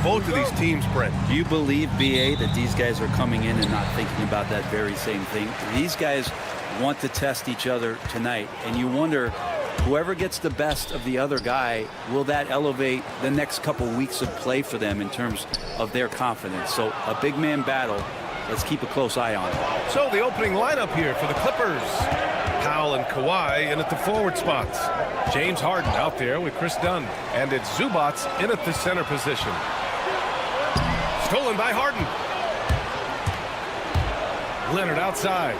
both of these teams, Brent. Do you believe, BA, that these guys are coming in and not thinking about that very same thing? These guys want to test each other tonight, and you wonder, whoever gets the best of the other guy, will that elevate the next couple weeks of play for them in terms of their confidence? So a big man battle. Let's keep a close eye on it. So the opening lineup here for the Clippers. Powell and Kawhi in at the forward spots. James Harden out there with Chris Dunn. And it's Zubac in at the center position. Stolen by Harden. Leonard outside.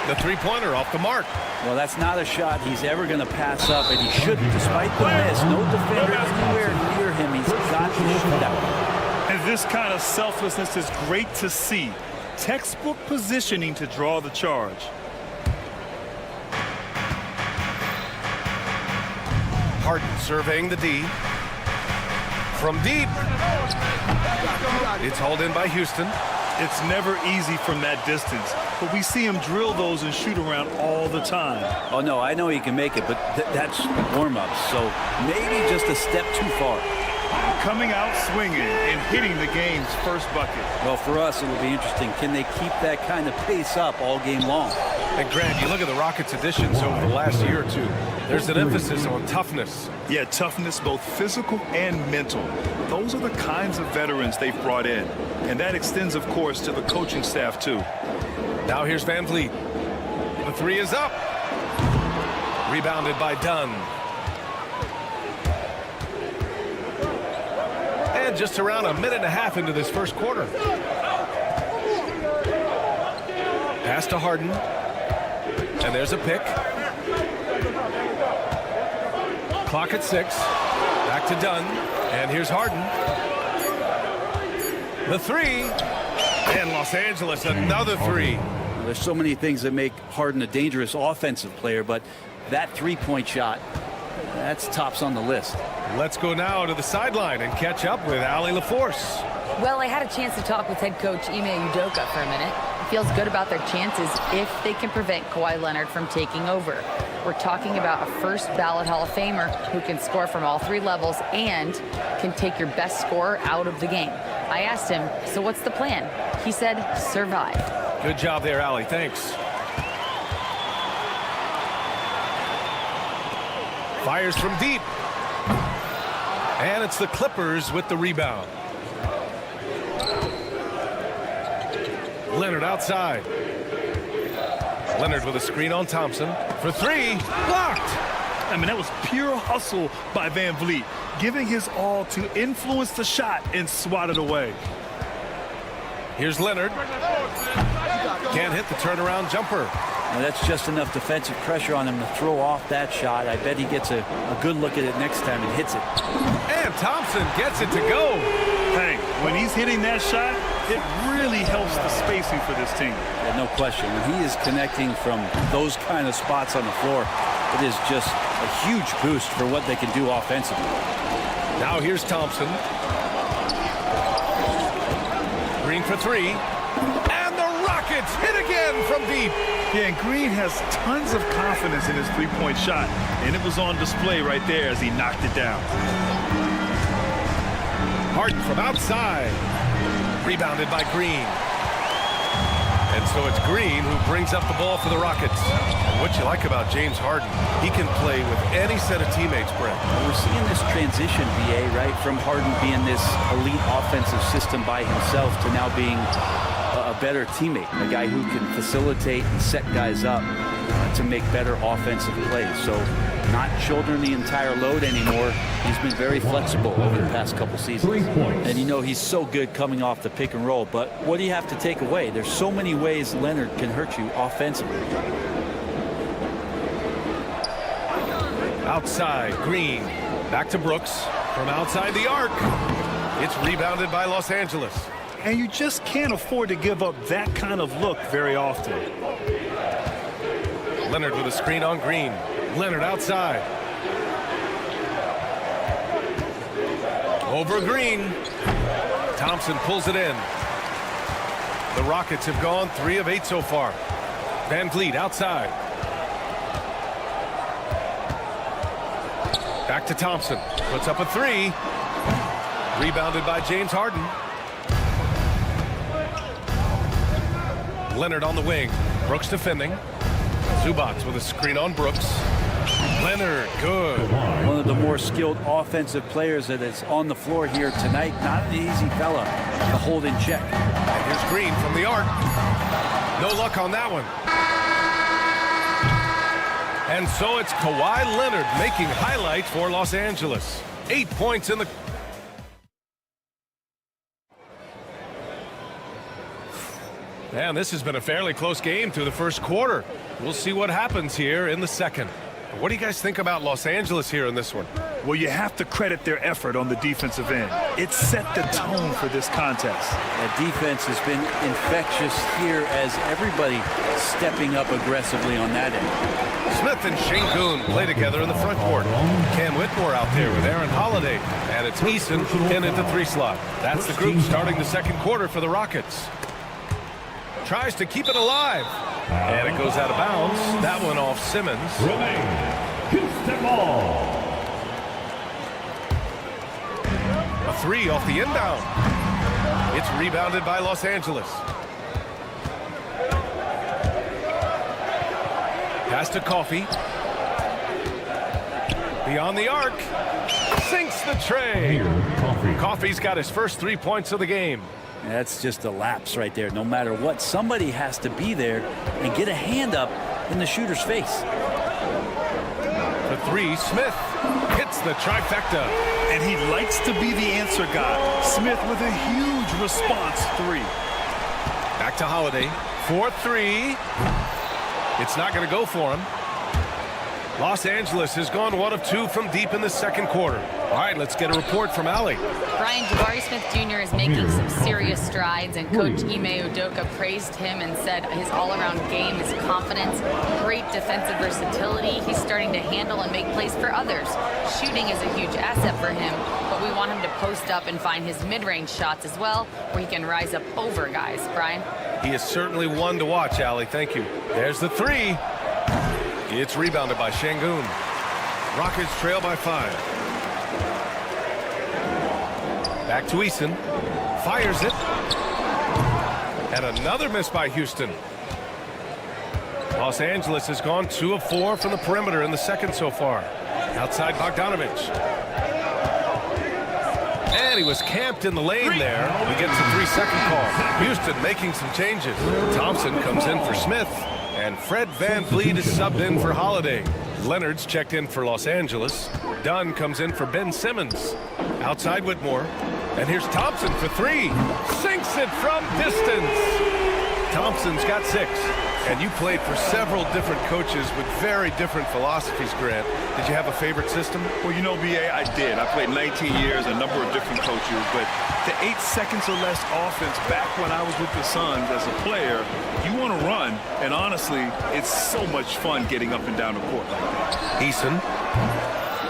The three-pointer off the mark. Well, that's not a shot he's ever going to pass up, and he shouldn't, despite the miss. No defender anywhere near him. He's got to shoot out. And this kind of selflessness is great to see. Textbook positioning to draw the charge. Harden surveying the D. From deep. It's hauled in by Houston. It's never easy from that distance, but we see him drill those and shoot around all the time. Oh, no, I know he can make it, but that's warm-up, so maybe just a step too far. Coming out swinging and hitting the game's first bucket. Well, for us, it will be interesting. Can they keep that kind of pace up all game long? And Grant, you look at the Rockets' additions over the last year or two. There's an emphasis on toughness. Yeah, toughness, both physical and mental. Those are the kinds of veterans they've brought in. And that extends, of course, to the coaching staff, too. Now here's Van Vliet. The three is up. Rebounded by Dunn. And just around a minute and a half into this first quarter. Pass to Harden. And there's a pick. Clock at 6. Back to Dunn. And here's Harden. The three. And Los Angeles, another three. Well, there's so many things that make Harden a dangerous offensive player, but that three-point shot, that's tops on the list. Let's go now to the sideline and catch up with Allie LaForce. Well, I had a chance to talk with head coach Ime Udoka for a minute. He feels good about their chances if they can prevent Kawhi Leonard from taking over. We're talking about a first ballot Hall of Famer who can score from all three levels and can take your best scorer out of the game. I asked him, so what's the plan? He said, survive. Good job there, Allie. Thanks. Fires from deep. And it's the Clippers with the rebound. Leonard outside. Leonard with a screen on Thompson. For three. Blocked. I mean, that was pure hustle by Van Vliet, giving his all to influence the shot and swat it away. Here's Leonard. Can't hit the turnaround jumper. Now, that's just enough defensive pressure on him to throw off that shot. I bet he gets a good look at it next time and hits it. And Thompson gets it to go. Hey, when he's hitting that shot, it really helps the spacing for this team. Yeah, no question. When he is connecting from those kind of spots on the floor, it is just a huge boost for what they can do offensively. Now here's Thompson. Green for three. And the Rockets hit again from deep. Yeah, and Green has tons of confidence in his three-point shot, and it was on display right there as he knocked it down. Harden from outside. Rebounded by Green. And so it's Green who brings up the ball for the Rockets. And what you like about James Harden, he can play with any set of teammates, Brent. We're seeing this transition, BA, right, from Harden being this elite offensive system by himself to now being a better teammate, a guy who can facilitate and set guys up to make better offensive plays. So not shouldering the entire load anymore. He's been very flexible over the past couple seasons. And you know he's so good coming off the pick and roll. But what do you have to take away? There's so many ways Leonard can hurt you offensively. Outside, Green. Back to Brooks. From outside the arc. It's rebounded by Los Angeles. And you just can't afford to give up that kind of look very often. Leonard with a screen on Green. Leonard outside. Over Green. Thompson pulls it in. The Rockets have gone 3 of 8 so far. Van Vliet outside. Back to Thompson. Puts up a 3. Rebounded by James Harden. Leonard on the wing. Brooks defending. Zubac with a screen on Brooks. Leonard, good. One of the more skilled offensive players that is on the floor here tonight. Not an easy fella to hold in check. And here's Green from the arc. No luck on that one. And so it's Kawhi Leonard making highlights for Los Angeles. 8 points in the... And this has been a fairly close game through the first quarter. We'll see what happens here in the second. What do you guys think about Los Angeles here in this one? Well, you have to credit their effort on the defensive end. It set the tone for this contest. That defense has been infectious here as everybody stepping up aggressively on that end. Smith and Şengün play together in the front court. Cam Whitmore out there with Aaron Holiday. And it's Eason in at the 3 slot. That's the group starting the second quarter for the Rockets. Tries to keep it alive. And it goes out of bounds. That one off Simmons. Houston ball. A 3 off the inbound. It's rebounded by Los Angeles. Pass to Coffey. Beyond the arc. Sinks the tray. Coffey's got his first 3 points of the game. That's just a lapse right there. No matter what, somebody has to be there and get a hand up in the shooter's face. The 3, Smith hits the trifecta. And he likes to be the answer guy. Smith with a huge response 3. Back to Holiday. 4-3. It's not going to go for him. Los Angeles has gone 1 of 2 from deep in the second quarter. All right, let's get a report from Allie. Brian, Jabari Smith Jr. is making some serious strides, and Coach Ime Udoka praised him and said his all-around game, his confidence, great defensive versatility. He's starting to handle and make plays for others. Shooting is a huge asset for him, but we want him to post up and find his mid-range shots as well, where he can rise up over guys. Brian? He is certainly one to watch, Allie. Thank you. There's the 3. It's rebounded by Şengün. Rockets trail by 5. Back to Eason. Fires it. And another miss by Houston. Los Angeles has gone 2 of 4 from the perimeter in the second so far. Outside Bogdanovich. And he was camped in the lane there. He gets a 3-second call. Houston making some changes. Thompson comes in for Smith. And Fred VanVleet is subbed in for Holiday. Leonard's checked in for Los Angeles. Dunn comes in for Ben Simmons. Outside Whitmore. And here's Thompson for 3. Sinks it from distance. Thompson's got 6. And you played for several different coaches with very different philosophies, Grant. Did you have a favorite system? Well, you know, B.A., I did. I played 19 years, a number of different coaches, but the 8 seconds or less offense back when I was with the Suns as a player, you want to run, and honestly, it's so much fun getting up and down the court like that. Eason,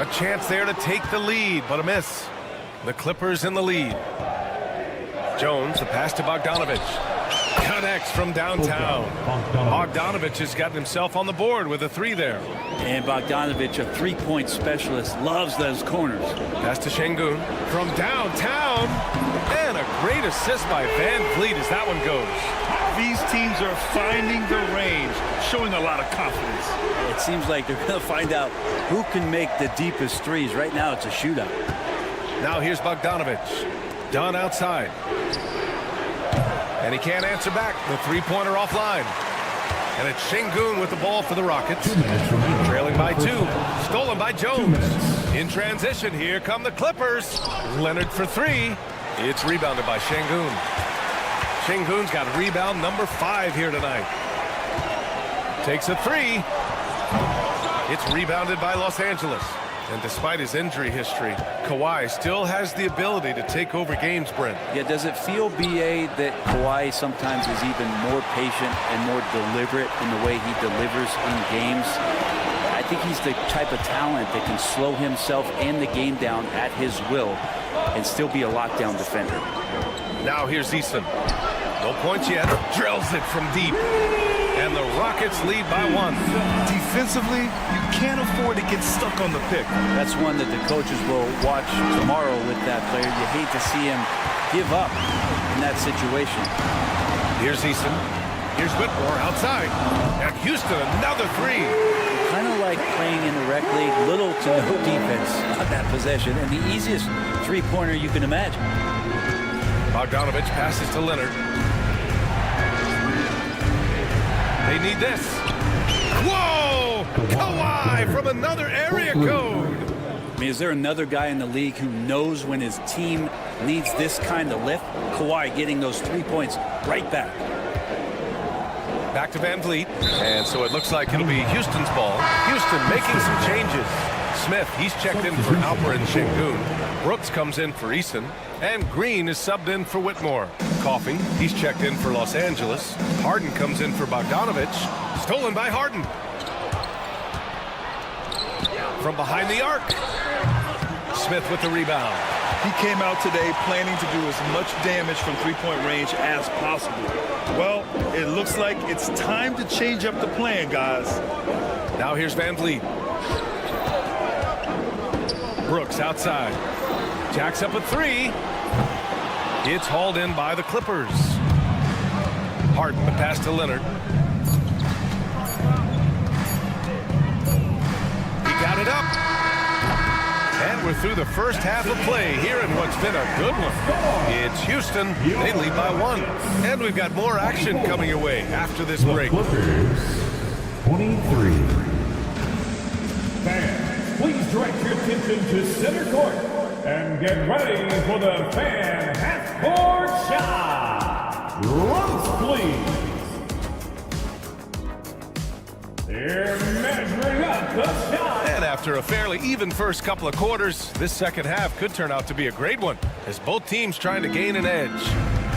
a chance there to take the lead, but a miss. The Clippers in the lead. Jones, the pass to Bogdanovich. Connects from downtown. Bogdanovich has gotten himself on the board with a 3 there. And Bogdanovich, a 3-point specialist, loves those corners. Pass to Şengün from downtown. And a great assist by VanVleet as that one goes. These teams are finding the range, showing a lot of confidence. It seems like they're going to find out who can make the deepest threes. Right now, it's a shootout. Now here's Bogdanovich. Dunn outside. And he can't answer back. The 3-pointer offline. And it's Şengün with the ball for the Rockets. Trailing by 2. Stolen by Jones. In transition, here come the Clippers. Leonard for 3. It's rebounded by Şengün. Şengün's got rebound number 5 here tonight. Takes a 3. It's rebounded by Los Angeles. And despite his injury history, Kawhi still has the ability to take over games, Brent. Yeah, does it feel, B.A., that Kawhi sometimes is even more patient and more deliberate in the way he delivers in games? I think he's the type of talent that can slow himself and the game down at his will and still be a lockdown defender. Now here's Eason. No points yet. Drills it from deep. And the Rockets lead by 1. Defensively, you can't afford to get stuck on the pick. That's one that the coaches will watch tomorrow with that player. You hate to see him give up in that situation. Here's Easton. Here's Whitmore outside. And Houston, another 3. Kind of like playing in the rec league, little to no defense on that possession, and the easiest three-pointer you can imagine. Bogdanovich passes to Leonard. They need this. Whoa! Kawhi from another area code. I mean, is there another guy in the league who knows when his team needs this kind of lift? Kawhi getting those 3 points right back. Back to Van Vliet. And so it looks like it'll be Houston's ball. Houston making some changes. Smith, he's checked in for Alper and Şengün. Brooks comes in for Eason. And Green is subbed in for Whitmore. Coffey, he's checked in for Los Angeles. Harden comes in for Bogdanovich. Stolen by Harden. From behind the arc. Smith with the rebound. He came out today planning to do as much damage from three-point range as possible. Well, it looks like it's time to change up the plan, guys. Now here's Van Vliet. Brooks outside. Jacks up a 3. It's hauled in by the Clippers. Harden, the pass to Leonard. He got it up. And we're through the first half of play here in what's been a good one. It's Houston. They lead by 1. And we've got more action coming your way after this break. Clippers, 23. Fans, please direct your attention to center court and get ready for the fan half-court shot. Drums, please. They're measuring up the shot. And after a fairly even first couple of quarters, this second half could turn out to be a great one as both teams trying to gain an edge.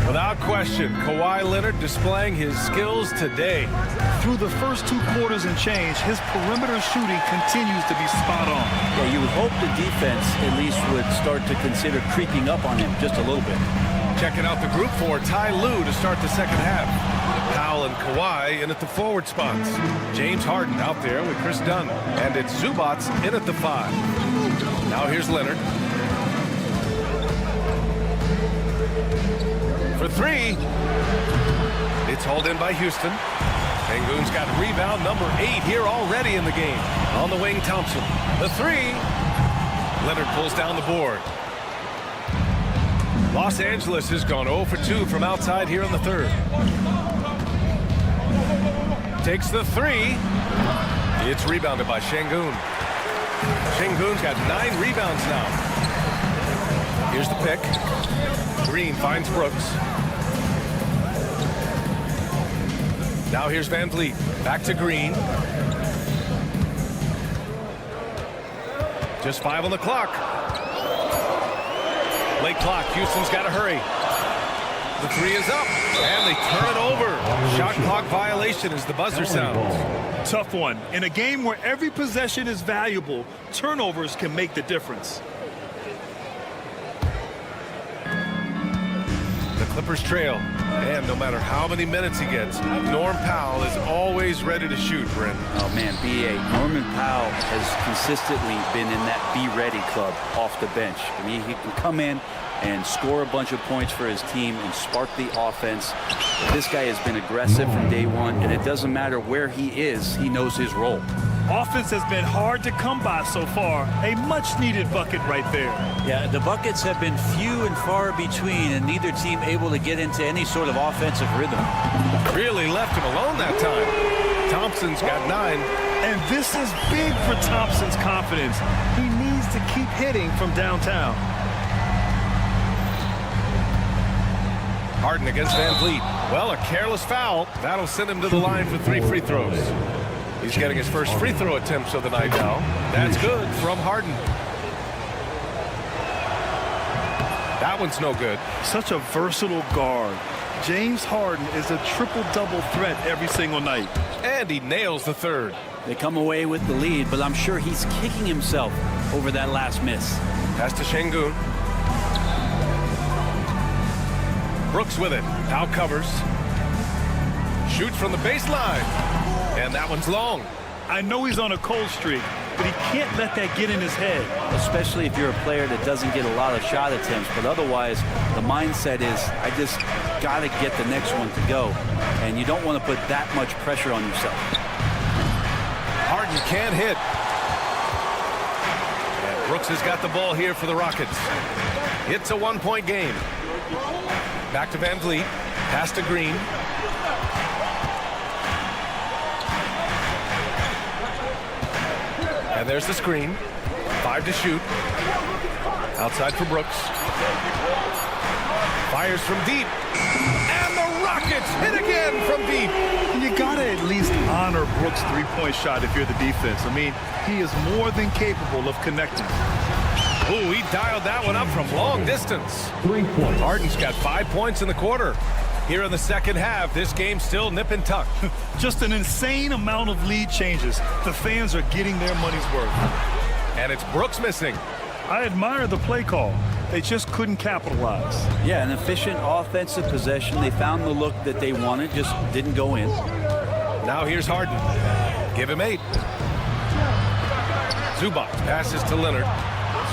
Without question, Kawhi Leonard displaying his skills today. Through the first 2 quarters and change, his perimeter shooting continues to be spot on. Yeah, you would hope the defense at least would start to consider creeping up on him just a little bit. Checking out the group for Ty Lue to start the second half. Powell and Kawhi in at the forward spots. James Harden out there with Chris Dunn. And it's Zubats in at the 5. Now here's Leonard. For 3. It's hauled in by Houston. Şengün's got rebound number 8 here already in the game. On the wing, Thompson. The 3. Leonard pulls down the board. Los Angeles has gone 0 for 2 from outside here in the third. Takes the 3. It's rebounded by Şengün. Şengün's got 9 rebounds now. Here's the pick. Green finds Brooks. Now here's Van Vliet. Back to Green. Just 5 on the clock. Late clock. Houston's got to hurry. The 3 is up. And they turn it over. Shot clock violation as the buzzer sounds. Tough one. In a game where every possession is valuable, turnovers can make the difference. The Clippers trail. And no matter how many minutes he gets, Norm Powell is always ready to shoot, Brent. Oh, man, B.A. Norman Powell has consistently been in that be-ready club off the bench. I mean, he can come in and score a bunch of points for his team and spark the offense. This guy has been aggressive from day one, and it doesn't matter where he is, he knows his role. Offense has been hard to come by so far. A much-needed bucket right there. Yeah, the buckets have been few and far between, and neither team able to get into any sort of offensive rhythm. Really left him alone that time. Thompson's got 9. And this is big for Thompson's confidence. He needs to keep hitting from downtown. Harden against Van Vliet. Well, a careless foul. That'll send him to the line for 3 free throws. He's getting his first free throw attempts of the night now. That's good from Harden. That one's no good. Such a versatile guard. James Harden is a triple-double threat every single night. And he nails the 3rd. They come away with the lead, but I'm sure he's kicking himself over that last miss. Pass to Şengün. Brooks with it. Now covers. Shoots from the baseline. And that one's long. I know he's on a cold streak, but he can't let that get in his head. Especially if you're a player that doesn't get a lot of shot attempts, but otherwise the mindset is, I just got to get the next one to go. And you don't want to put that much pressure on yourself. Harden can't hit. And Brooks has got the ball here for the Rockets. It's a one-point game. Back to Van Vliet. Pass to Green. And there's the screen. 5 to shoot. Outside for Brooks. Fires from deep. And the Rockets hit again from deep. You got to at least honor Brooks' three-point shot if you're the defense. I mean, he is more than capable of connecting. Ooh, he dialed that one up from long distance. 3 points. Harden's got 5 points in the quarter. Here in the second half, this game's still nip and tuck. Just an insane amount of lead changes. The fans are getting their money's worth. And it's Brooks missing. I admire the play call. They just couldn't capitalize. Yeah, an efficient offensive possession. They found the look that they wanted, just didn't go in. Now here's Harden. Give him 8. Zubac passes to Leonard.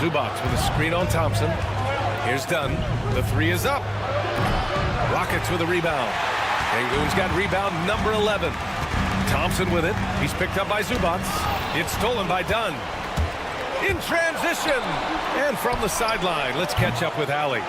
Zubac with a screen on Thompson. Here's Dunn. The 3 is up. Rockets with a rebound. Sengun's got rebound number 11. Thompson with it. He's picked up by Zubac. It's stolen by Dunn. In transition. And from the sideline, let's catch up with Allie.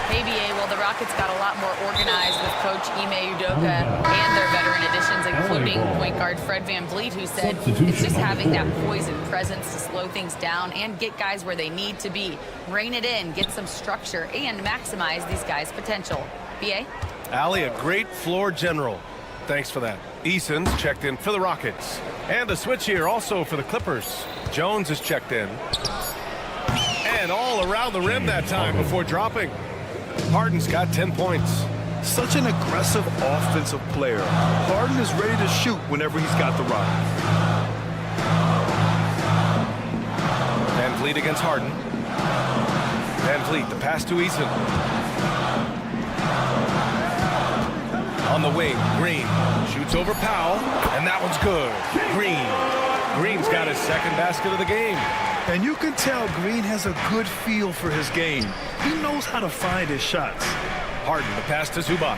Hey, BA, well, the Rockets got a lot more organized with Coach Ime Udoka and their veteran additions, including point guard Fred Van Vliet, who said it's just having that poise and presence to slow things down and get guys where they need to be. Rein it in, get some structure, and maximize these guys' potential. BA? Allie, a great floor general. Thanks for that. Eason's checked in for the Rockets. And a switch here also for the Clippers. Jones is checked in. And all around the rim that time before dropping. Harden's got 10 points. Such an aggressive offensive player. Harden is ready to shoot whenever he's got the rock. Van Vliet against Harden. Van Vliet, the pass to Eason. On the wing, Green shoots over Powell, and that one's good. Green's got his second basket of the game. And you can tell Green has a good feel for his game. He knows how to find his shots. Harden, the pass to Zubac.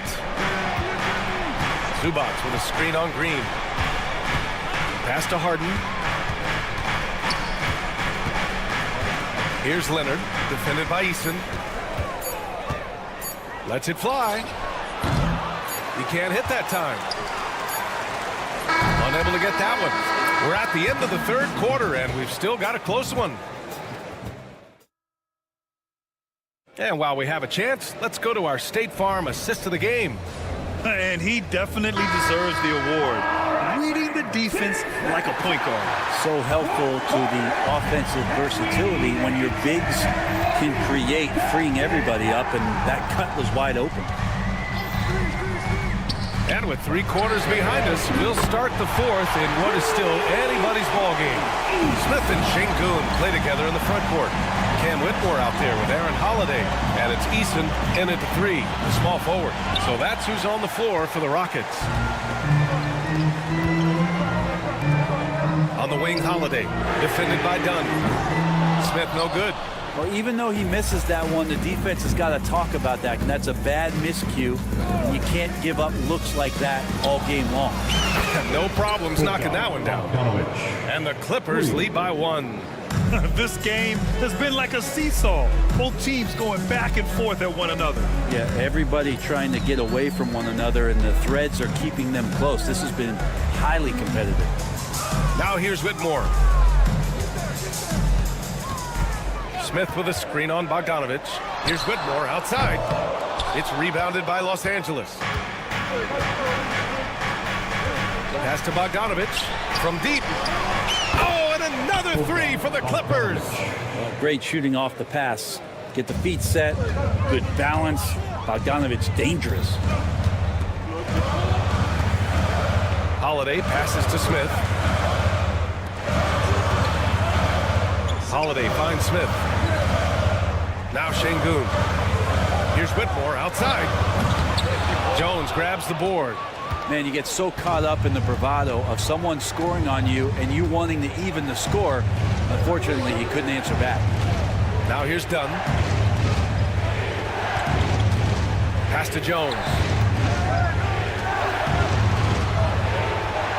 Zubac with a screen on Green. Pass to Harden. Here's Leonard, defended by Eason. Lets it fly. He can't hit that time. Unable to get that one. We're at the end of the third quarter, and we've still got a close one. And while we have a chance, let's go to our State Farm assist of the game. And he definitely deserves the award. Reading the defense like a point guard. So helpful to the offensive versatility when your bigs can create, freeing everybody up, and that cut was wide open. And with 3 quarters behind us, we'll start the fourth in what is still anybody's ball game. Smith and Sengun play together in the front court. Cam Whitmore out there with Aaron Holiday. And it's Eason in at the 3, the small forward. So that's who's on the floor for the Rockets. On the wing, Holiday, defended by Dunn. Smith no good. Well, even though he misses that one, the defense has got to talk about that, and that's a bad miscue. You can't give up looks like that all game long. No problems knocking that one down. And the Clippers lead by 1. This game has been like a seesaw. Both teams going back and forth at one another. Yeah, everybody trying to get away from one another, and the threads are keeping them close. This has been highly competitive. Now here's Whitmore. Smith with a screen on Bogdanovich. Here's Whitmore outside. It's rebounded by Los Angeles. Pass to Bogdanovich from deep. Oh, and another 3 for the Clippers. Great shooting off the pass. Get the feet set. Good balance. Bogdanovich dangerous. Holiday passes to Smith. Holiday finds Smith. Now Sengun. Here's Whitmore outside. Jones grabs the board. Man, you get so caught up in the bravado of someone scoring on you and you wanting to even the score. Unfortunately, he couldn't answer back. Now here's Dunn. Pass to Jones.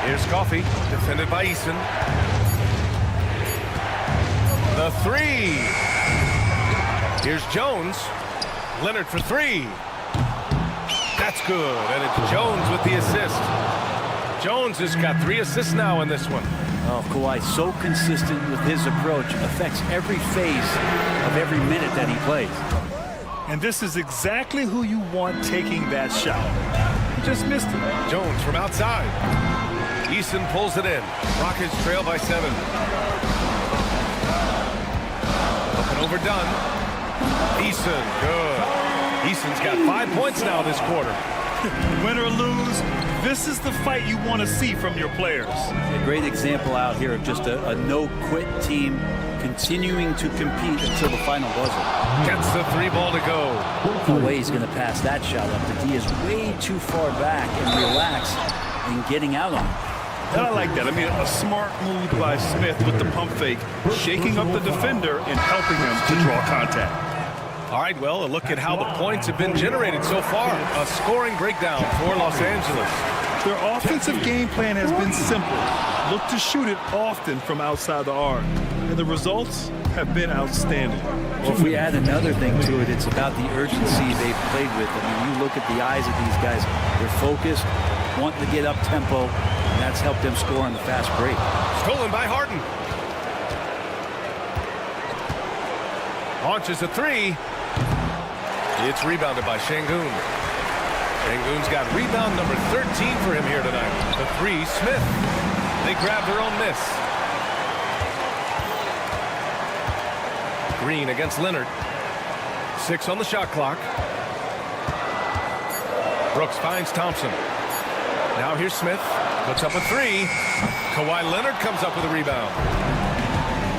Here's Coffey, defended by Eason. The three. Here's Jones. Leonard for three. That's good, and it's Jones with the assist. Jones has got 3 assists now in this one. Oh, Kawhi, so consistent with his approach. Affects every phase of every minute that he plays. And this is exactly who you want taking that shot. He just missed it. Jones from outside. Eason pulls it in. Rockets trail by 7. Looking over Dunn. Eason, good. Eason's got 5 points now this quarter. Win or lose, this is the fight you want to see from your players. A great example out here of just a no-quit team continuing to compete until the final buzzer. Gets the 3 ball to go. No way he's going to pass that shot up. The D is way too far back and relaxed in getting out on it. And I like that. I mean, a smart move by Smith with the pump fake, shaking up the defender and helping him to draw contact. All right, well, a look at how the points have been generated so far. A scoring breakdown for Los Angeles. Their offensive game plan has been simple. Look to shoot it often from outside the arc. And the results have been outstanding. Well, if we add another thing to it, it's about the urgency they've played with. I mean, you look at the eyes of these guys. They're focused, wanting to get up tempo, and that's helped them score on the fast break. Stolen by Harden. Launches a 3. It's rebounded by Şengün. Şengün's got rebound number 13 for him here tonight. The 3, Smith. They grab their own miss. Green against Leonard. 6 on the shot clock. Brooks finds Thompson. Now here's Smith. Puts up a 3. Kawhi Leonard comes up with a rebound.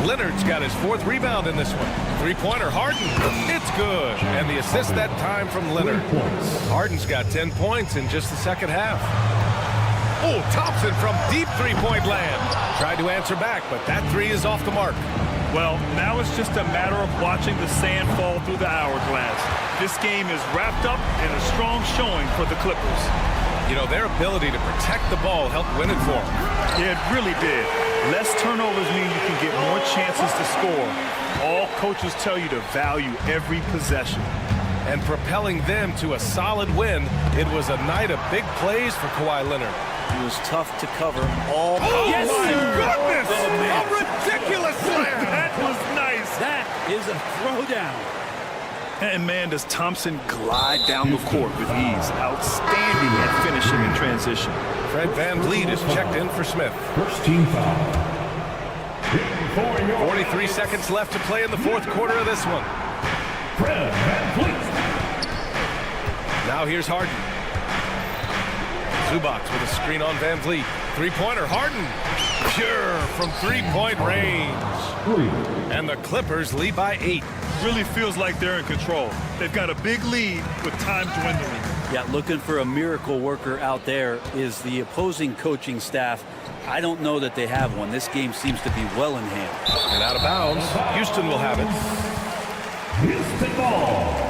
Leonard's got his 4th rebound in this one. 3-pointer, Harden. It's good. And the assist that time from Leonard. Harden's got 10 points in just the second half. Oh, Thompson from deep 3-point land. Tried to answer back, but that 3 is off the mark. Well, now it's just a matter of watching the sand fall through the hourglass. This game is wrapped up in a strong showing for the Clippers. You know, their ability to protect the ball helped win it for them. Yeah, it really did. Less turnovers mean you can get more chances to score. All coaches tell you to value every possession. And propelling them to a solid win, it was a night of big plays for Kawhi Leonard. It was tough to cover all. Oh, yes, my sir. goodness! Oh, man. A ridiculous slam! That was nice. That is a throwdown. And man, does Thompson glide down the court with ease. Outstanding at finishing in transition. Fred VanVleet is checked in for Smith. First team foul. 43 seconds left to play in the 4th quarter of this one. Fred VanVleet. Now here's Harden. Zubac with a screen on VanVleet. 3-pointer, Harden. Pure from 3-point range. And the Clippers lead by 8. Really feels like they're in control. They've got a big lead with time dwindling. Yeah, looking for a miracle worker out there is the opposing coaching staff. I don't know that they have one. This game seems to be well in hand. And out of bounds, Houston will have it. Houston ball.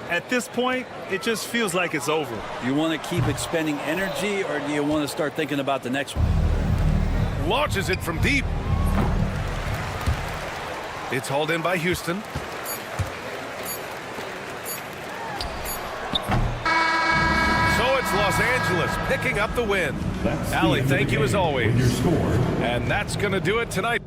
At this point, it just feels like it's over. Do you want to keep expending energy, or do you want to start thinking about the next one? Launches it from deep. It's hauled in by Houston. So it's Los Angeles picking up the win. Allie, thank you as always. Your score. And that's going to do it tonight.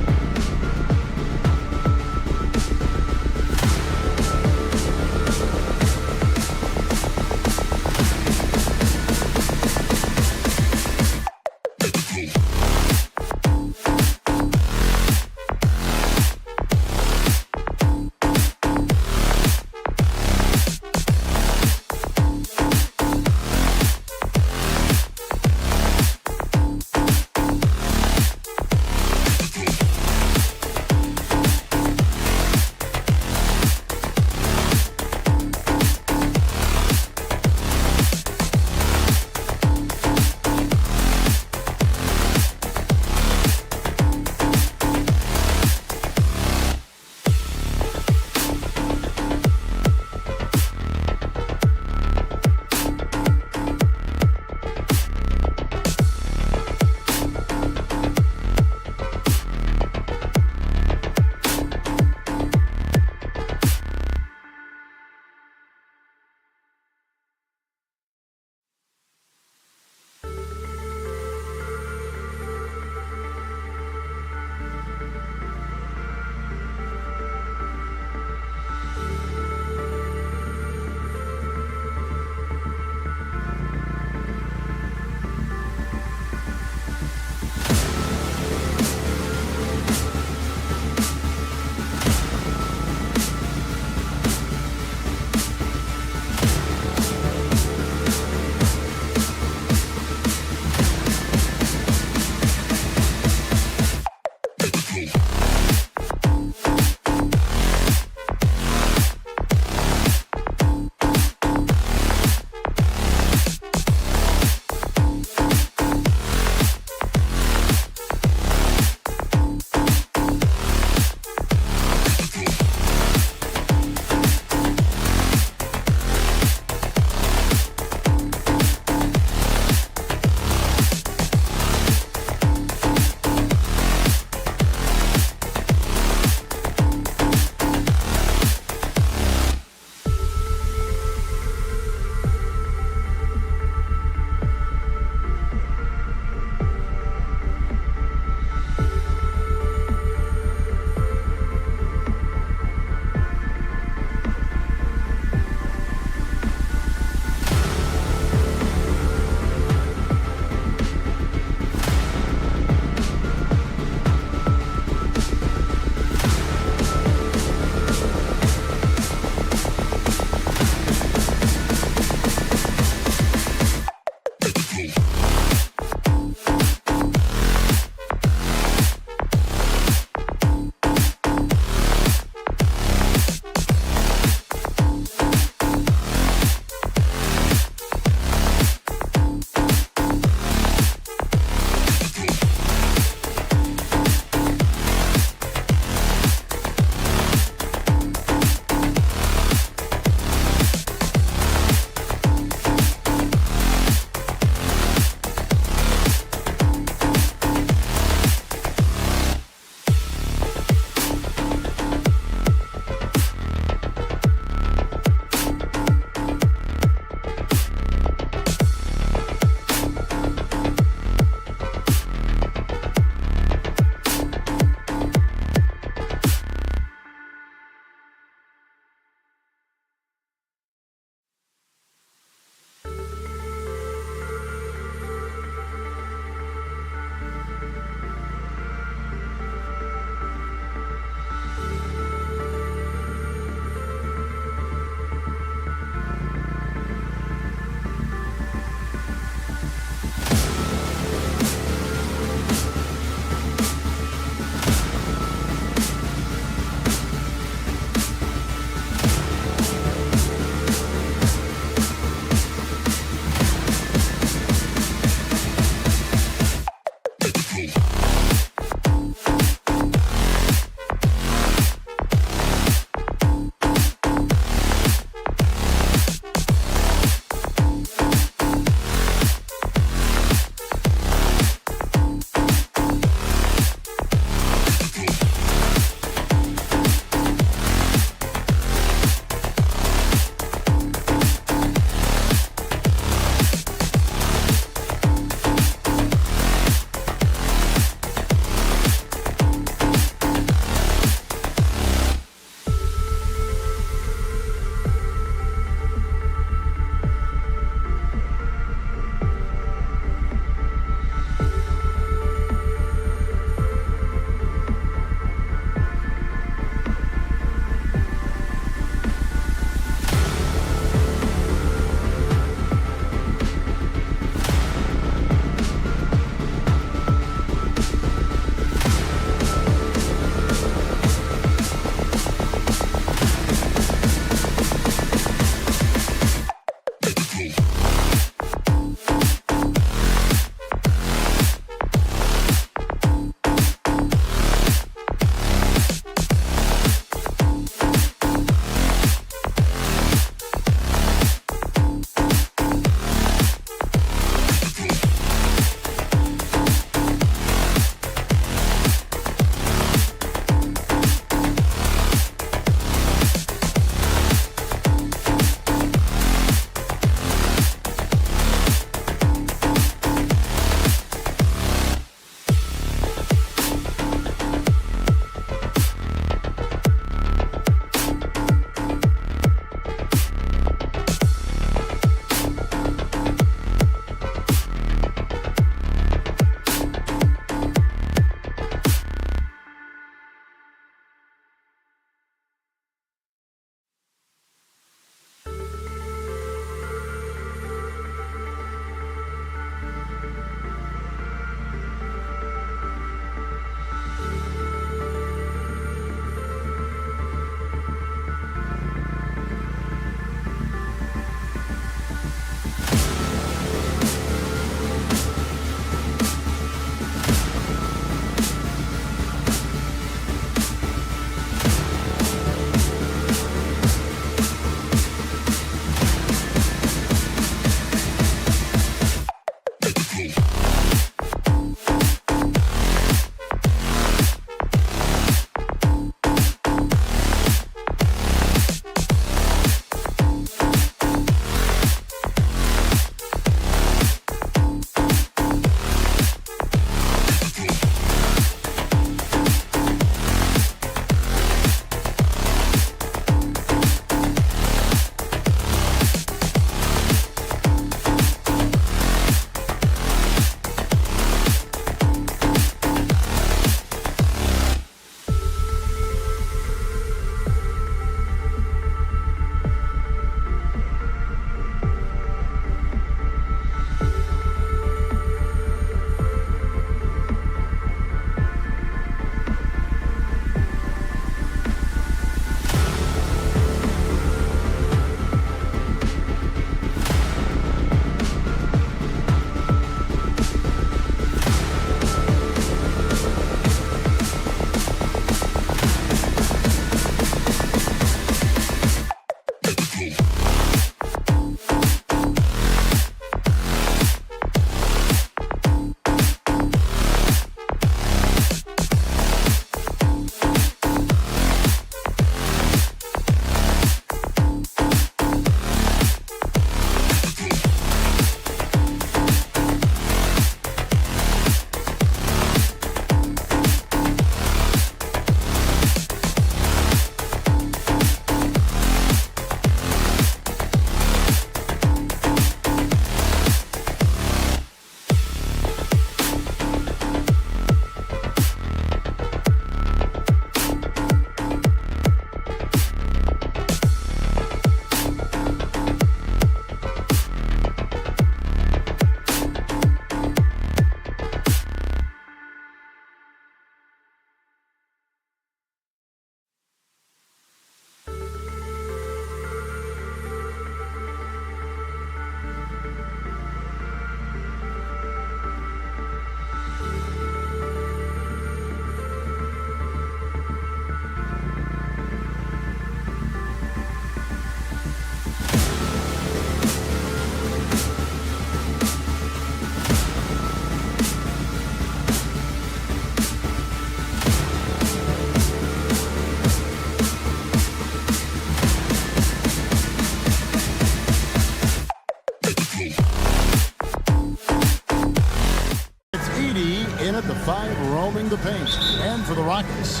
It's Edey in at the 5, roaming the paint. And for the Rockets,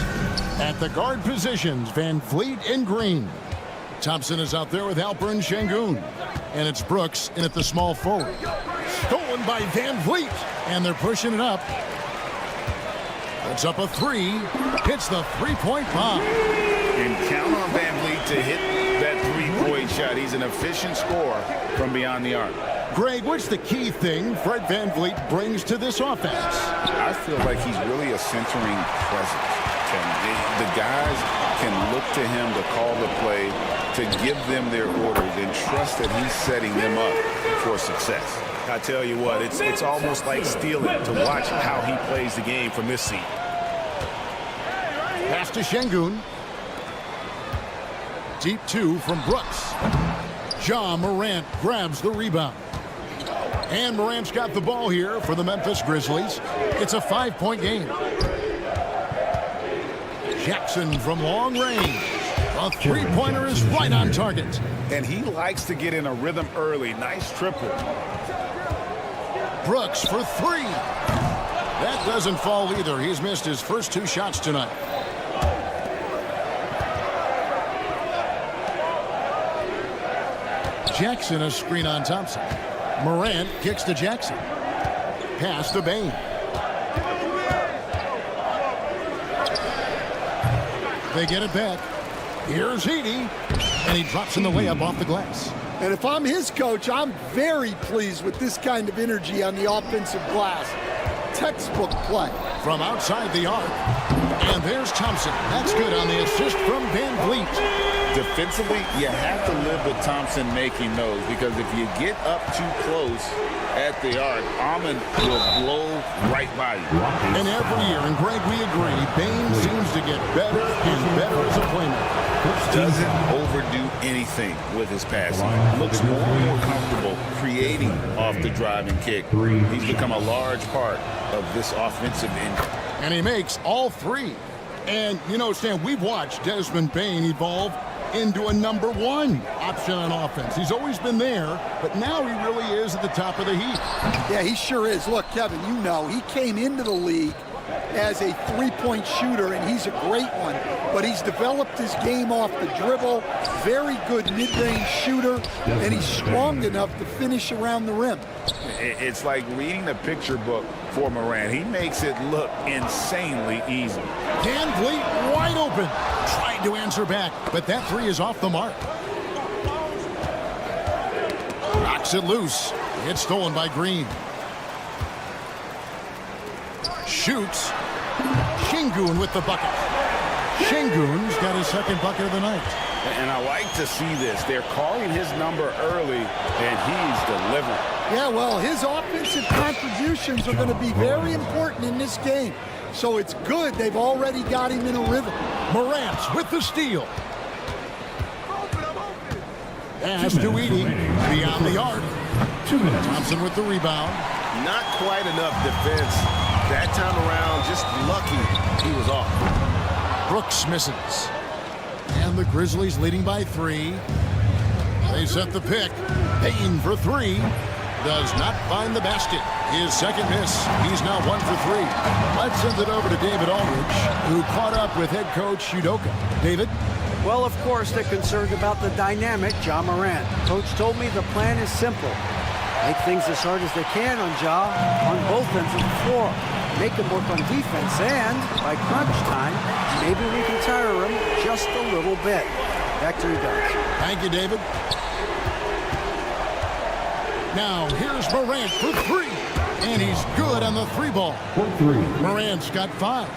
at the guard positions, Van Vliet and Green. Thompson is out there with Alperen Şengün. And it's Brooks in at the small forward. Stolen by Van Vliet. And they're pushing it up. Puts up a 3. Hits the three-point bomb. And count on Van Vliet to hit that three-point shot. He's an efficient scorer from beyond the arc. Greg, what's the key thing Fred Van Vliet brings to this offense? I feel like he's really a centering presence. The guys can look to him to call the play, to give them their orders, and trust that he's setting them up for success. I tell you what, it's almost like stealing to watch how he plays the game from this seat. Pass to Şengün. Deep 2 from Brooks. Ja Morant grabs the rebound. And Morant's got the ball here for the Memphis Grizzlies. It's a 5-point game. Jackson from long range. A three-pointer is right on target. And he likes to get in a rhythm early. Nice triple. Brooks for 3. That doesn't fall either. He's missed his first 2 shots tonight. Jackson a screen on Thompson. Morant kicks to Jackson. Pass to Bane. They get it back. Here's Edey. And he drops in the layup off the glass. And if I'm his coach, I'm very pleased with this kind of energy on the offensive glass. Textbook play. From outside the arc. And there's Thompson. That's good on the assist from Van Vliet. Defensively, you have to live with Thompson making those, because if you get up too close at the arc, Ahmed will blow right by you. And every year, and Greg, we agree, Bane seems to get better and better as a playmaker. Doesn't overdo anything with his passing. Looks more and more comfortable creating off the driving kick. He's become a large part of this offensive engine. And he makes all 3. And, you know, Stan, we've watched Desmond Bane evolve into a number 1 option on offense. He's always been there, but now he really is at the top of the heap. Yeah, he sure is. Look, Kevin, you know, he came into the league as a three-point shooter, and he's a great one. But he's developed his game off the dribble, very good mid-range shooter, and he's strong enough to finish around the rim. It's like reading the picture book for Morant. He makes it look insanely easy. Van Vliet wide open. Tried to answer back, but that 3 is off the mark. Knocks it loose. It's stolen by Green. Shoots. Şengün with the bucket. Şengün's got his second bucket of the night. And I like to see this. They're calling his number early, and he's delivering. Yeah, well, his offensive contributions are going to be very important in this game. So it's good they've already got him in a rhythm. Morant with the steal. Pass to Edey. Beyond the arc. 2 minutes. Thompson with the rebound. Not quite enough defense. That time around, just lucky he was off. Brooks misses. And the Grizzlies leading by 3. They set the pick. Payne for 3. Does not find the basket. His second miss. He's now 1 for 3. Let's send it over to David Aldridge, who caught up with head coach Udoka. David? Well, of course, they're concerned about the dynamic Ja Morant. Coach told me the plan is simple. Make things as hard as they can on Ja on both ends of the floor. Make him work on defense, and by crunch time, maybe we can tire him just a little bit. Back to you guys. Thank you, David. Now, here's Morant for 3. And he's good on the 3 ball. Morant's got 5.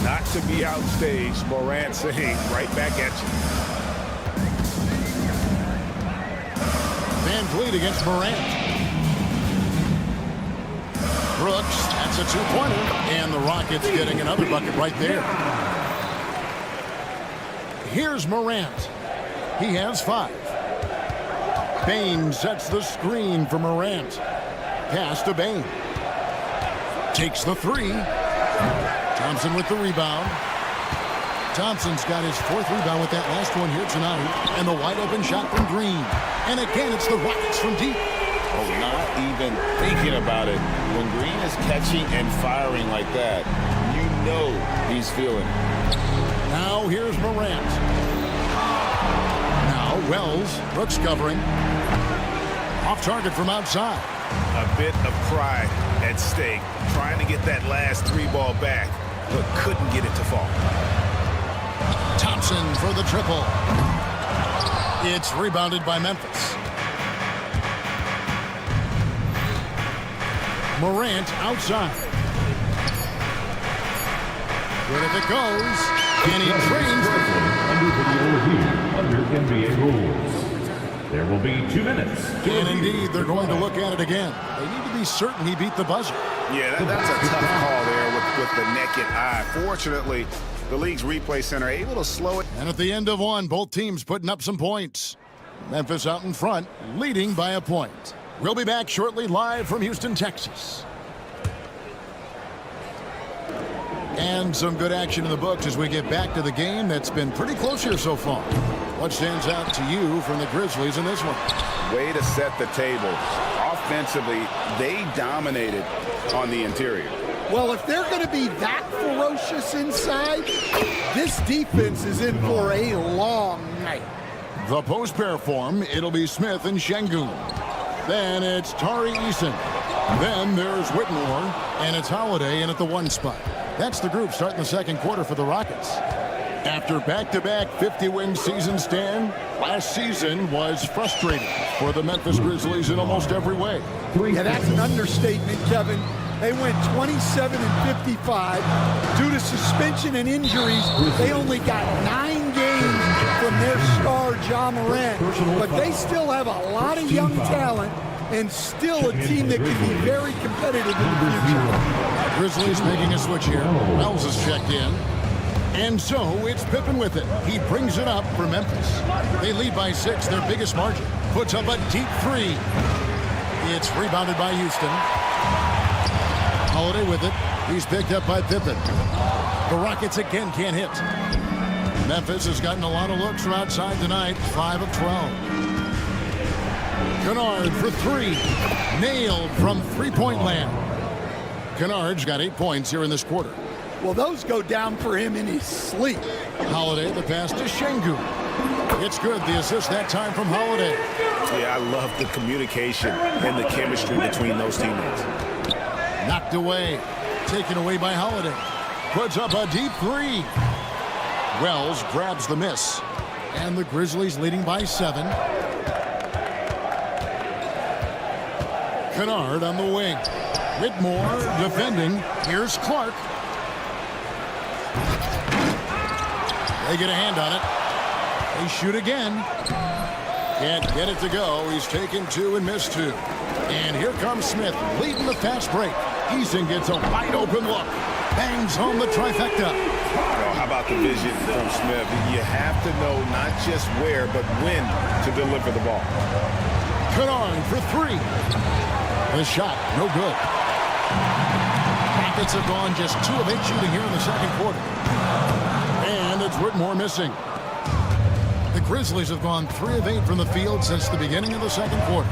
Not to be outstaged, Morant saying right back at you. Van Vliet against Morant. Brooks, that's a 2-pointer. And the Rockets getting another bucket right there. Here's Morant. He has 5. Bane sets the screen for Morant. Pass to Bane. Takes the 3. Thompson with the rebound. Thompson's got his 4th rebound with that last one here tonight. And the wide open shot from Green. And again, it's the Rockets from deep. Oh, not even thinking about it. When Green is catching and firing like that, you know he's feeling it. Now here's Morant. Now Wells. Brooks covering. Off target from outside. A bit of pride at stake, trying to get that last 3-ball back, but couldn't get it to fall. Thompson for the triple. It's rebounded by Memphis. Morant outside. Good if it goes. And he trains. Under NBA rules. There will be 2 minutes. And indeed, they're going to look at it again. They need to be certain he beat the buzzer. Yeah, that's a tough call there with the naked eye. Fortunately, the league's replay center able to slow it. And at the end of one, both teams putting up some points. Memphis out in front, leading by a point. We'll be back shortly live from Houston, Texas. And some good action in the books as we get back to the game that's been pretty close here so far. What stands out to you from the Grizzlies in this one? Way to set the table. Offensively, they dominated on the interior. Well, if they're going to be that ferocious inside, this defense is in for a long night. The post pair form, it'll be Smith and Şengün. Then it's Tari Eason. Then there's Whitmore, and it's Holiday in at the 1 spot. That's the group starting the second quarter for the Rockets. After back-to-back 50-win seasons, Stan, last season was frustrating for the Memphis Grizzlies in almost every way. Yeah, that's an understatement, Kevin. They went 27-55. Due to suspension and injuries, they only got 9 games from their star, Ja Morant. But they still have a lot of young talent and still a team that can be very competitive in the future. Grizzlies making a switch here. Wells is checked in. And so it's Pippen with it. He brings it up for Memphis. They lead by 6, their biggest margin. Puts up a deep 3. It's rebounded by Houston. Holiday with it. He's picked up by Pippen. The Rockets again can't hit. Memphis has gotten a lot of looks from outside tonight. 5 of 12. Kennard for 3. Nailed from three-point land. Kennard's got 8 points here in this quarter. Well, those go down for him in his sleep. Holiday, the pass to Şengün. It's good. The assist that time from Holiday. Yeah, I love the communication and the chemistry between those teammates. Knocked away. Taken away by Holiday. Puts up a deep 3. Wells grabs the miss. And the Grizzlies leading by 7. Kennard on the wing. Whitmore defending. Here's Clark. They get a hand on it. They shoot again. Can't get it to go. He's taken 2 and missed 2. And here comes Smith leading the fast break. Eason gets a wide open look. Bangs home the trifecta. Oh, how about the vision from Smith? You have to know not just where, but when to deliver the ball. Kennard for 3. The shot, no good. Rockets have gone just 2 of 8 shooting here in the second quarter. And it's Whitmore missing. The Grizzlies have gone 3 of 8 from the field since the beginning of the second quarter.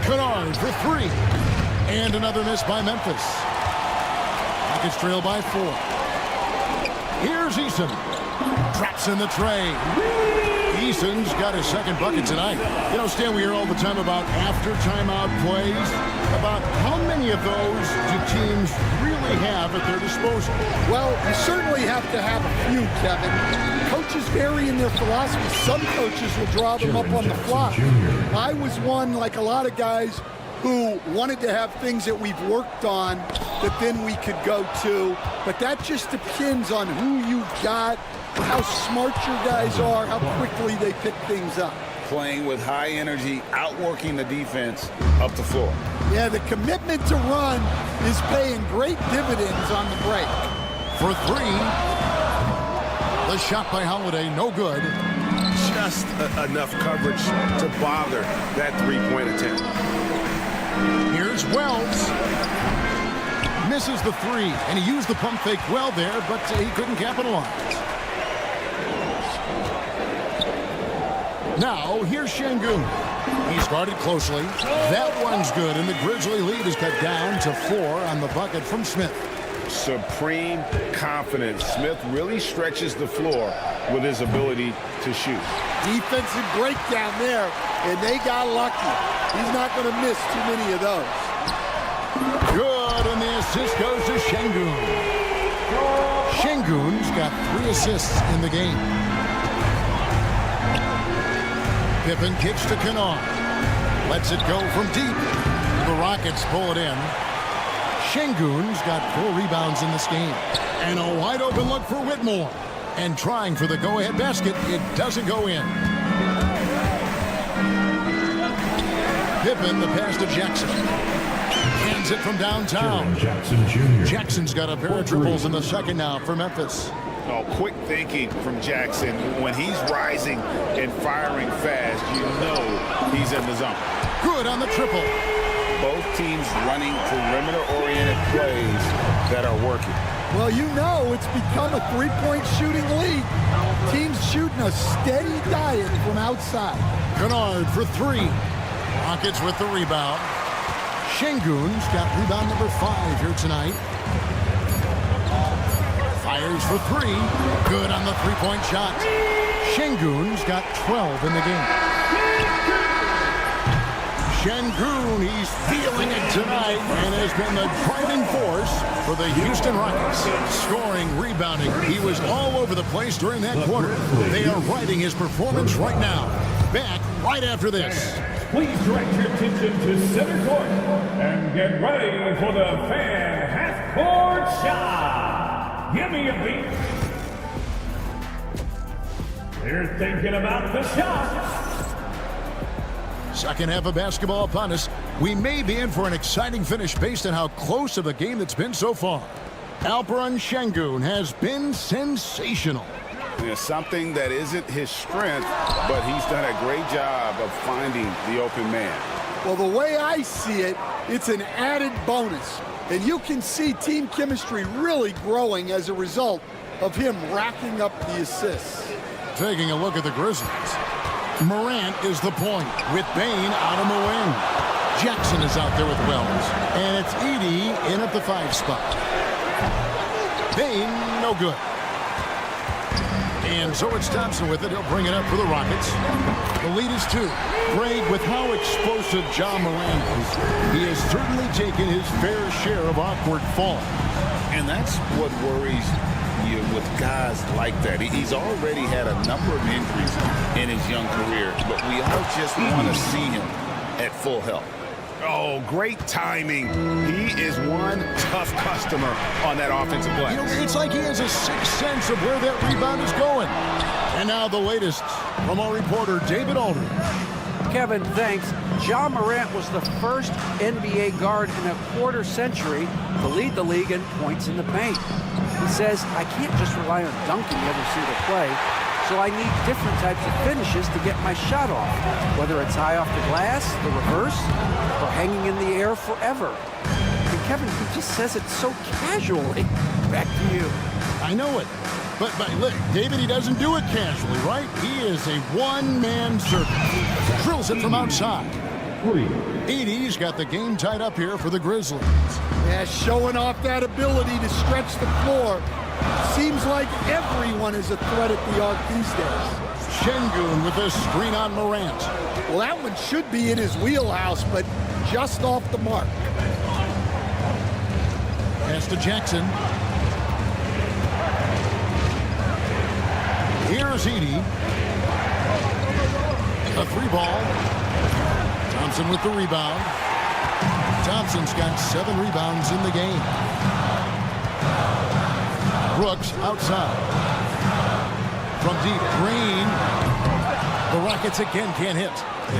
Kennard for 3. And another miss by Memphis. Rockets trail by 4. Here's Eason. Drops in the tray. Eason's got his second bucket tonight. You know, Stan, we hear all the time about after timeout plays, about how many of those do teams really have at their disposal? Well, you certainly have to have a few, Kevin. Coaches vary in their philosophy. Some coaches will draw them up on the fly. I was one, like a lot of guys, who wanted to have things that we've worked on that then we could go to. But that just depends on who you've got, how smart your guys are, how quickly they pick things up. Playing with high energy, outworking the defense up the floor. Yeah, the commitment to run is paying great dividends on the break. For 3. The shot by Holiday, no good. Just enough coverage to bother that 3-point attempt. Here's Wells. Misses the 3, and he used the pump fake well there, but he couldn't capitalize. Now, here's Şengün. He's guarded closely. That one's good, and the Grizzly lead is cut down to 4 on the bucket from Smith. Supreme confidence. Smith really stretches the floor with his ability to shoot. Defensive breakdown there, and they got lucky. He's not going to miss too many of those. Good, and the assist goes to Şengün. Şengün's got 3 assists in the game. Pippen kicks to Kennard. Lets it go from deep. The Rockets pull it in. Şengün's got 4 rebounds in this game. And a wide open look for Whitmore. And trying for the go-ahead basket, it doesn't go in. Pippen, the pass to Jackson. Hands it from downtown. Jackson Jr. Jackson's got a pair of triples in the second now for Memphis. Oh, quick thinking from Jackson. When he's rising and firing fast, you know he's in the zone. Good on the triple. Both teams running perimeter-oriented plays that are working. Well, you know it's become a three-point shooting league. Teams shooting a steady diet from outside. Kennard for 3. Rockets with the rebound. Şengün's got rebound number 5 here tonight. Fires for 3. Good on the three-point shot. Şengün's got 12 in the game. Şengün, he's feeling it tonight and has been the driving force for the Houston Rockets. Scoring, rebounding. He was all over the place during that quarter. They are riding his performance right now. Back right after this. Please direct your attention to center court and get ready for the fan half-court shot. Give me a beat. They're thinking about the shot. Second half of basketball upon us. We may be in for an exciting finish based on how close of a game that's been so far. Alperen Şengün has been sensational. There's something that isn't his strength, but he's done a great job of finding the open man. Well, the way I see it, it's an added bonus. And you can see team chemistry really growing as a result of him racking up the assists. Taking a look at the Grizzlies. Morant is the point with Bane out on the wing. Jackson is out there with Wells. And it's Edey in at the 5 spot. Bane, no good. And so it's Thompson with it. He'll bring it up for the Rockets. The lead is 2. Greg, with how explosive Ja Morant is, he has certainly taken his fair share of awkward falls. And that's what worries you with guys like that. He's already had a number of injuries in his young career, but we all just want to see him at full health. Oh, great timing. He is one tough customer on that offensive glass. You know, it's like he has a sixth sense of where that rebound is going. And now the latest from our reporter, David Aldridge. Kevin, thanks. Ja Morant was the first NBA guard in a quarter century to lead the league in points in the paint. He says, I can't just rely on dunking every single play, so I need different types of finishes to get my shot off, whether it's high off the glass, the reverse, or hanging in the air forever. And Kevin, he just says it so casually. Back to you. I know it. But look, David, he doesn't do it casually, right? He is a one-man circus. Drills it from outside. Edey's got the game tied up here for the Grizzlies. Yeah, showing off that ability to stretch the floor. Seems like everyone is a threat at the arc these days. Şengün with a screen on Morant. Well, that one should be in his wheelhouse, but just off the mark. Pass to Jackson. Here's Edey. A 3-ball. Thompson with the rebound. Thompson's got 7 rebounds in the game. Brooks outside. From deep, Green. The Rockets again can't hit.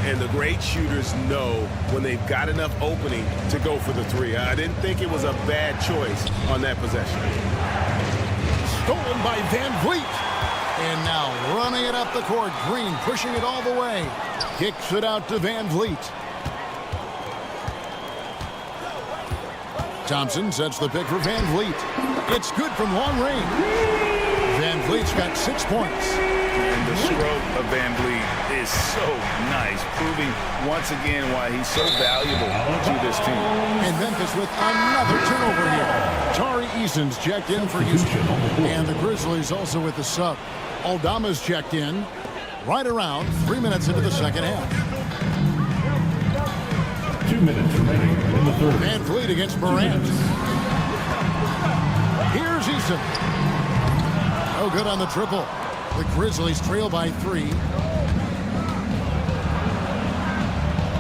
And the great shooters know when they've got enough opening to go for the 3. I didn't think it was a bad choice on that possession. Stolen by Van Vliet. And now running it up the court. Green pushing it all the way. Kicks it out to Van Vliet. Thompson sets the pick for Van Vliet. It's good from long range. Van Vliet's got 6 points. And the stroke of Van Vliet is so nice, proving once again why he's so valuable to this team. And Memphis with another turnover here. Tari Eason's checked in for Houston. And the Grizzlies also with the sub. Aldama's checked in right around 3 minutes into the second half. 2 minutes remaining in the third. Van Vliet against Morant. Here's Eason. No good on the triple. The Grizzlies trail by 3.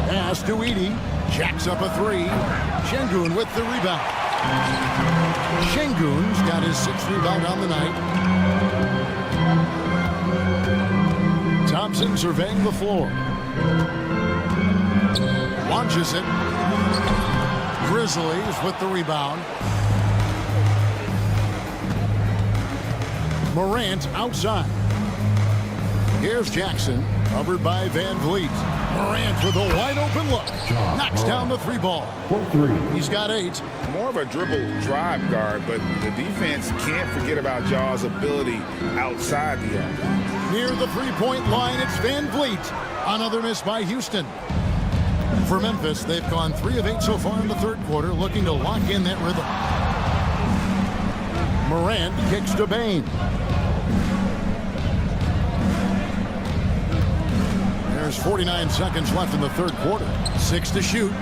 Pass to Edey. Jacks up a 3. Şengün with the rebound. Şengün's got his 6th rebound on the night. Thompson surveying the floor. Launches it. Grizzlies with the rebound. Morant outside. Here's Jackson, covered by Van Vliet. Morant with a wide open look. Knocks down the 3 ball. He's got 8. More of a dribble drive guard, but the defense can't forget about Jaw's ability outside the arc. Near the 3-point line, it's Van Vliet. Another miss by Houston. For Memphis, they've gone 3 of 8 so far in the third quarter, looking to lock in that rhythm. Morant kicks to Bane. There's 49 seconds left in the third quarter. 6 to shoot.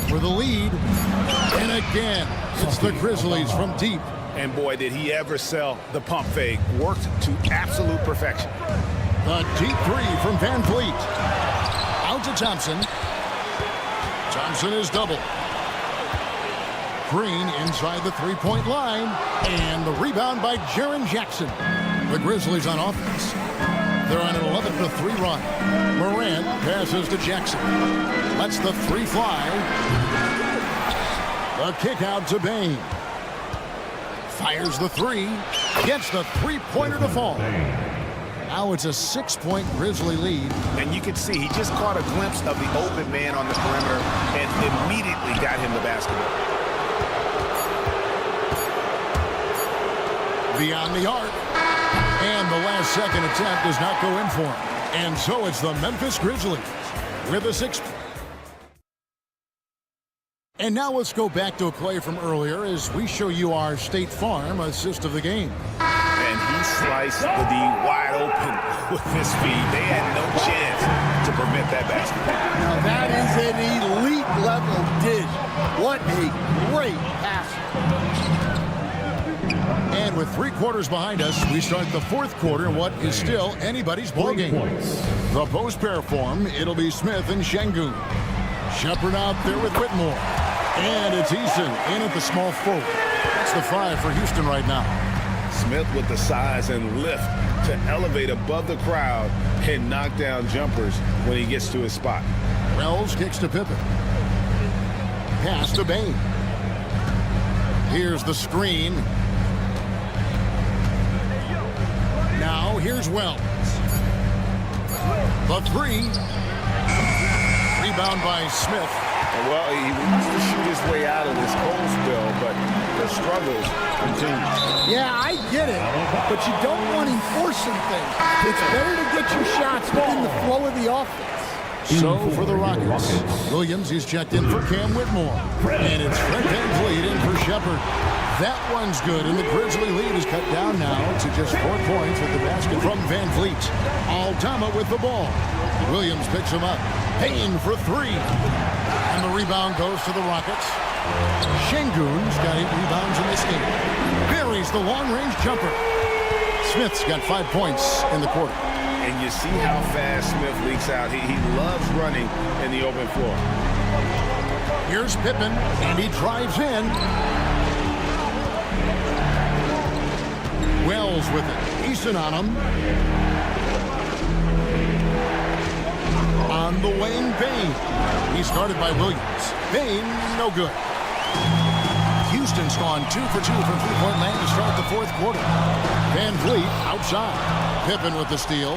For the lead. And again, it's the Grizzlies from deep. And boy, did he ever sell the pump fake. Worked to absolute perfection. The deep 3 from Van Vliet. Out to Thompson. Thompson is double. Green inside the 3-point line. And the rebound by Jaren Jackson. The Grizzlies on offense. They're on an 11-3 run. Morant passes to Jackson. Lets the 3 fly. The kick out to Bane. Fires the 3. Gets the 3-pointer to fall. Now it's a 6-point Grizzly lead. And you can see he just caught a glimpse of the open man on the perimeter and immediately got him the basketball. Beyond the arc. And the last second attempt does not go in for him. And so it's the Memphis Grizzlies with a 6. And now let's go back to a play from earlier as we show you our State Farm assist of the game. And he sliced the D wide open with his feet. They had no chance to prevent that basketball. Now that is an elite level dish. What a great pass. And with 3 quarters behind us, we start the fourth quarter in what is still anybody's ball game. The post pair form, it'll be Smith and Şengün. Shepard out there with Whitmore. And it's Eason in at the small forward. That's the 5 for Houston right now. Smith with the size and lift to elevate above the crowd and knock down jumpers when he gets to his spot. Wells kicks to Pippen. Pass to Bane. Here's the screen. Now here's Wells. The 3. Rebound by Smith. Well, he wants to shoot his way out of this cold spell, but the struggles continue. Yeah, I get it, but you don't want him forcing things. It's better to get your shots within the flow of the offense. So for the Rockets, Williams is checked in for Cam Whitmore. And it's Fred Van Vliet in for Shepard. That one's good, and the Grizzly lead is cut down now to just 4 points with the basket from Van Vliet. Aldama with the ball. Williams picks him up. Payne for 3. And the rebound goes to the Rockets. Şengün's got 8 rebounds in this game. Buries the long-range jumper. Smith's got 5 points in the quarter. And you see how fast Smith leaks out. He loves running in the open floor. Here's Pippen, and he drives in. Wells with it. Eason on him. On the wing, Bane. He's guarded by Williams. Bane, no good. Houston's gone 2 for 2 from 3-point land to start the fourth quarter. Van Vliet outside. Pippen with the steal.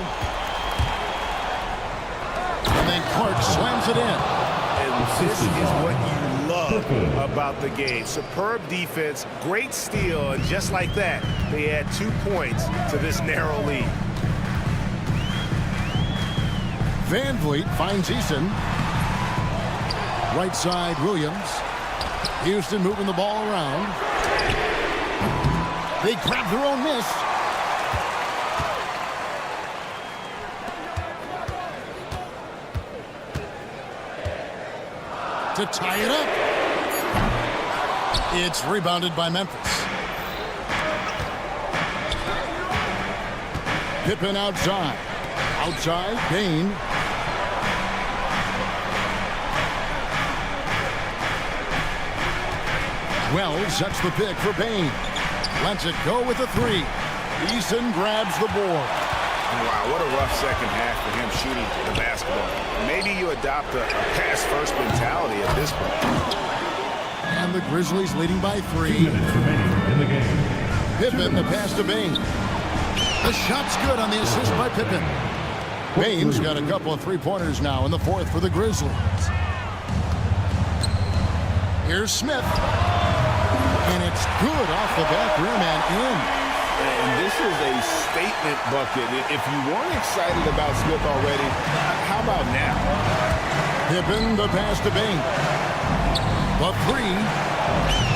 And then Clark slams it in. And this is what you love about the game. Superb defense, great steal, and just like that, they add 2 points to this narrow lead. Van Vliet finds Eason. Right side, Williams. Houston moving the ball around. They grab their own miss. To tie it up. It's rebounded by Memphis. Pippen outside. Outside, Bain. Wells sets the pick for Bain. Lets it go with a three. Eason grabs the board. Wow, what a rough second half for him shooting the basketball. Maybe you adopt a pass-first mentality at this point. And the Grizzlies leading by 3. 2 minutes remaining in the game. Pippen, the pass to Bain. The shot's good on the assist by Pippen. Bain's got a couple of three-pointers now in the fourth for the Grizzlies. Here's Smith. And it's good off the back rim and in. And this is a statement bucket. If you weren't excited about Smith already, how about now? Pippen, the pass to Bain. The three.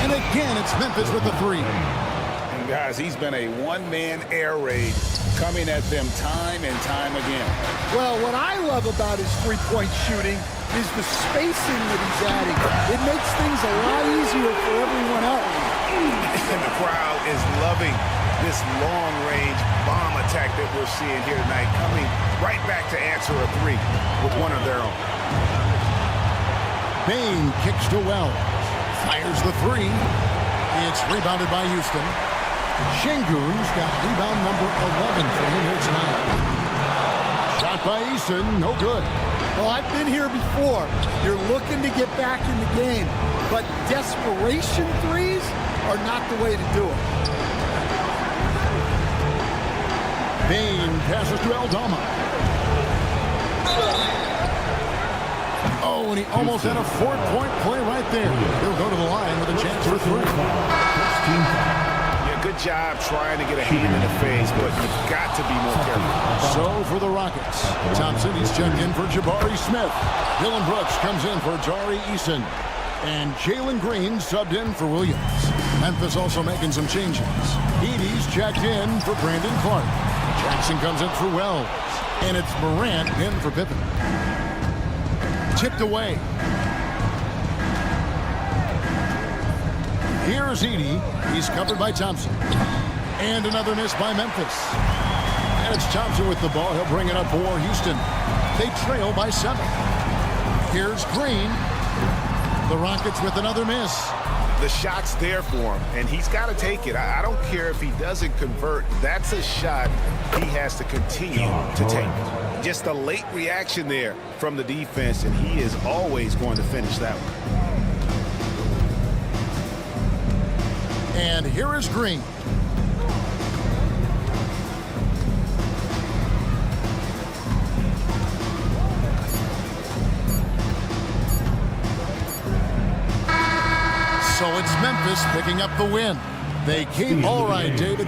And again, it's Memphis with the three. And guys, he's been a one-man air raid coming at them time and time again. Well, what I love about his three-point shooting is the spacing that he's adding. It makes things a lot easier for everyone else. And the crowd is loving this long-range bomb attack that we're seeing here tonight, coming right back to answer a three with one of their own. Bain kicks to Wells. Fires the three. It's rebounded by Houston. Şengün's got rebound number 11 for him here tonight. Shot by Eason, no good. Well, I've been here before. You're looking to get back in the game, but desperation threes are not the way to do it. Bain passes to Aldama. Oh, and he almost had a 4-point play right there. He'll go to the line with a chance for three. Yeah, good job trying to get a hand in the face, but you've got to be more careful. So for the Rockets, Thompson, he's checked in for Jabari Smith. Dylan Brooks comes in for Tari Eason. And Jalen Green subbed in for Williams. Memphis also making some changes. Edey's checked in for Brandon Clark. Jackson comes in for Wells. And it's Morant in for Pippen. Tipped away. Here's Edey. He's covered by Thompson. And another miss by Memphis. And it's Thompson with the ball. He'll bring it up for Houston. They trail by 7. Here's Green. The Rockets with another miss. The shot's there for him, and he's got to take it. I don't care if he doesn't convert. That's a shot he has to continue to take. Just a late reaction there from the defense, and he is always going to finish that one. And here is Green. So it's Memphis picking up the win. They came all right, David.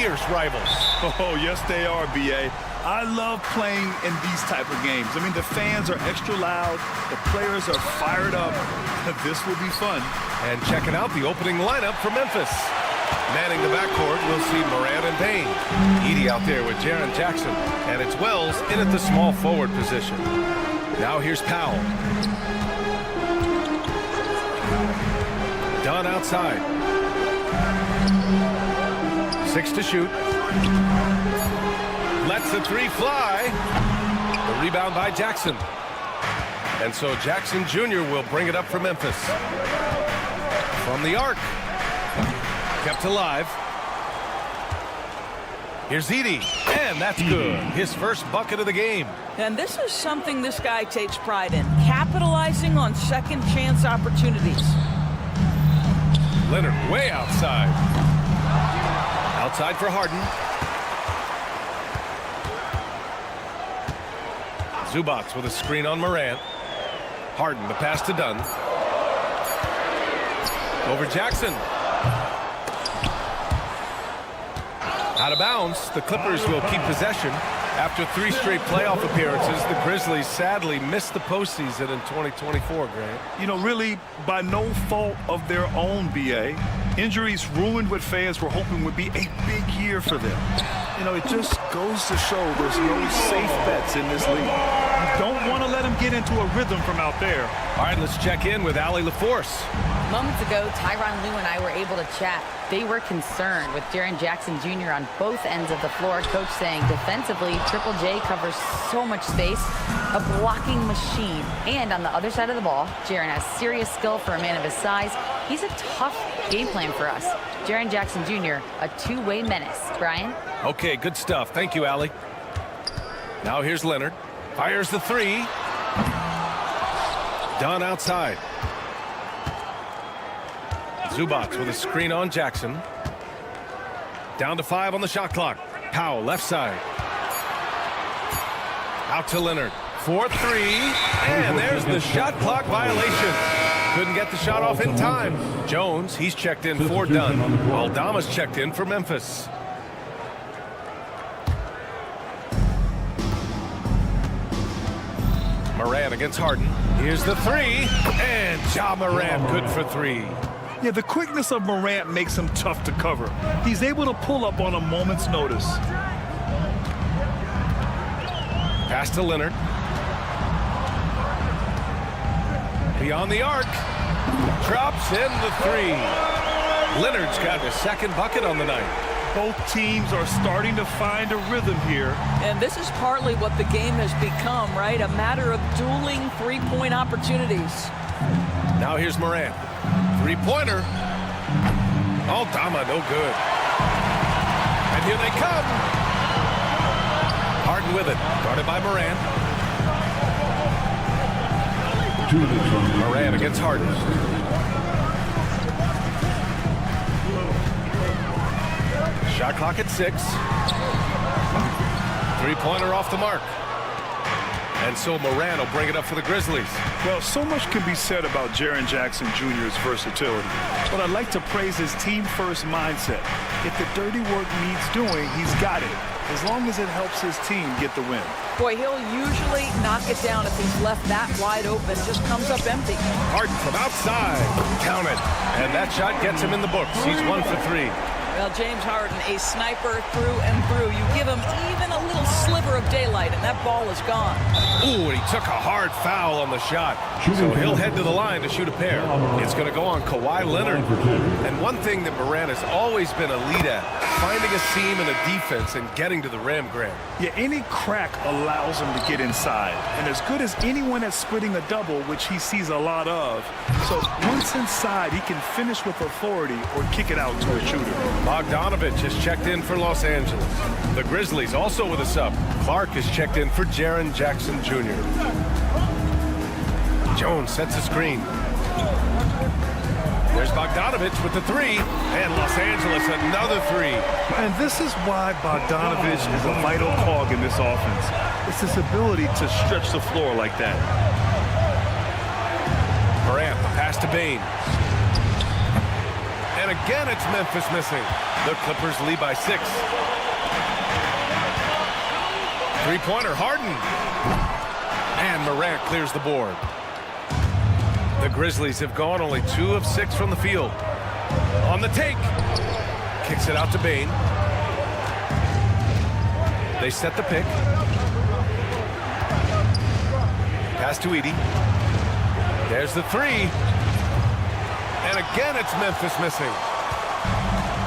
fierce rivals. Oh, yes, they are, B.A. I love playing in these type of games. I mean, the fans are extra loud. The players are fired up. This will be fun. And checking out the opening lineup for Memphis. Manning the backcourt, we'll see Morant and Payne. Edey out there with Jaren Jackson. And it's Wells in at the small forward position. Now here's Powell. Dunn outside. 6 to shoot. Lets the three fly. The rebound by Jackson. And so Jackson Jr. will bring it up for Memphis. From the arc. Kept alive. Here's Edey. And that's good. His first bucket of the game. And this is something this guy takes pride in. Capitalizing on second chance opportunities. Leonard way outside. Outside for Harden. Zubac with a screen on Morant. Harden, the pass to Dunn. Over Jackson. Out of bounds. The Clippers will keep possession. After 3 straight playoff appearances, the Grizzlies sadly missed the postseason in 2024, Grant. You know, really, by no fault of their own, B.A. Injuries ruined what fans were hoping would be a big year for them. You know, it just goes to show there's no safe bets in this league. You don't want to let them get into a rhythm from out there. All right, let's check in with Allie LaForce. Moments ago, Tyronn Lue and I were able to chat. They were concerned with Jaren Jackson Jr. on both ends of the floor. Coach saying defensively, Triple J covers so much space, a blocking machine. And on the other side of the ball, Jaren has serious skill for a man of his size. He's a tough game plan for us. Jaren Jackson Jr., a two-way menace. Brian? Okay, good stuff. Thank you, Allie. Now here's Leonard. Fires the three. Dunn outside. Zubac with a screen on Jackson. Down to 5 on the shot clock. Powell left side. Out to Leonard. 4-3. And there's the shot clock violation. Couldn't get the shot off in time. Jones, he's checked in for Dunn. While Dama's checked in for Memphis. Morant against Harden. Here's the three. And Ja Morant good for 3. Yeah, the quickness of Morant makes him tough to cover. He's able to pull up on a moment's notice. Pass to Leonard. Beyond the arc. Drops in the 3. Leonard's got his second bucket on the night. Both teams are starting to find a rhythm here. And this is partly what the game has become, right? A matter of dueling three-point opportunities. Now here's Morant. Three-pointer. Oh, Dama, no good. And here they come. Harden with it. Guarded by Morant. Morant against Harden. Shot clock at 6. Three-pointer off the mark. And so Morant will bring it up for the Grizzlies. Well, so much can be said about Jaren Jackson Jr.'s versatility. But I'd like to praise his team-first mindset. If the dirty work needs doing, he's got it. As long as it helps his team get the win. Boy, he'll usually knock it down if he's left that wide open. Just comes up empty. Harden from outside. Count it. And that shot gets him in the books. He's 1 for 3. Well, James Harden, a sniper through and through. You give him even a little sliver of daylight, and that ball is gone. Ooh, and he took a hard foul on the shot. So he'll head to the line to shoot a pair. It's going to go on Kawhi Leonard. And one thing that Morant has always been elite at, finding a seam in a defense and getting to the rim, Grant. Yeah, any crack allows him to get inside. And as good as anyone at splitting a double, which he sees a lot of. So once inside, he can finish with authority or kick it out to a shooter. Bogdanovich has checked in for Los Angeles. The Grizzlies also with a sub. Clark has checked in for Jaren Jackson Jr. Jones sets a screen. There's Bogdanovich with the 3. And Los Angeles another 3. And this is why Bogdanovich is a vital cog in this offense. It's his ability to stretch the floor like that. Morant, the pass to Bane. And a again, it's Memphis missing. The Clippers lead by 6. Three-pointer, Harden. And Morant clears the board. The Grizzlies have gone only 2 of 6 from the field. On the take. Kicks it out to Bane. They set the pick. Pass to Edey. There's the 3. And again, it's Memphis missing.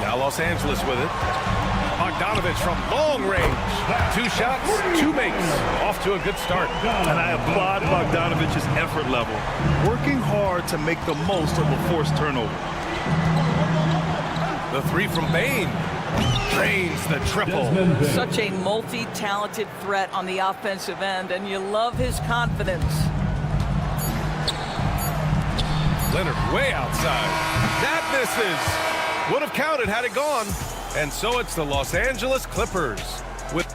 Now Los Angeles with it. Bogdanovich from long range. 2 shots, 2 makes. Off to a good start. And I applaud Bogdanovich's effort level. Working hard to make the most of a forced turnover. The 3 from Bane. Drains the triple. Such a multi-talented threat on the offensive end, and you love his confidence. Leonard way outside. That misses. Would have counted had it gone. And so it's the Los Angeles Clippers with...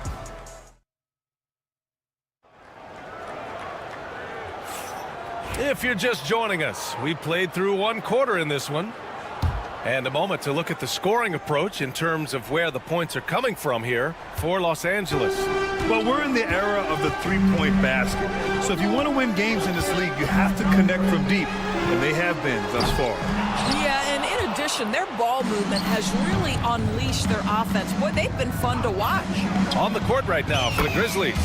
If you're just joining us, we played through 1 quarter in this one. And a moment to look at the scoring approach in terms of where the points are coming from here for Los Angeles. Well, we're in the era of the 3-point basket. So if you want to win games in this league, you have to connect from deep. And they have been thus far. Yeah, and in addition, their ball movement has really unleashed their offense. Boy, they've been fun to watch. On the court right now for the Grizzlies.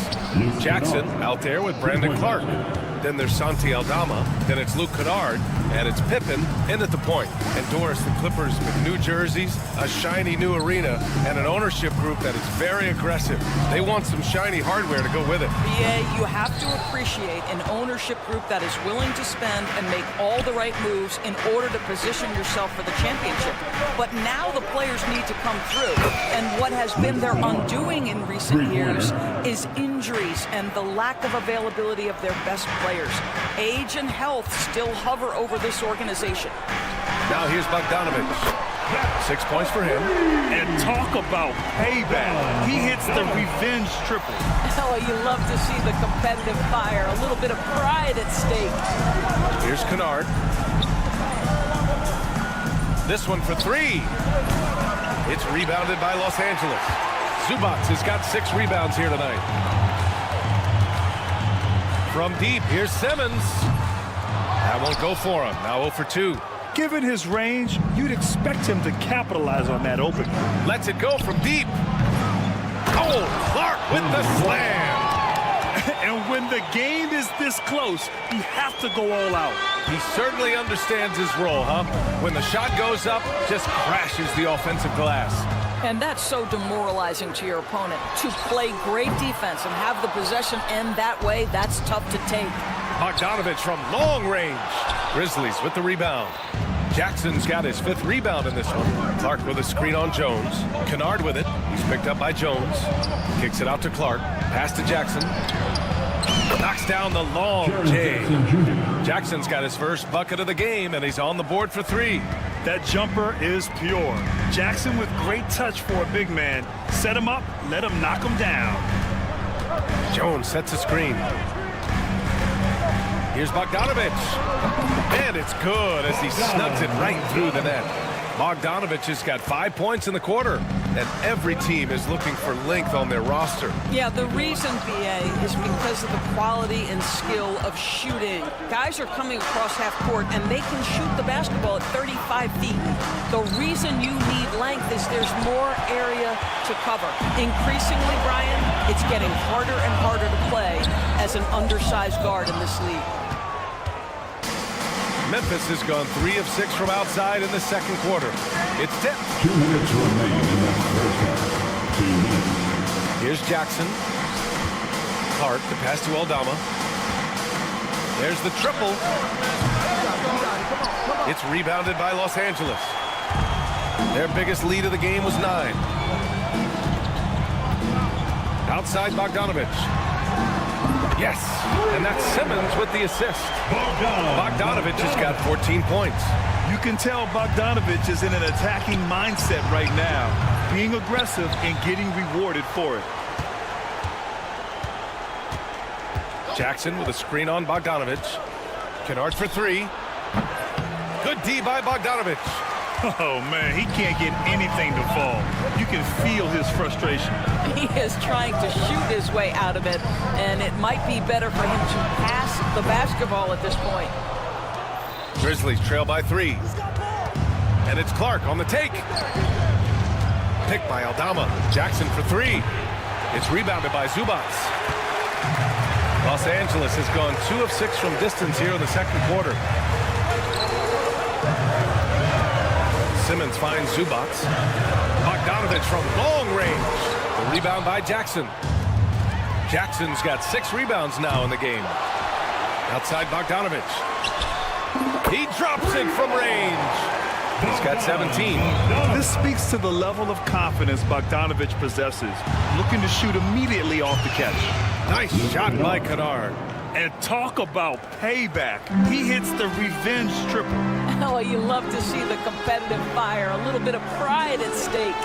Jackson out there with Brandon Clark. Then there's Santi Aldama. Then it's Luke Kennard. And it's Pippen in at the point. And Doris, the Clippers with new jerseys, a shiny new arena, and an ownership group that is very aggressive. They want some shiny hardware to go with it. Yeah, you have to appreciate an ownership group that is willing to spend and make all the right moves in order to position yourself for the championship. But now the players need to come through. And what has been their undoing in recent years is injuries and the lack of availability of their best players. Age and health still hover over this organization. Now here's Bogdanovich. 6 points for him. And talk about payback. He hits the revenge triple. Oh, you love to see the competitive fire. A little bit of pride at stake. Here's Kennard. This one for 3. It's rebounded by Los Angeles. Zubac has got 6 rebounds here tonight. From deep, here's Simmons. That won't go for him. Now 0 for 2. Given his range, you'd expect him to capitalize on that open. Lets it go from deep. Oh, Clark with the slam. And when the game is this close, you have to go all out. He certainly understands his role, huh? When the shot goes up, just crashes the offensive glass. And that's so demoralizing to your opponent. To play great defense and have the possession end that way, that's tough to take. Bogdanovich from long range. Grizzlies with the rebound. Jackson's got his 5th rebound in this one. Clark with a screen on Jones. Kennard with it. He's picked up by Jones. Kicks it out to Clark. Pass to Jackson. Knocks down the long J. Jackson's got his first bucket of the game, and he's on the board for 3. That jumper is pure. Jackson with great touch for a big man. Set him up, let him knock him down. Jones sets a screen. Here's Bogdanovich. And it's good as he snugs it right through the net. Bogdanovich has got 5 points in the quarter, and every team is looking for length on their roster. Yeah, the reason, BA, is because of the quality and skill of shooting. Guys are coming across half court, and they can shoot the basketball at 35 feet. The reason you need length is there's more area to cover. Increasingly, Brian, it's getting harder and harder to play as an undersized guard in this league. Memphis has gone 3 of 6 from outside in the second quarter. It's tipped. 2 minutes remaining in the first half. 2 minutes. Here's Jackson. Clark, the pass to Aldama. There's the triple. It's rebounded by Los Angeles. Their biggest lead of the game was 9. Outside Bogdanovich. Yes, and that's Simmons with the assist. Bogdanovich has got 14 points. You can tell Bogdanovich is in an attacking mindset right now, being aggressive and getting rewarded for it. Jackson with a screen on Bogdanovich. Kennard for 3. Good D by Bogdanovich. Oh, man, he can't get anything to fall. You can feel his frustration. He is trying to shoot his way out of it, and it might be better for him to pass the basketball at this point. Grizzlies trail by 3. And it's Clark on the take. Picked by Aldama. Jackson for 3. It's rebounded by Zubats. Los Angeles has gone 2 of 6 from distance here in the second quarter. Simmons finds Zubats. Bogdanovich from long range. The rebound by Jackson. Jackson's got 6 rebounds now in the game. Outside Bogdanovich. He drops it from range. He's got 17. This speaks to the level of confidence Bogdanovich possesses. Looking to shoot immediately off the catch. Nice shot by Kennard. And talk about payback. He hits the revenge triple. Oh, you love to see the competitive fire. A little bit of pride at stake.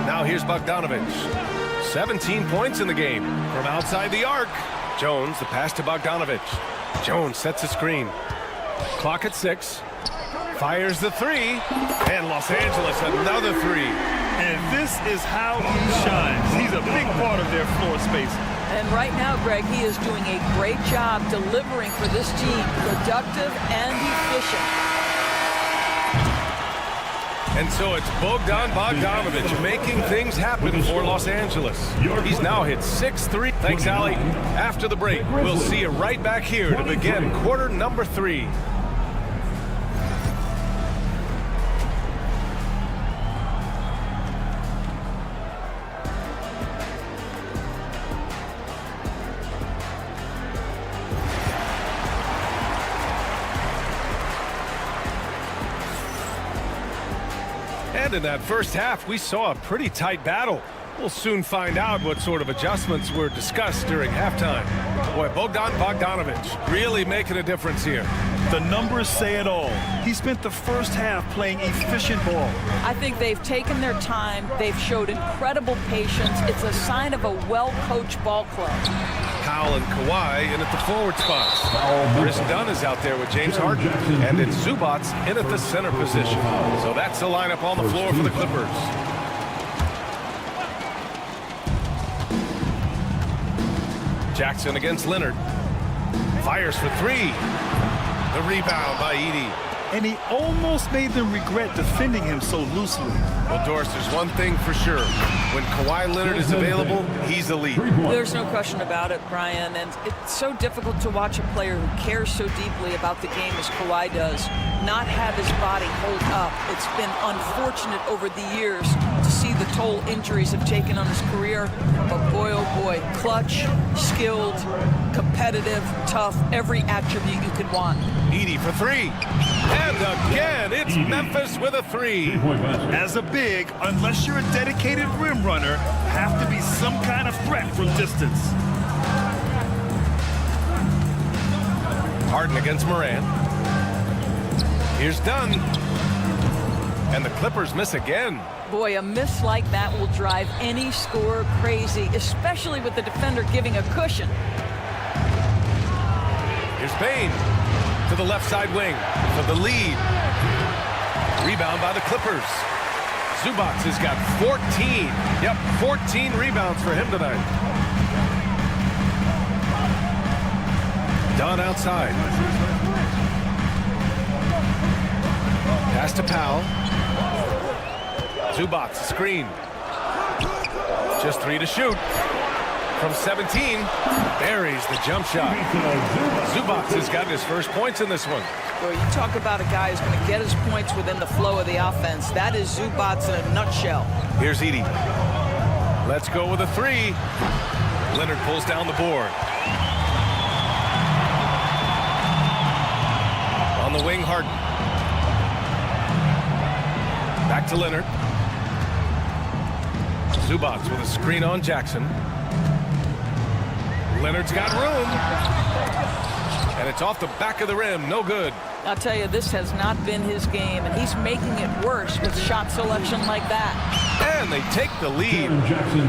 Now here's Bogdanovich. 17 points in the game from outside the arc. Jones, the pass to Bogdanovich. Jones sets a screen. Clock at 6. Fires the 3. And Los Angeles another 3. And this is how he shines. He's a big part of their floor space. And right now, Greg, he is doing a great job delivering for this team. Productive and efficient. And so it's Bogdanovich making things happen for Los Angeles. He's now hit 6 threes. Thanks, Allie. After the break, we'll see you right back here to begin quarter number 3. And in that first half, we saw a pretty tight battle. We'll soon find out what sort of adjustments were discussed during halftime. Boy, Bogdanovich really making a difference here. The numbers say it all. He spent the first half playing efficient ball. I think they've taken their time. They've showed incredible patience. It's a sign of a well-coached ball club. Powell and Kawhi in at the forward spots. Chris Dunn is out there with James Harden. And it's Zubats in at the center position. So that's the lineup on the floor for the Clippers. Jackson against Leonard. Fires for 3. The rebound by Edey. And he almost made them regret defending him so loosely. Well, Doris, there's one thing for sure. When Kawhi Leonard is available, he's elite. There's no question about it, Brian. And it's so difficult to watch a player who cares so deeply about the game as Kawhi does not have his body hold up. It's been unfortunate over the years to see the toll injuries have taken on his career. But boy, oh boy, clutch, skilled, competitive, tough, every attribute you could want. Edey for 3. And again, it's Memphis with a 3. As a big, unless you're a dedicated rim runner, have to be some kind of threat from distance. Harden against Moran. Here's Dunn. And the Clippers miss again. Boy, a miss like that will drive any scorer crazy, especially with the defender giving a cushion. Here's Payne to the left side wing for the lead. Rebound by the Clippers. Zubats has got 14. Yep, 14 rebounds for him tonight. Dunn outside. Pass to Powell. Zubats, screen. Just 3 to shoot. From 17, buries the jump shot. Zubats has got his first points in this one. Boy, you talk about a guy who's going to get his points within the flow of the offense. That is Zubats in a nutshell. Here's Edey. Let's go with a 3. Leonard pulls down the board. On the wing, Harden. Back to Leonard. Zubats with a screen on Jackson. Leonard's got room. And it's off the back of the rim. No good. I'll tell you, this has not been his game, and he's making it worse with shot selection like that. And they take the lead.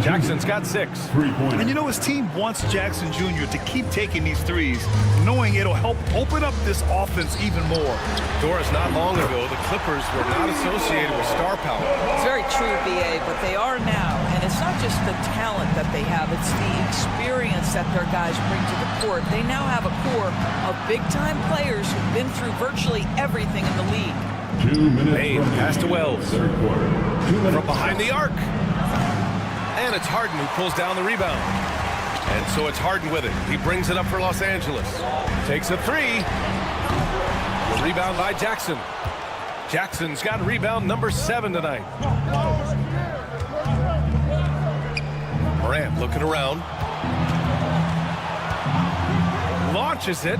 Jackson's got 6. And you know, his team wants Jackson Jr. to keep taking these threes, knowing it'll help open up this offense even more. Doris, not long ago, the Clippers were not associated with star power. It's very true, BA, but they are now. And it's not just the talent that they have, it's the experience that their guys bring to the court. They now have a core of big-time players who've been through virtually everything in the league. 2 minutes. Bain pass to Wells. Third quarter. 2 minutes. From behind the arc. And it's Harden who pulls down the rebound. And so it's Harden with it. He brings it up for Los Angeles. Takes a 3. The rebound by Jackson. Jackson's got rebound number 7 tonight. Morant looking around. Launches it.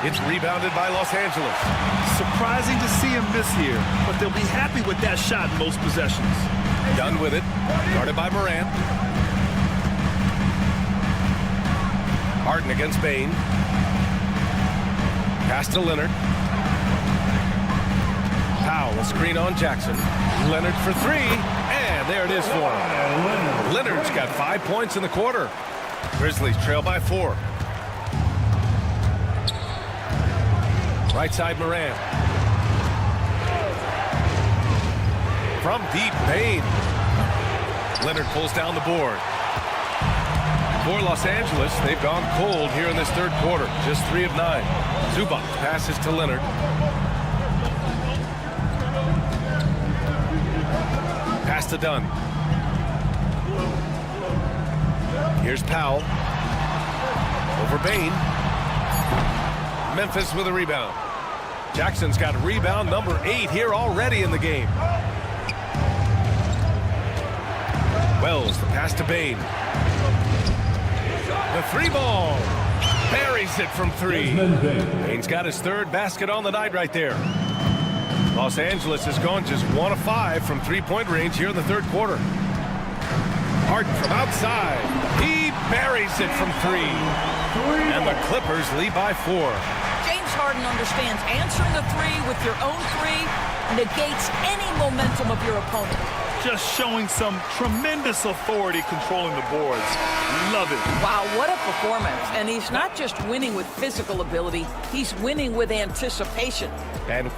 It's rebounded by Los Angeles. Surprising to see him miss here, but they'll be happy with that shot in most possessions. Done with it. Guarded by Morant. Harden against Bain. Pass to Leonard. Powell, a screen on Jackson. Leonard for 3, and there it is for him. Leonard's got 5 points in the quarter. Grizzlies trail by 4. Right side, Morant. From deep, Bain. Leonard pulls down the board. For Los Angeles, they've gone cold here in this third quarter. Just 3 of 9. Zubac passes to Leonard. Pass to Dunn. Here's Powell. Over Bain. Memphis with a rebound. Jackson's got rebound number 8 here already in the game. Wells, the pass to Bain. The 3 ball. Buries it from 3. Bain's got his 3rd basket on the night right there. Los Angeles has gone just 1 of 5 from 3-point range here in the third quarter. Harden from outside. He buries it from 3. And the Clippers lead by 4. James Harden understands answering the 3 with your own 3 negates any momentum of your opponent. Just showing some tremendous authority controlling the boards. Love it. Wow, what a performance. And he's not just winning with physical ability, he's winning with anticipation. And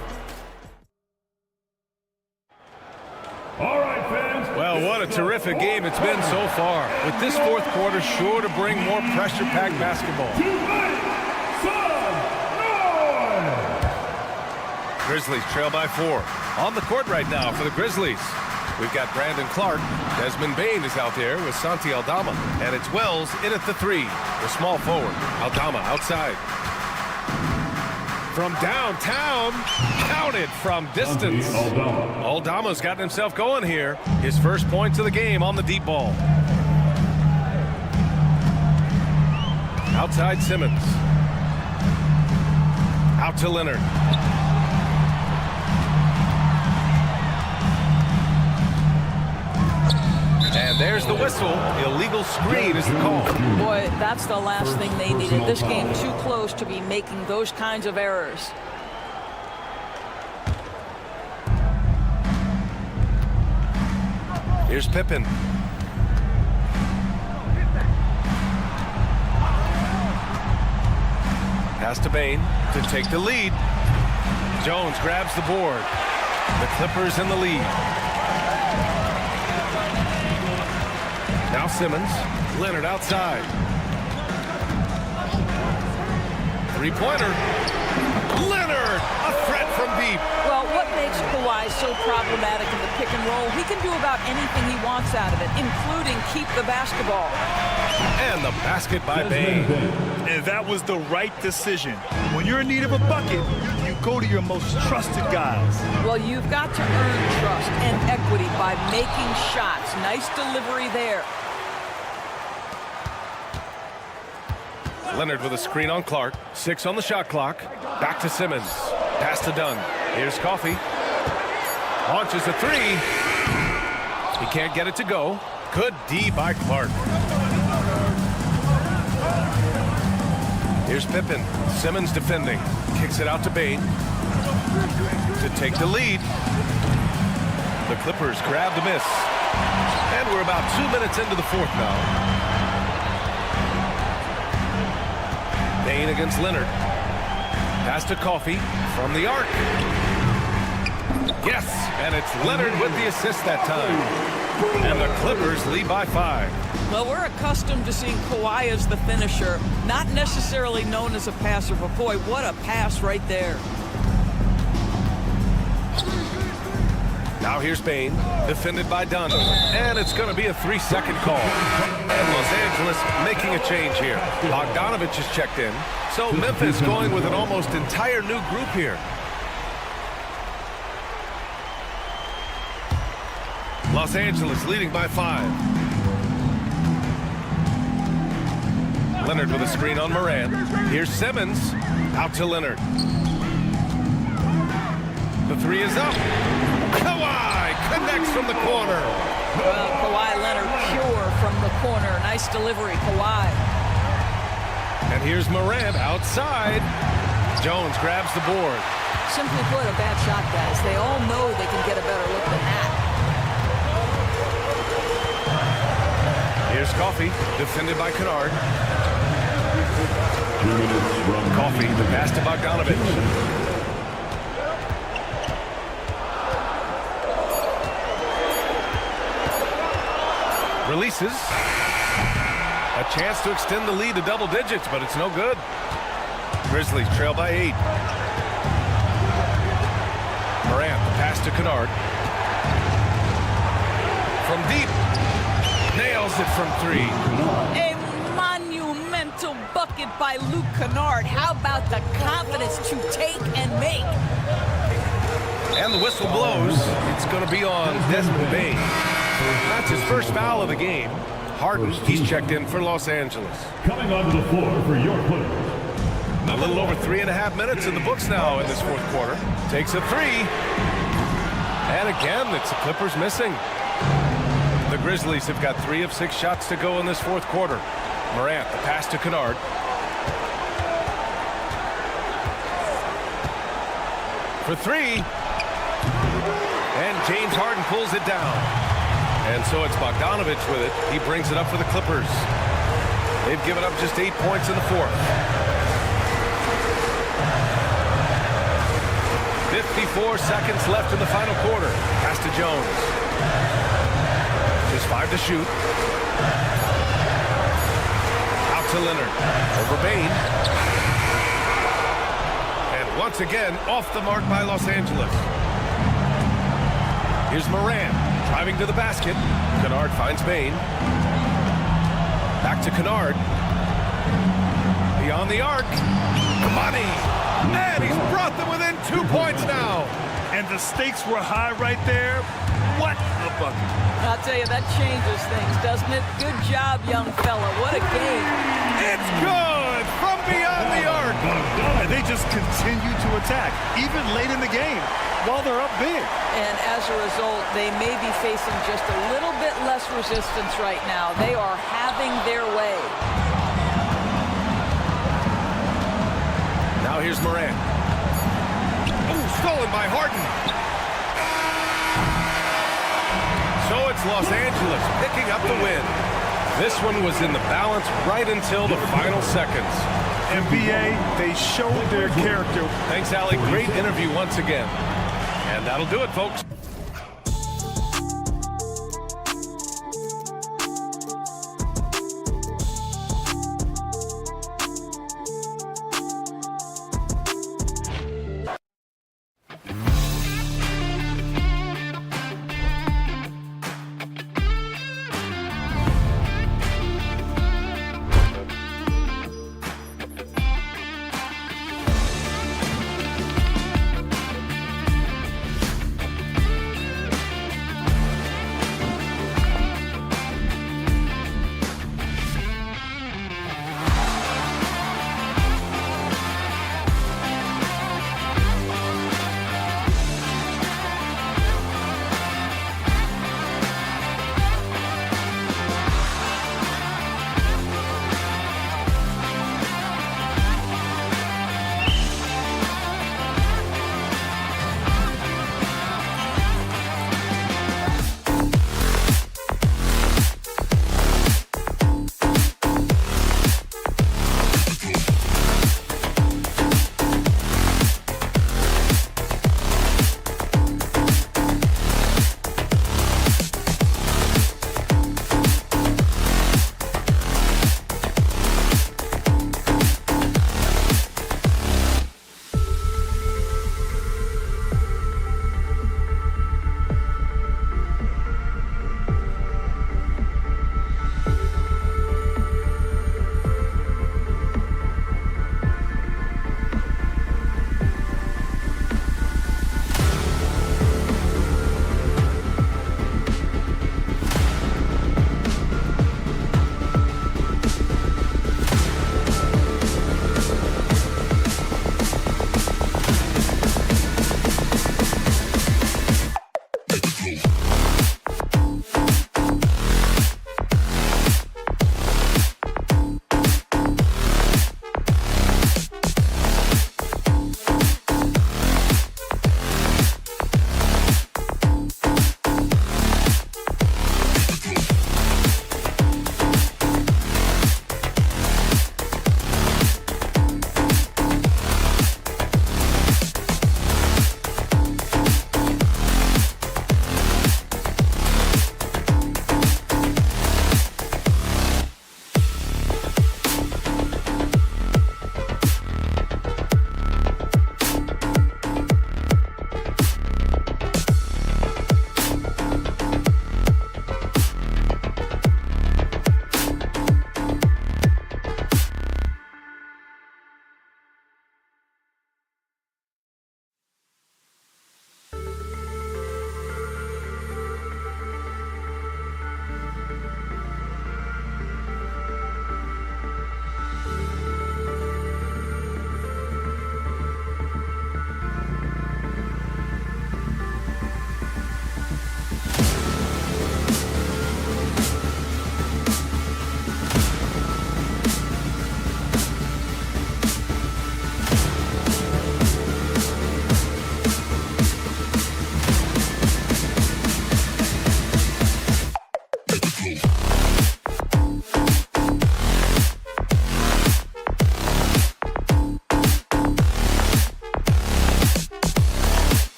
All right, fans. well, what a terrific game it's been so far. With this fourth quarter sure to bring more pressure-packed basketball. Grizzlies trail by 4. On the court right now for the Grizzlies. We've got Brandon Clark. Desmond Bain is out there with Santi Aldama. And it's Wells in at the 3. The small forward. Aldama outside. From downtown. Counted from distance. Aldama's gotten himself going here. His first points of the game on the deep ball. Outside Simmons. Out to Leonard. And there's the whistle. Illegal screen is the call. Boy, that's the last thing they needed. This game too close to be making those kinds of errors. Here's Pippen. Pass to Bain to take the lead. Jones grabs the board. The Clippers in the lead. Now Simmons. Leonard outside. Three-pointer. Leonard! A threat from deep. Well, what makes Kawhi so problematic in the pick and roll? He can do about anything he wants out of it, including keep the basketball. And the basket by Bain. And that was the right decision. When you're in need of a bucket, you go to your most trusted guys. Well, you've got to earn trust and equity by making shots. Nice delivery there. Leonard with a screen on Clark. 6 on the shot clock. Back to Simmons. Pass to Dunn. Here's Coffey. Launches a 3. He can't get it to go. Good D by Clark. Here's Pippen. Simmons defending. Kicks it out to Bane to take the lead. The Clippers grab the miss. And we're about 2 minutes into the fourth now. Bane against Leonard. Pass to Coffey from the arc. Yes, and it's Leonard with the assist that time. And the Clippers lead by 5. Well, we're accustomed to seeing Kawhi as the finisher, not necessarily known as a passer, but boy, what a pass right there. Now here's Bane, defended by Dunn, and it's going to be a 3-second call. And Los Angeles making a change here. Bogdanovich is checked in, so Memphis going with an almost entire new group here. Los Angeles leading by 5. Leonard with a screen on Moran. Here's Simmons, out to Leonard. The 3 is up. Kawhi connects from the corner. Well, Kawhi Leonard pure from the corner. Nice delivery, Kawhi. And here's Moran outside. Jones grabs the board. Simply put, a bad shot, guys. They all know they can get a better look than that. Here's Coffey, defended by Kennard. Coffey, the pass to Bogdanovich. Releases. A chance to extend the lead to double digits, but it's no good. Grizzlies trail by 8. Morant, the pass to Kennard. From deep. Nails it from 3. A monumental bucket by Luke Kennard. How about the confidence to take and make? And the whistle blows. It's going to be on Desmond Bane. That's his first foul of the game. Harden, he's checked in for Los Angeles. Coming onto the floor for your Clippers. A little over 3.5 minutes in the books now in this fourth quarter. Takes a 3. And again, it's the Clippers missing. The Grizzlies have got 3 of 6 shots to go in this fourth quarter. Morant, the pass to Kennard. For 3. And James Harden pulls it down. And so it's Bogdanovich with it. He brings it up for the Clippers. They've given up just 8 points in the fourth. 54 seconds left in the final quarter. Pass to Jones. Just 5 to shoot. Out to Leonard. Over Bane. And once again, off the mark by Los Angeles. Here's Moran, driving to the basket. Kennard finds Bane. Back to Kennard. Beyond the arc. Money. And he's brought them within 2 points now. And the stakes were high right there. What a bucket. I'll tell you, that changes things, doesn't it? Good job, young fella. What a game. It's good from beyond the arc. And they just continue to attack, even late in the game, while they're up big. And as a result, they may be facing just a little bit less resistance right now. They are having their way. Now here's Moran. Oh, stolen by Harden. So it's Los Angeles picking up the win. This one was in the balance right until the final seconds. NBA, they showed their character. Thanks, Allie. Great interview once again. And that'll do it, folks.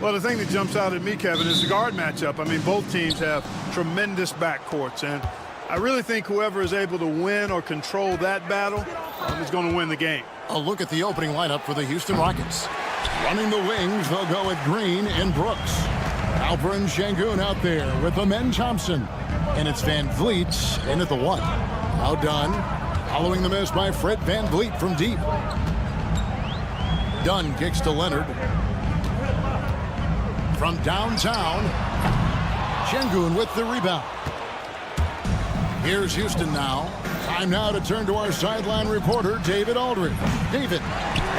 Well, the thing that jumps out at me, Kevin, is the guard matchup. I mean, both teams have tremendous backcourts, and I really think whoever is able to win or control that battle is going to win the game. A look at the opening lineup for the Houston Rockets. Running the wings, they'll go with Green and Brooks. Alperen Sengun out there with Amen Thompson. And it's Van Vliet in at the 1. Now Dunn, following the miss by Fred Van Vliet from deep. Dunn kicks to Leonard. From downtown, Sengun with the rebound. Here's Houston now. Time now to turn to our sideline reporter, David Aldridge. David.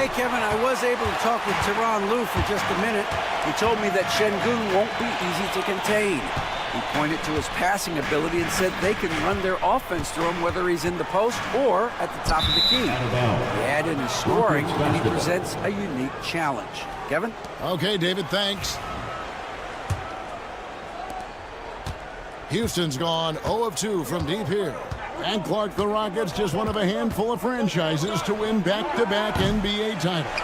Hey, Kevin, I was able to talk with Tyronn Lue for just a minute. He told me that Sengun won't be easy to contain. He pointed to his passing ability and said they can run their offense through him whether he's in the post or at the top of the key. He added in scoring, and he presents a unique challenge. Kevin? Okay, David, thanks. Houston's gone 0 of 2 from deep here. And Clark, the Rockets, just one of a handful of franchises to win back-to-back NBA titles.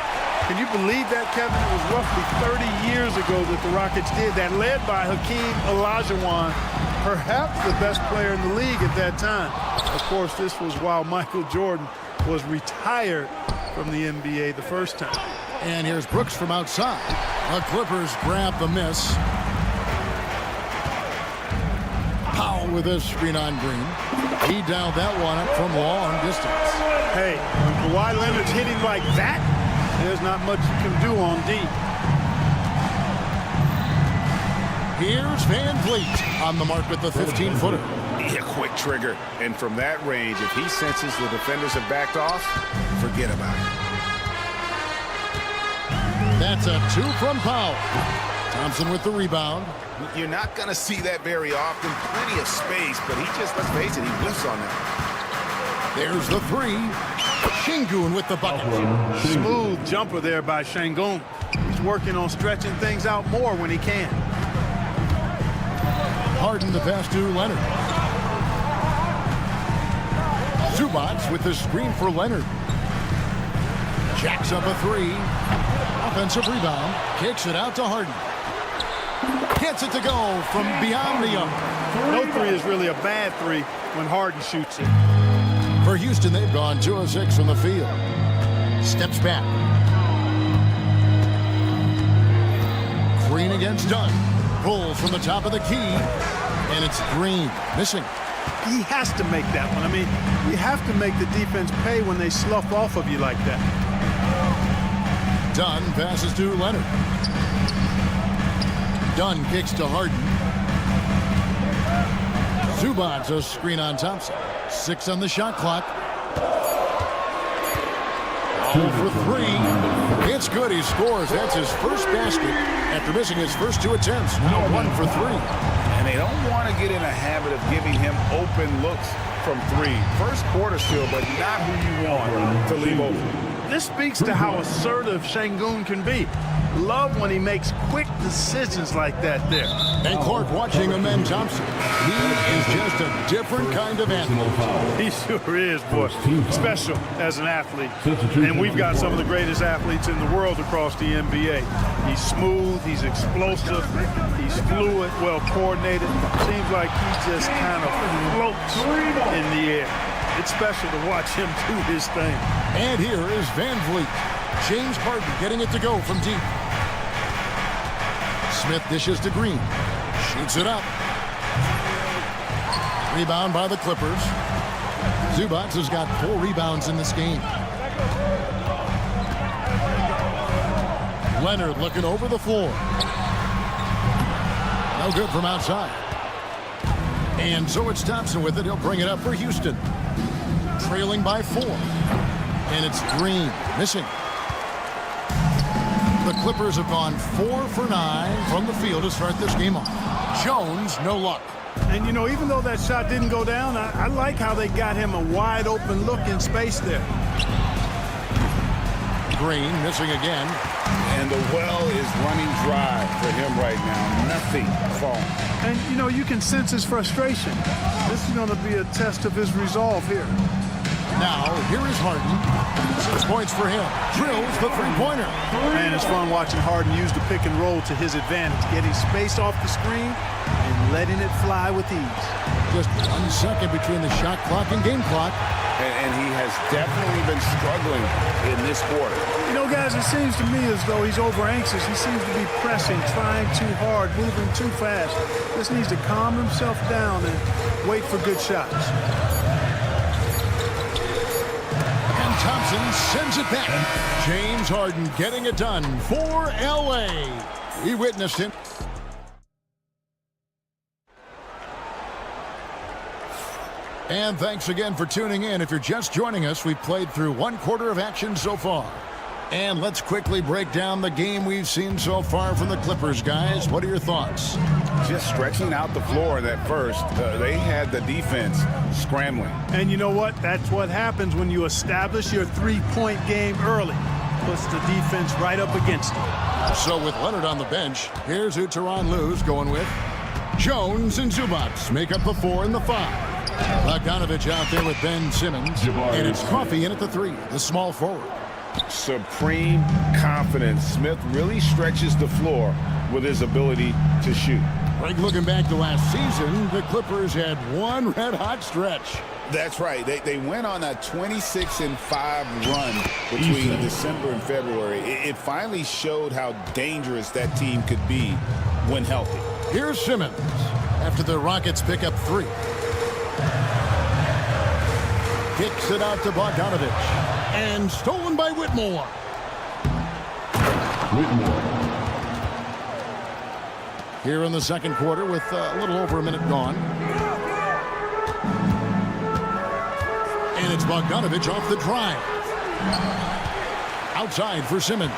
Can you believe that, Kevin? It was roughly 30 years ago that the Rockets did that, led by Hakeem Olajuwon, perhaps the best player in the league at that time. Of course, this was while Michael Jordan was retired from the NBA the first time. And here's Brooks from outside. The Clippers grab the miss. Powell with a screen on Green. He dialed that one up from long distance. Hey, when Kawhi Leonard's hitting like that, there's not much you can do on D. Here's Van Vliet on the mark with the 15-footer. A quick trigger. And from that range, if he senses the defenders have backed off, forget about it. That's a 2 from Powell. Thompson with the rebound. You're not going to see that very often. Plenty of space, but he just, let's face it, he whiffs on that. There's the 3. Sengun with the bucket. Smooth jumper there by Sengun. He's working on stretching things out more when he can. Harden the pass to Leonard. Zubac with the screen for Leonard. Jacks up a 3. Offensive rebound. Kicks it out to Harden. Gets it to go from beyond the arc. No 3 is really a bad 3 when Harden shoots it. For Houston, they've gone 2 of 6 from the field. Steps back. Green against Dunn. Pulls from the top of the key. And it's Green missing. He has to make that one. I mean, you have to make the defense pay when they slough off of you like that. Dunn passes to Leonard. Dunn kicks to Harden. Zubac a screen on Thompson. 6 on the shot clock. All for 3. It's good. He scores. That's his first basket after missing his first 2 attempts. Now 1 for 3. And they don't want to get in a habit of giving him open looks from 3. First quarter still, but not who you want to leave open. This speaks to how assertive Sengun can be. Love when he makes quick decisions like that there. And Clark watching Amen Thompson. He is just a different kind of athlete. He sure is, boy. Special as an athlete. And we've got some of the greatest athletes in the world across the NBA. He's smooth, he's explosive, he's fluid, well coordinated. Seems like he just kind of floats in the air. It's special to watch him do his thing. And here is Van Vliet. James Harden getting it to go from deep. Smith dishes to Green. Shoots it up. Rebound by the Clippers. Zubac has got 4 rebounds in this game. Leonard looking over the floor. No good from outside. And so it's Thompson with it. He'll bring it up for Houston. Trailing by 4. And it's Green missing. The Clippers have gone 4 for 9 from the field to start this game off. Jones, no luck. And, you know, even though that shot didn't go down, I like how they got him a wide open look in space there. Green missing again. And the well is running dry for him right now. Nothing falling. And, you know, you can sense his frustration. This is going to be a test of his resolve here. Now, here is Harden. 6 points for him. Drills the three-pointer. Man, it's fun watching Harden use the pick and roll to his advantage, getting space off the screen and letting it fly with ease. Just 1 second between the shot clock and game clock. And he has definitely been struggling in this quarter. You know, guys, it seems to me as though he's over anxious. He seems to be pressing, trying too hard, moving too fast. Just needs to calm himself down and wait for good shots. And Thompson sends it back. James Harden getting it done for LA. We witnessed him. And thanks again for tuning in. If you're just joining us, we've played through 1 quarter of action so far. And let's quickly break down the game we've seen so far from the Clippers, guys. What are your thoughts? Just stretching out the floor that first. They had the defense scrambling. And you know what? That's what happens when you establish your three-point game early. Puts the defense right up against it. So with Leonard on the bench, here's who Tyronn Lue's going with. Jones and Zubac make up the 4 and the 5. Bogdanovich out there with Ben Simmons. And it's Coffey in at the 3, the small forward. Supreme confidence. Smith really stretches the floor with his ability to shoot. Right, looking back to last season, the Clippers had 1 red-hot stretch. That's right. They went on a 26-5 run between December and February. It finally showed how dangerous that team could be when healthy. Here's Simmons after the Rockets pick up 3. Kicks it out to Bogdanovich. And stolen by Whitmore. Here in the second quarter with a little over a minute gone. And it's Bogdanovich off the drive. Outside for Simmons.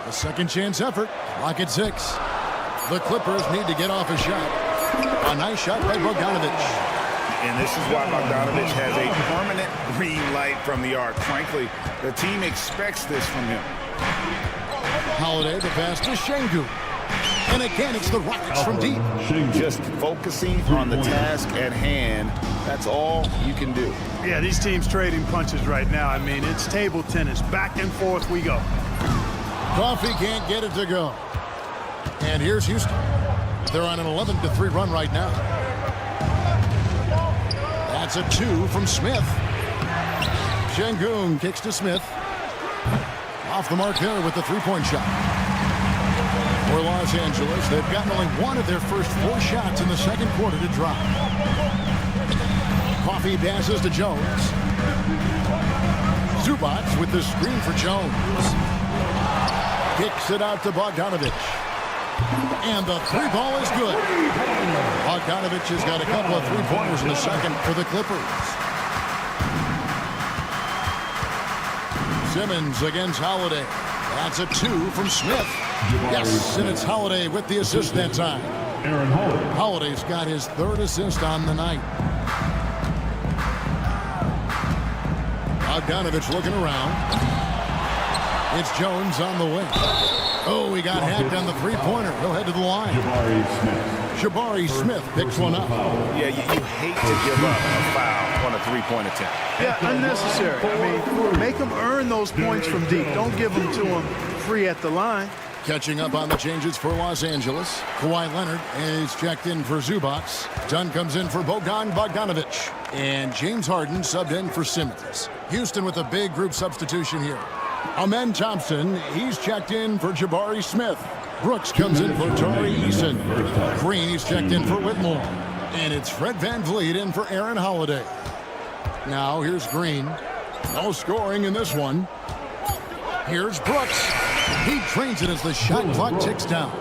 A second chance effort. Rocket 6. The Clippers need to get off a shot. A nice shot by Bogdanovich. And this is why Bogdanovich has a permanent green light from the arc. Frankly, the team expects this from him. Holiday, the pass to Şengün. And again, it's the Rockets from deep. Just focusing on the task at hand. That's all you can do. Yeah, these teams trading punches right now. I mean, it's table tennis. Back and forth we go. Coffey can't get it to go. And here's Houston. They're on an 11-3 run right now. That's a 2 from Smith. Şengün kicks to Smith. Off the mark there with the three-point shot. For Los Angeles, they've gotten only 1 of their first 4 shots in the second quarter to drop. Coffey passes to Jones. Zubac with the screen for Jones. Kicks it out to Bogdanovich. And the 3 ball is good. Bogdanovich has got a couple of 3-pointers in the second for the Clippers. Simmons against Holiday. That's a 2 from Smith. Yes, and it's Holiday with the assist that time. Holiday's got his 3rd assist on the night. Bogdanovich looking around. It's Jones on the wing. Oh, he got hacked on the 3-pointer. He'll head to the line. Jabari Smith picks one up. Yeah, you hate to give up a foul on a 3-point attempt. Yeah, unnecessary. I mean, make them earn those points from deep. Don't give them to them free at the line. Catching up on the changes for Los Angeles. Kawhi Leonard is checked in for Zubac. Dunn comes in for Bogdanovich. And James Harden subbed in for Simmons. Houston with a big group substitution here. Amen Thompson, he's checked in for Jabari Smith. Brooks comes in for Tari Eason. Green, he's checked in for Whitmore. And it's Fred VanVleet in for Aaron Holiday. Now here's Green. No scoring in this one. Here's Brooks. He trains it as the shot clock ticks down.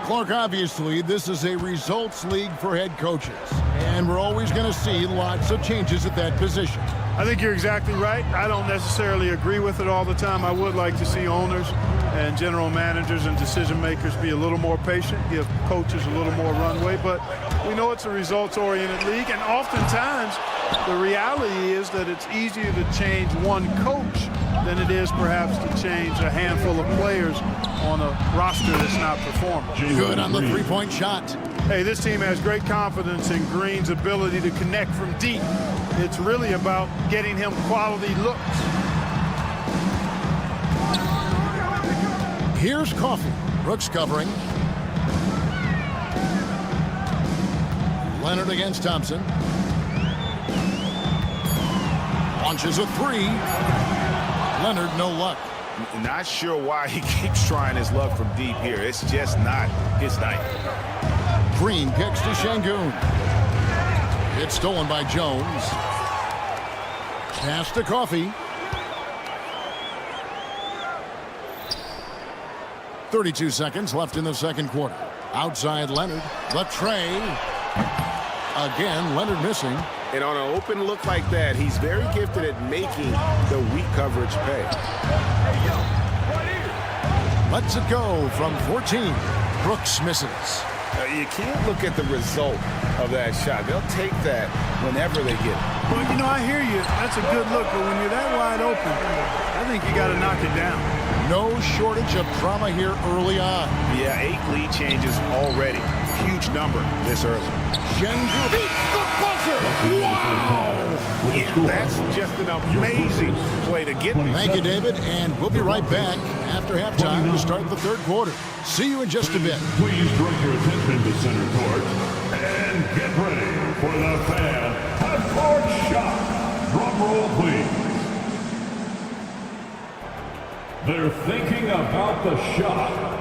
Clark, obviously, this is a results league for head coaches. And we're always going to see lots of changes at that position. I think you're exactly right. I don't necessarily agree with it all the time. I would like to see owners and general managers and decision makers be a little more patient, give coaches a little more runway. But we know it's a results-oriented league, and oftentimes the reality is that it's easier to change one coach than it is perhaps to change a handful of players on a roster that's not performing. Good on the 3-point shot. Hey, this team has great confidence in Green's ability to connect from deep. It's really about getting him quality looks. Here's Coffey. Brooks covering. Leonard against Thompson. Launches a three. Leonard, no luck. Not sure why he keeps trying his luck from deep here. It's just not his night. Green kicks to Şengün. It's stolen by Jones. Pass to Coffey. 32 seconds left in the second quarter. Outside Leonard. The tray. Again, Leonard missing. And on an open look like that, he's very gifted at making the weak coverage pay. Lets it go from 14. Brooks misses. You can't look at the result of that shot. They'll take that whenever they get it. Well, you know, I hear you. That's a good look, but when you're that wide open, I think you got to knock it down. No shortage of drama here early on. Yeah, 8 lead changes already. Huge number this early. Şengün beats the buzzer. Wow! Yeah, that's just an amazing play to get. Thank you, David, and we'll be right back after halftime to start the third quarter. See you in just a bit. Please direct your attention to center court and get ready for the fan half-court shot. Drum roll, please. They're thinking about the shot.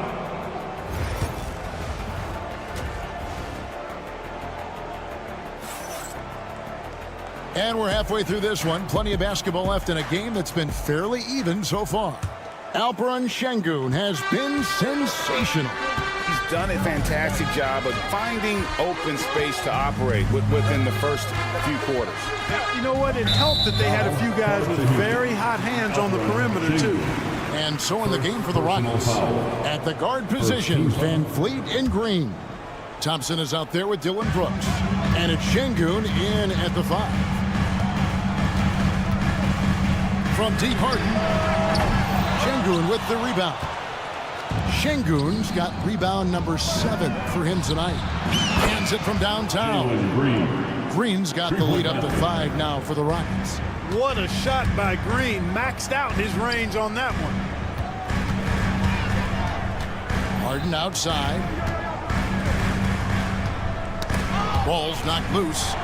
And we're halfway through this one. Plenty of basketball left in a game that's been fairly even so far. Alperen Şengün has been sensational. He's done a fantastic job of finding open space to operate within the first few quarters. You know what? It helped that they had a few guys with very hot hands on the perimeter, too. And so in the game for the Rockets. At the guard position, Van Fleet and Green. Thompson is out there with Dylan Brooks. And it's Şengün in at the 5. From deep, Harden. Şengün with the rebound. Şengün's got rebound number 7 for him tonight. Hands it from downtown. Green's got the lead up to 5 now for the Rockets. What a shot by Green. Maxed out his range on that one. Harden outside. Ball's knocked loose.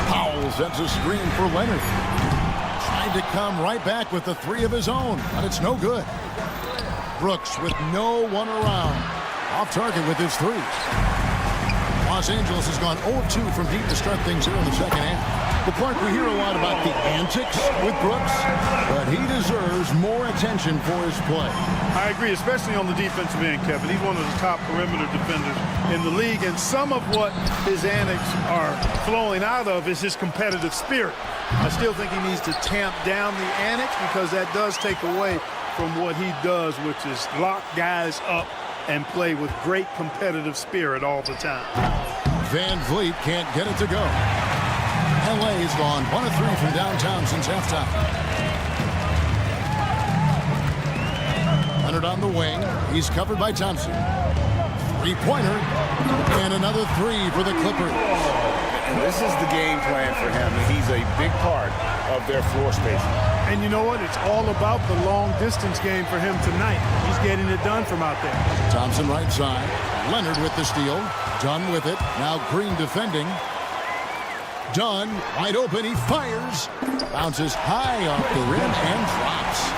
Powell sets a screen for Leonard. Tried to come right back with the 3 of his own, but it's no good. Brooks with no one around. Off target with his 3. Los Angeles has gone 0-2 from deep to start things here in the second half. The part we hear a lot about the antics with Brooks, but he deserves more attention for his play. I agree, especially on the defensive end, Kevin. He's one of the top perimeter defenders in the league, and some of what his antics are flowing out of is his competitive spirit. I still think he needs to tamp down the antics because that does take away from what he does, which is lock guys up and play with great competitive spirit all the time. Van Vliet can't get it to go. LA's gone 1 of 3 from downtown since halftime. Leonard on the wing. He's covered by Thompson. 3-pointer. And another 3 for the Clippers. And this is the game plan for him. He's a big part of their floor spacing. And you know what? It's all about the long-distance game for him tonight. He's getting it done from out there. Thompson right side. Leonard with the steal. Dunn with it. Now Green defending. Dunn wide open. He fires. Bounces high off the rim and drops.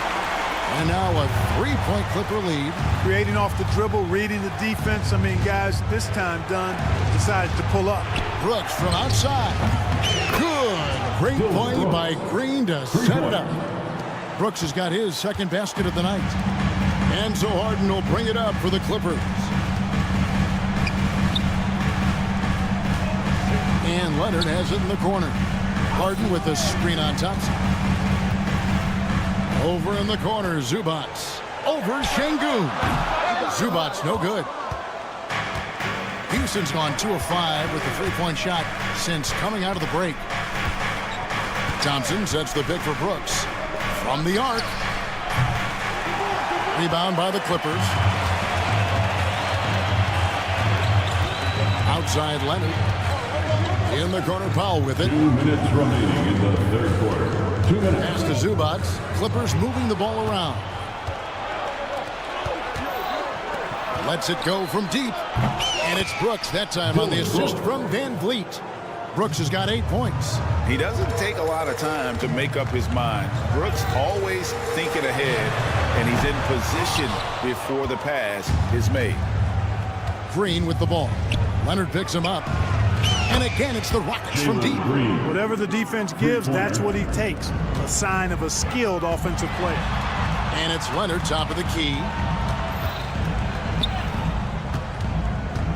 And now a 3-point Clipper lead. Creating off the dribble, reading the defense. I mean, guys, this time Dunn decides to pull up. Brooks from outside. Good. Great play by Green to set it up. Brooks has got his second basket of the night. And so Harden will bring it up for the Clippers. And Leonard has it in the corner. Harden with the screen on Thompson. Over in the corner, Zubac. Over Şengün. Zubac no good. Houston's gone 2 of 5 with the 3-point shot since coming out of the break. Thompson sets the pick for Brooks. From the arc. Rebound by the Clippers. Outside Leonard. In the corner, Powell with it. 2 minutes remaining in the third quarter. 2 minutes. Pass to Zubac. Clippers moving the ball around. Lets it go from deep. And it's Brooks that time on the assist from Van Vliet. Brooks has got 8 points. He doesn't take a lot of time to make up his mind. Brooks always thinking ahead, and he's in position before the pass is made. Green with the ball. Leonard picks him up. And again, it's the Rockets from deep. Whatever the defense gives, that's what he takes. A sign of a skilled offensive player. And it's Leonard, top of the key.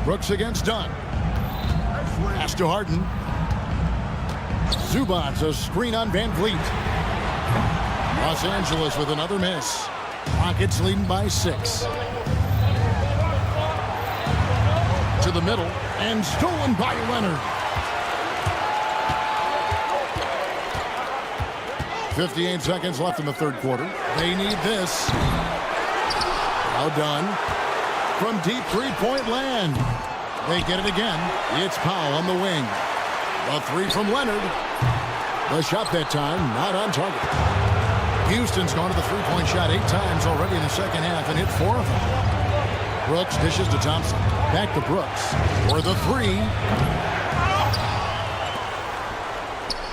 Brooks against Dunn. Pass to Harden. Zubac, a screen on Van Vliet. Los Angeles with another miss. Rockets leading by 6. To the middle, and stolen by Leonard. 58 seconds left in the third quarter. They need this. Now done. From deep three-point land. They get it again. It's Powell on the wing. The 3 from Leonard. The shot that time, not on target. Houston's gone to the three-point shot 8 times already in the second half and hit 4 of them. Brooks dishes to Thompson. Back to Brooks. For the 3.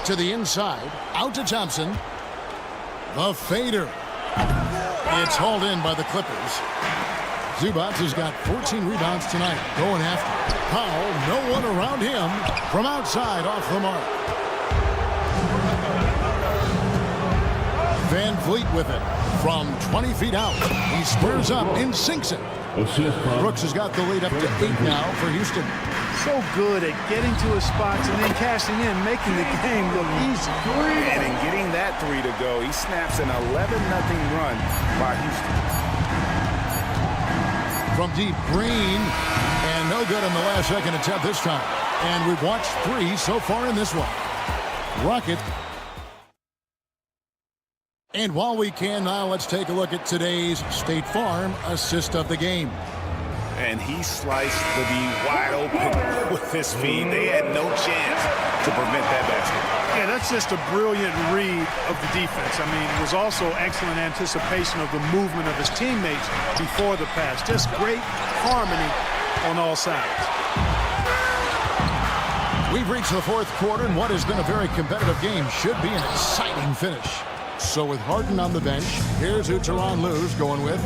To the inside. Out to Thompson. The fader. It's hauled in by the Clippers. Zubac has got 14 rebounds tonight. Going after Powell. No one around him. From outside, off the mark. Van Vliet with it. From 20 feet out. He spurs up and sinks it. Brooks has got the lead up to 8 now for Houston. So good at getting to his spots and then cashing in, making the game look easy. And in getting that 3 to go, he snaps an 11-0 run by Houston. From deep, Green, and no good in the last second attempt this time. And we've watched 3 so far in this one. Rocket. And while we can now, let's take a look at today's State Farm assist of the game. And he sliced the D wide open with his feet. They had no chance to prevent that basket. Yeah, that's just a brilliant read of the defense. I mean, it was also excellent anticipation of the movement of his teammates before the pass. Just great harmony on all sides. We've reached the fourth quarter, and what has been a very competitive game should be an exciting finish. So with Harden on the bench, here's who Tyronn Lue's going with.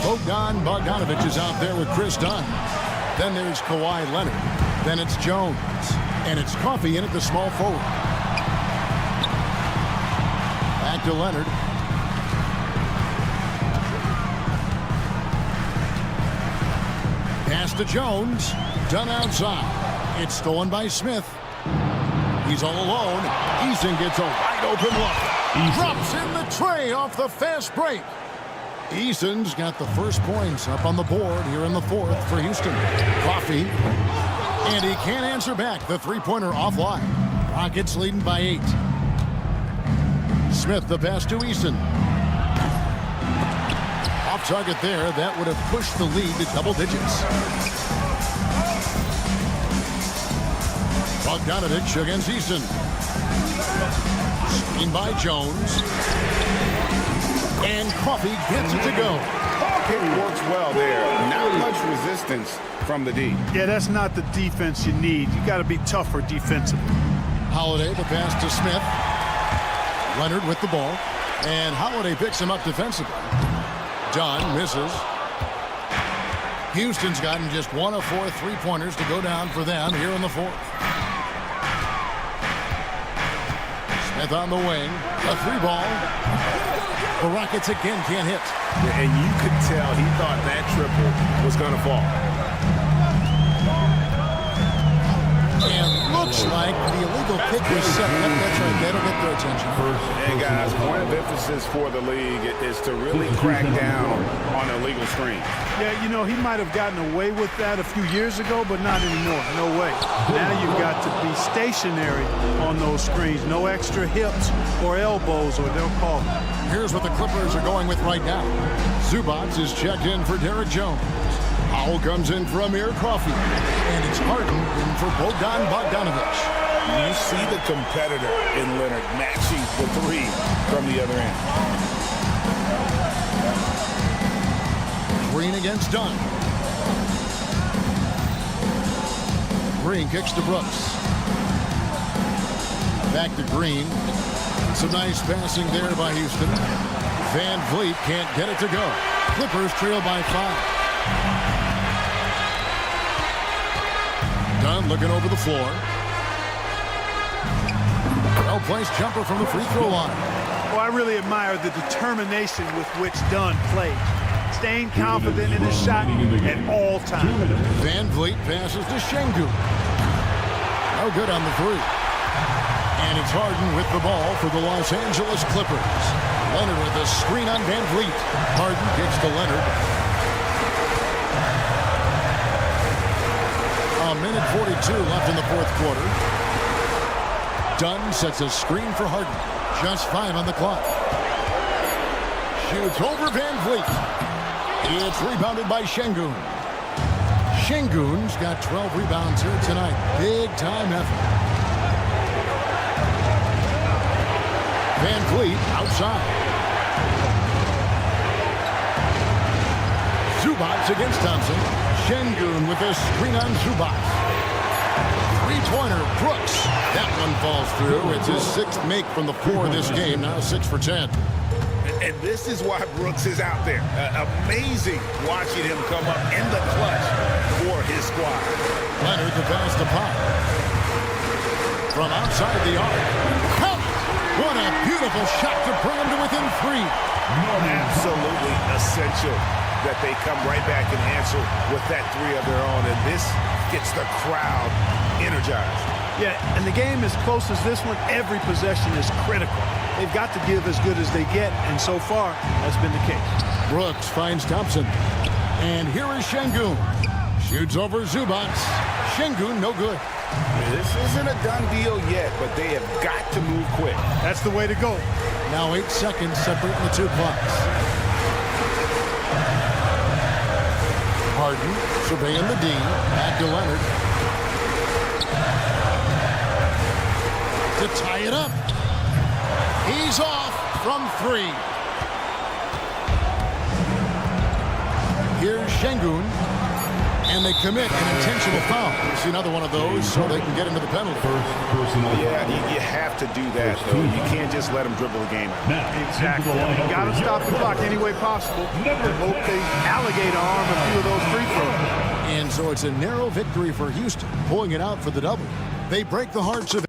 Bogdan Bogdanovic is out there with Chris Dunn. Then there's Kawhi Leonard. Then it's Jones. And it's Coffey in at the small forward. Back to Leonard. Pass to Jones. Dunn outside. It's stolen by Smith. He's all alone. Eason gets a wide open look. Drops in the tray off the fast break. Eason's got the first points up on the board here in the fourth for Houston. Coffey. And he can't answer back. The three-pointer offline. Rockets leading by 8. Smith the pass to Eason. Off target there. That would have pushed the lead to double digits. Bogdanovic against Eason. Screen by Jones. And Coffey gets it to go. It works well there. Not much resistance from the D. Yeah, that's not the defense you need. You got to be tougher defensively. Holiday, the pass to Smith. Leonard with the ball. And Holiday picks him up defensively. Dunn misses. Houston's gotten just 1 of 4 three-pointers to go down for them here in the fourth. Smith on the wing. A 3-ball. The Rockets again can't hit. And you could tell he thought that triple was going to fall. And looks like the illegal kick was set. That's right. That'll get their attention. And guys, point of emphasis for the league is to really crack down on illegal screens. Yeah, you know, he might have gotten away with that a few years ago, but not anymore. No way. Now you've got to be stationary on those screens. No extra hips or elbows, or they'll call it. Here's what the Clippers are going with right now. Zubac is checked in for Derek Jones. Foul comes in for Amir Coffey. And it's Harden in for Bogdan Bogdanovic. You see the competitor in Leonard matching the three from the other end. Green against Dunn. Green kicks to Brooks. Back to Green. Some nice passing there by Houston. Van Vliet can't get it to go. Clippers trail by 5. Dunn looking over the floor. Well-placed jumper from the free throw line. Well, I really admire the determination with which Dunn plays. Staying confident in his shot at all times. Van Vliet passes to Şengün. No good on the three. And it's Harden with the ball for the Los Angeles Clippers. Leonard with a screen on Van Vliet. Harden kicks to Leonard. A minute 42 left in the fourth quarter. Dunn sets a screen for Harden. Just 5 on the clock. Shoots over Van Vliet. It's rebounded by Şengün. Şengün's got 12 rebounds here tonight. Big time effort. Van Vliet outside. Zubac against Thompson. Şengün with a screen on Zubac. Three-pointer, Brooks. That one falls through. It's his 6th make from the floor this game. Now 6 for 10. And this is why Brooks is out there. Amazing watching him come up in the clutch for his squad. Leonard the pass to Pop. From outside the arc. What a beautiful shot to bring him to within 3. Absolutely essential that they come right back and answer with that 3 of their own. And this gets the crowd energized. Yeah, and the game as close as this one, every possession is critical. They've got to give as good as they get, and so far, that's been the case. Brooks finds Thompson. And here is Şengün. Shoots over Zubac. Şengün, no good. This isn't a done deal yet, but they have got to move quick. That's the way to go. Now 8 seconds separating the 2 clocks. Harden surveying the D. Back to Leonard. To tie it up. He's off from 3. Here's Şengün. And they commit an intentional foul. You see another one of those so they can get into the penalty. Yeah, you have to do that, though. You can't just let them dribble the game out. Exactly. You got to stop the clock any way possible and hope they alligator arm a few of those free throws. And so it's a narrow victory for Houston, pulling it out for the double. They break the hearts of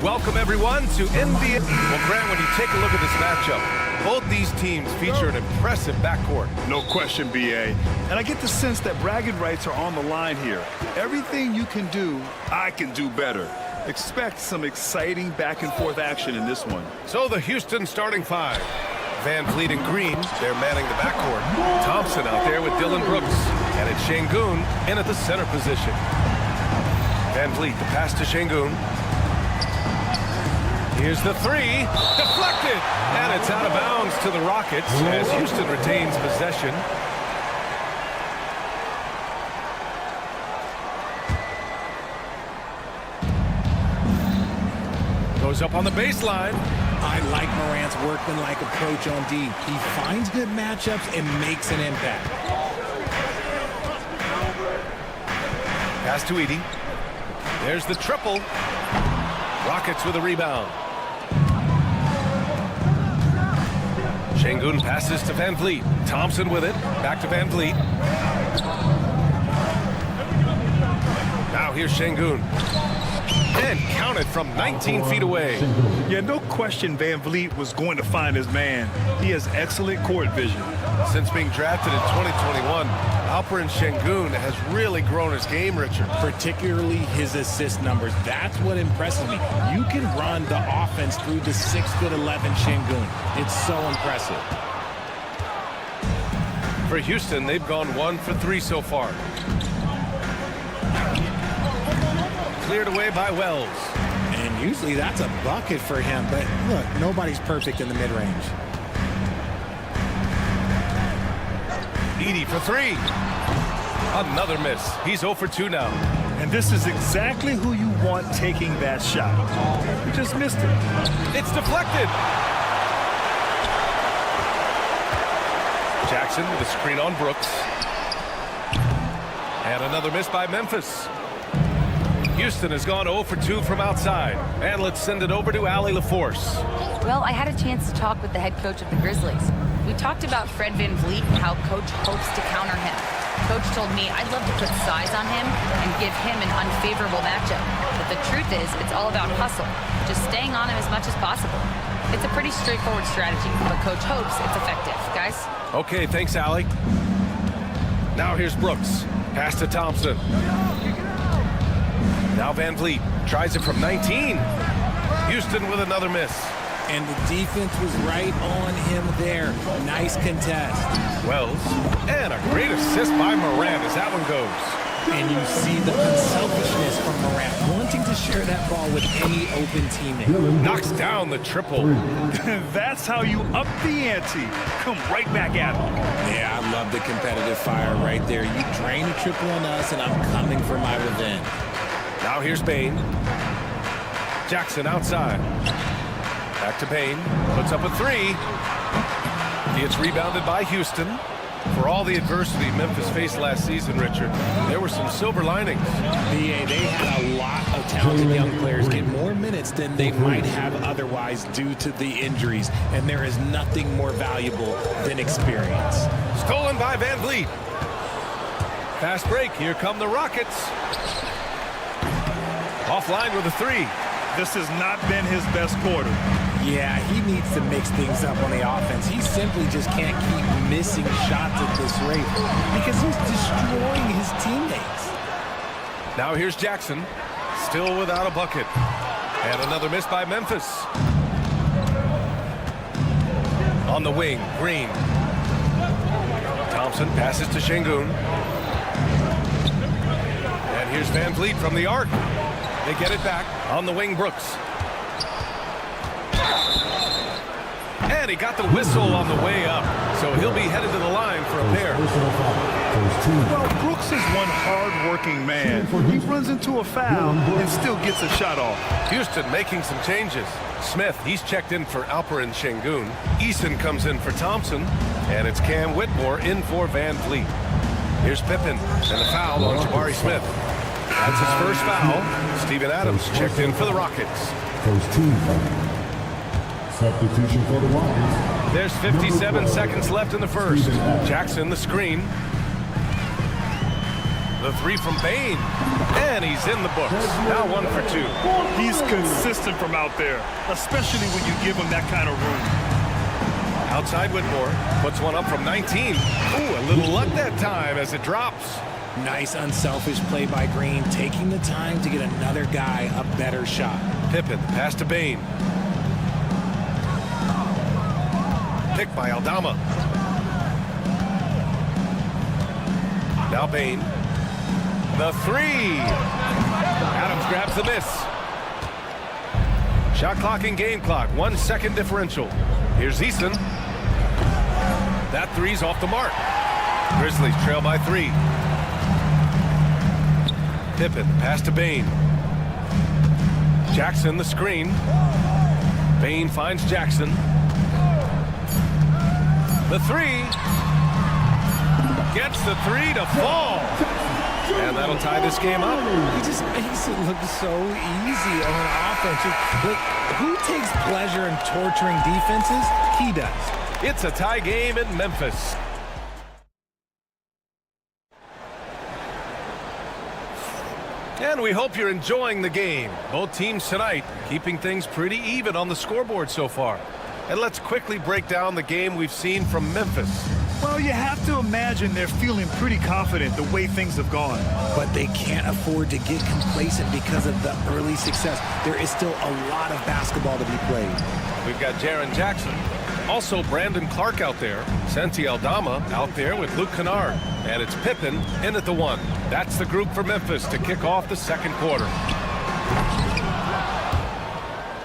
welcome everyone to NBA. Well, Grant, when you take a look at this matchup, both these teams feature an impressive backcourt. No question, BA. And I get the sense that bragging rights are on the line here. Everything you can do, I can do better. Expect some exciting back-and-forth action in this one. So the Houston starting five. Van Vliet and Green, they're manning the backcourt. Thompson out there with Dylan Brooks. And it's Şengün in at the center position. Van Vliet, the pass to Şengün. Here's the three. Deflected. And it's out of bounds to the Rockets as Houston retains possession. Goes up on the baseline. I like Morant's workmanlike approach on D. He finds good matchups and makes an impact. Pass to Edey. There's the triple. Rockets with a rebound. Şengün passes to Van Vliet. Thompson with it. Back to Van Vliet. Now here's Şengün. And counted from 19 feet away. Yeah, no question Van Vliet was going to find his man. He has excellent court vision. Since being drafted in 2021, Alperen Şengün has really grown his game, Richard. Particularly his assist numbers. That's what impresses me. You can run the offense through the 6'11" Şengün. It's so impressive. For Houston, they've gone 1 for 3 so far. Cleared away by Wells. And usually that's a bucket for him, but look, nobody's perfect in the mid-range. Edey for 3. Another miss. He's 0 for 2 now. And this is exactly who you want taking that shot. You just missed it. It's deflected. Jackson with a screen on Brooks. And another miss by Memphis. Houston has gone 0 for 2 from outside. And let's send it over to Allie LaForce. Well, I had a chance to talk with the head coach of the Grizzlies. We talked about Fred VanVleet and how Coach hopes to counter him. Coach told me I'd love to put size on him and give him an unfavorable matchup. But the truth is, it's all about hustle, just staying on him as much as possible. It's a pretty straightforward strategy, but Coach hopes it's effective. Guys? Okay, thanks, Allie. Now here's Brooks. Pass to Thompson. Now Van Vliet tries it from 19. Houston with another miss. And the defense was right on him there. Nice contest. Wells. And a great assist by Morant as that one goes. And you see the unselfishness from Morant, wanting to share that ball with any open teammate. Knocks down the triple. That's how you up the ante. Come right back at him. Yeah, I love the competitive fire right there. You drain a triple on us, and I'm coming for my revenge. Now here's Bane. Jackson outside. Back to Bane. Puts up a 3. Gets rebounded by Houston. For all the adversity Memphis faced last season, Richard, there were some silver linings. BA, they had a lot of talented young players get more minutes than they might have otherwise due to the injuries, and there is nothing more valuable than experience. Stolen by Van Vliet. Fast break. Here come the Rockets. Offline with a 3. This has not been his best quarter. Yeah, he needs to mix things up on the offense. He simply just can't keep missing shots at this rate because he's destroying his teammates. Now here's Jackson, still without a bucket. And another miss by Memphis. On the wing, Green. Thompson passes to Şengün. And here's Van Vliet from the arc. They get it back. On the wing, Brooks. And he got the whistle on the way up. So he'll be headed to the line for a pair. Well, Brooks is one hard-working man. He runs into a foul and still gets a shot off. Houston making some changes. Smith, he's checked in for Alperen Şengün. Eason comes in for Thompson. And it's Cam Whitmore in for Van Vliet. Here's Pippen and the foul on Jabari Smith. That's his first foul. Steven Adams checked in for the Rockets. First team foul. Substitution for the Rockets. There's 57 seconds left in the first. Jackson the screen. The three from Bain, and he's in the books. Now 1 for 2. He's consistent from out there, especially when you give him that kind of room. Outside Whitmore, puts one up from 19. Ooh, a little luck that time as it drops. Nice unselfish play by Green, taking the time to get another guy a better shot. Pippen, pass to Bain. Picked by Aldama. Now Bain. The three. Adams grabs the miss. Shot clock and game clock. 1 second differential. Here's Easton. That three's off the mark. Grizzlies trail by 3. Pippen, pass to Bain. Jackson, the screen. Bain finds Jackson. The three. Gets the three to fall. And that'll tie this game up. He just makes it look so easy on offense. But who takes pleasure in torturing defenses? He does. It's a tie game in Memphis. And we hope you're enjoying the game. Both teams tonight keeping things pretty even on the scoreboard so far. And let's quickly break down the game we've seen from Memphis. Well, you have to imagine they're feeling pretty confident the way things have gone. But they can't afford to get complacent because of the early success. There is still a lot of basketball to be played. We've got Jaren Jackson. Also Brandon Clark out there. Santi Aldama out there with Luke Kennard. And it's Pippen in at the 1. That's the group for Memphis to kick off the second quarter.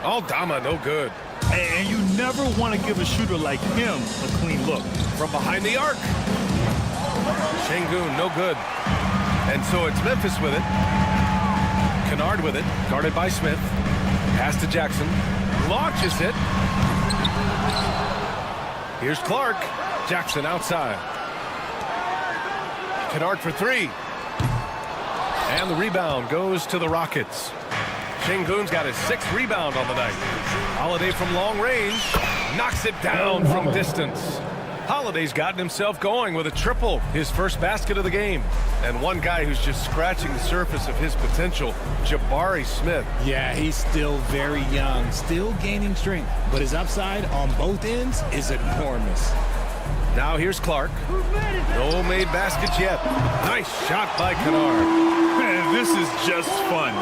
Aldama, no good. And you never want to give a shooter like him a clean look. From behind the arc. Şengün, no good. And so it's Memphis with it. Kennard with it, guarded by Smith. Pass to Jackson. Launches it. Here's Clark. Jackson outside. Kennard for 3. And the rebound goes to the Rockets. Şengün's got his 6th rebound on the night. Holiday from long range. Knocks it down from distance. Holiday's gotten himself going with a triple, his first basket of the game. And one guy who's just scratching the surface of his potential, Jabari Smith. Yeah, he's still very young, still gaining strength, but his upside on both ends is enormous. Now here's Clark. No made baskets yet. Nice shot by Kennard. Man, this is just fun.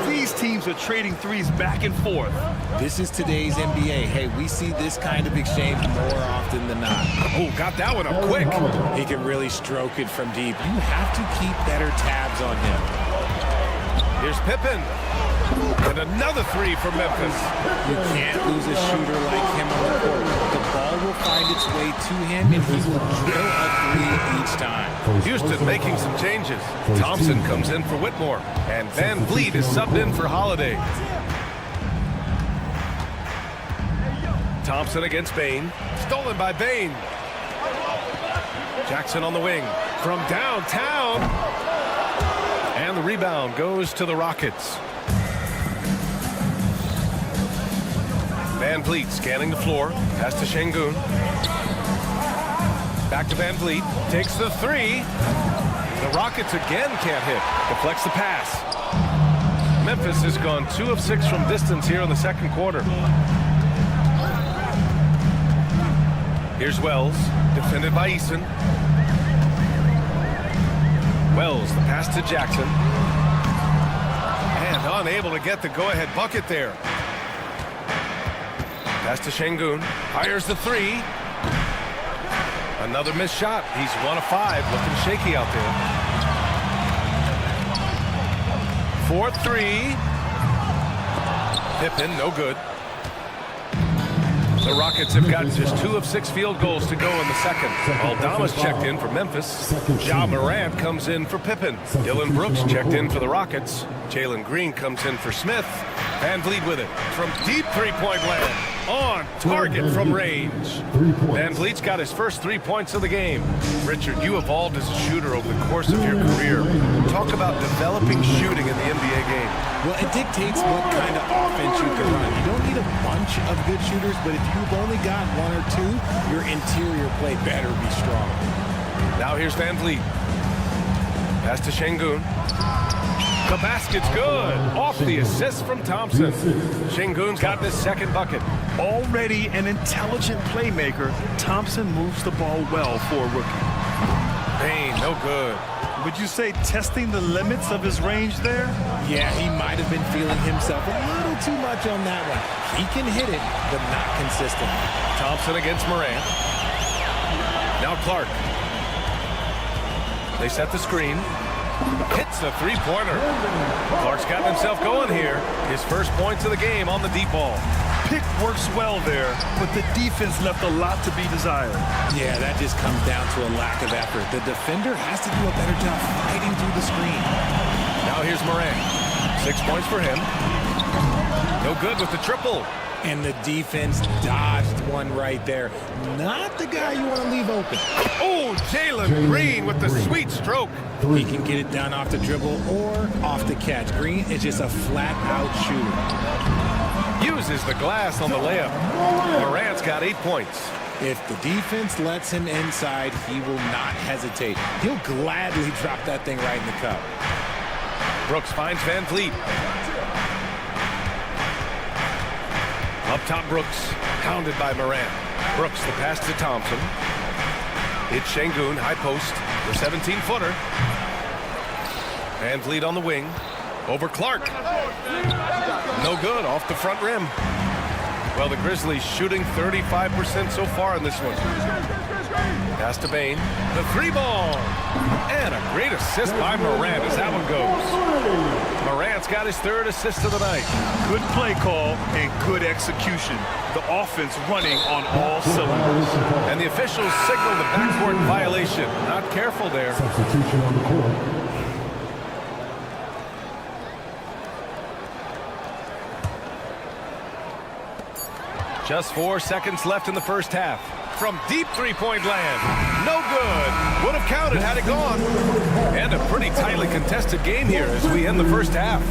These teams are trading threes back and forth. This is today's NBA. Hey, we see this kind of exchange more often than not. Oh, got that one up quick. He can really stroke it from deep. You have to keep better tabs on him. Here's Pippen. And another 3 for Memphis. You can't lose a shooter like him on the court. The ball will find its way to him, and he will drill a 3 each time. Houston making some changes. Thompson comes in for Whitmore, and Van Vliet is subbed in for Holiday. Thompson against Bain. Stolen by Bain. Jackson on the wing. From downtown. And the rebound goes to the Rockets. Van Vliet scanning the floor. Pass to Şengün. Back to Van Vliet. Takes the 3. The Rockets again can't hit. Deflects the pass. Memphis has gone 2 of 6 from distance here in the second quarter. Here's Wells. Defended by Eason. Wells, the pass to Jackson. And unable to get the go-ahead bucket there. Pass to Şengün. Fires the 3. Another missed shot. He's 1 of 5. Looking shaky out there. 4-3. Pippen, no good. The Rockets have got just 2 of 6 field goals to go in the second. Aldama's checked in for Memphis. Ja Morant comes in for Pippen. Dylan Brooks checked in for the Rockets. Jalen Green comes in for Smith. Van Vliet with it from deep three-point land. On target from range. Van Vliet's got his first 3 points of the game. Richard, you evolved as a shooter over the course of your career. Talk about developing shooting in the NBA game. Well, it dictates what kind of offense you can run. You don't need a bunch of good shooters, but if you've only got 1 or 2, your interior play better be strong. Now here's Van Vliet. Pass to Şengün. The basket's good. Off the assist from Thompson. Şengün's got his second bucket. Already an intelligent playmaker, Thompson moves the ball well for a rookie. Payne, no good. Would you say testing the limits of his range there? Yeah, he might have been feeling himself a little too much on that one. He can hit it, but not consistent. Thompson against Morant. Now Clark. They set the screen. Hits the three-pointer. Clark's got himself going here. His first points of the game on the deep ball. Pick works well there, but the defense left a lot to be desired. Yeah, that just comes down to a lack of effort. The defender has to do a better job fighting through the screen. Now here's Morant. 6 points for him. No good with the triple. And the defense dodged one right there. Not the guy you want to leave open. Oh, Jalen Green with the sweet stroke. He can get it down off the dribble or off the catch. Green is just a flat-out shooter. Uses the glass on the layup. Morant's got 8 points. If the defense lets him inside, he will not hesitate. He'll gladly drop that thing right in the cup. Brooks finds Van Vliet. Up top, Brooks, hounded by Morant. Brooks, the pass to Thompson. It's Şengün, high post, the 17-footer. Van Vliet on the wing. Over Clark. No good, off the front rim. Well, the Grizzlies shooting 35% so far in this one. Pass to Bane. The three ball. And a great assist by Morant as that one goes. Morant's got his third assist of the night. Good play call and good execution. The offense running on all cylinders. And the officials signal the backcourt violation. Not careful there. Substitution on the court. Just 4 seconds left in the first half. From deep three-point land. No good. Would have counted had it gone. And a pretty tightly contested game here as we end the first half.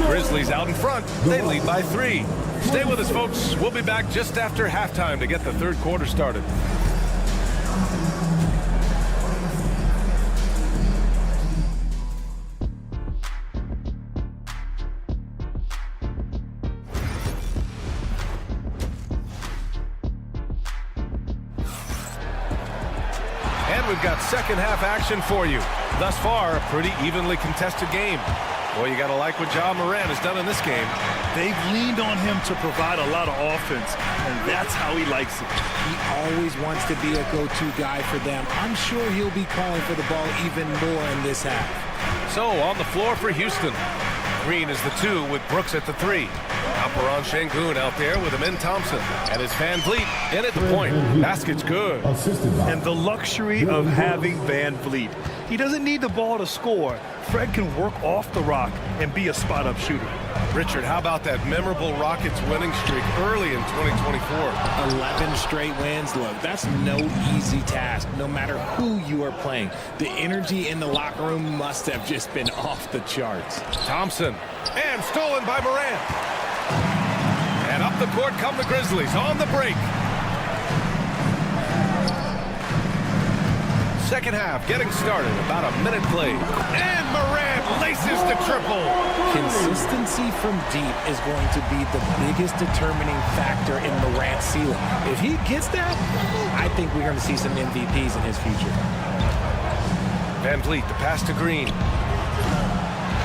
Grizzlies out in front. They lead by 3. Stay with us, folks. We'll be back just after halftime to get the third quarter started. We've got second half action for you. Thus far, a pretty evenly contested game. Boy, you got to like what Ja Morant has done in this game. They've leaned on him to provide a lot of offense, and that's how he likes it. He always wants to be a go-to guy for them. I'm sure he'll be calling for the ball even more in this half. So, on the floor for Houston. Green is the 2 with Brooks at the 3. Alperen Şengün out there with him in Thompson. And it's Van Vliet in at the point. Basket's good. And the luxury of having Van Vliet. He doesn't need the ball to score. Fred can work off the rock and be a spot-up shooter. Richard, how about that memorable Rockets winning streak early in 2024? 11 straight wins. Look, that's no easy task, no matter who you are playing. The energy in the locker room must have just been off the charts. Thompson, and stolen by Morant. And up the court come the Grizzlies on the break. Second half getting started, about a minute played. And Morant laces the triple. Consistency from deep is going to be the biggest determining factor in Morant's ceiling. If he gets that, I think we're going to see some MVPs in his future. Van Vliet, the pass to Green.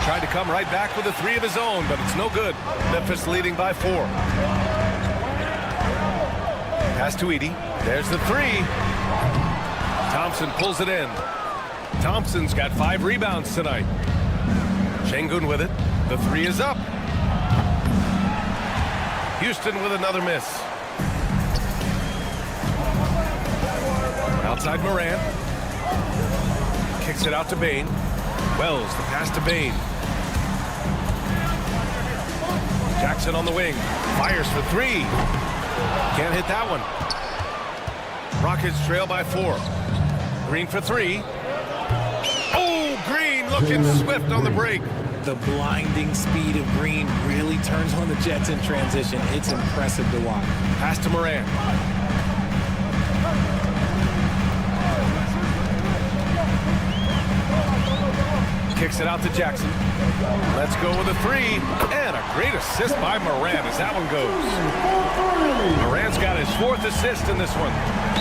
Tried to come right back with a 3 of his own, but it's no good. Memphis leading by 4. Pass to Edey. There's the 3. Thompson pulls it in. Thompson's got 5 rebounds tonight. Şengün with it. The 3 is up. Houston with another miss. Outside Morant. Kicks it out to Bane. Wells, the pass to Bane. Jackson on the wing. Fires for 3. Can't hit that one. Rockets trail by 4. Green for 3. Oh, Green looking swift on the break. The blinding speed of Green really turns on the Jets in transition. It's impressive to watch. Pass to Morant. Kicks it out to Jackson. Let's go with a three. And a great assist by Moran as that one goes. Moran's got his 4th assist in this one.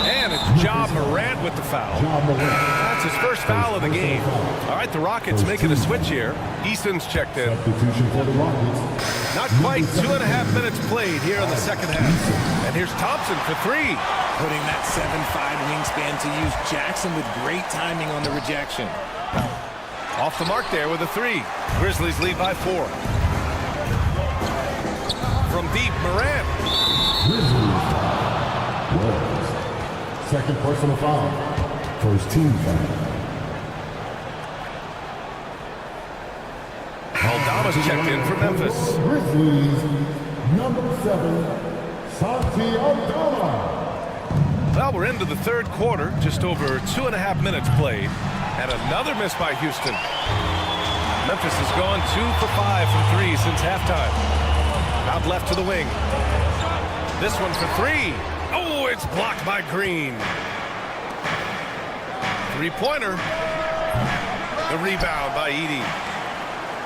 And it's Ja Morant with the foul. That's his first foul of the game. All right, the Rockets making a switch here. Easton's checked in. Not quite 2.5 minutes played here in the second half. And here's Thompson for three. Putting that 7'5" wingspan to use. Jackson with great timing on the rejection. Off the mark there with a three. Grizzlies lead by 4. From deep, Morant. Second personal foul. First team foul. Aldama's checked in for Memphis. Grizzlies, number 7, Santi Aldama. Well, we're into the third quarter. Just over 2.5 minutes played. And another miss by Houston. Memphis has gone 2 for 5 from 3 since halftime. Out left to the wing. This one for 3. Oh, it's blocked by Green. Three-pointer. The rebound by Edey.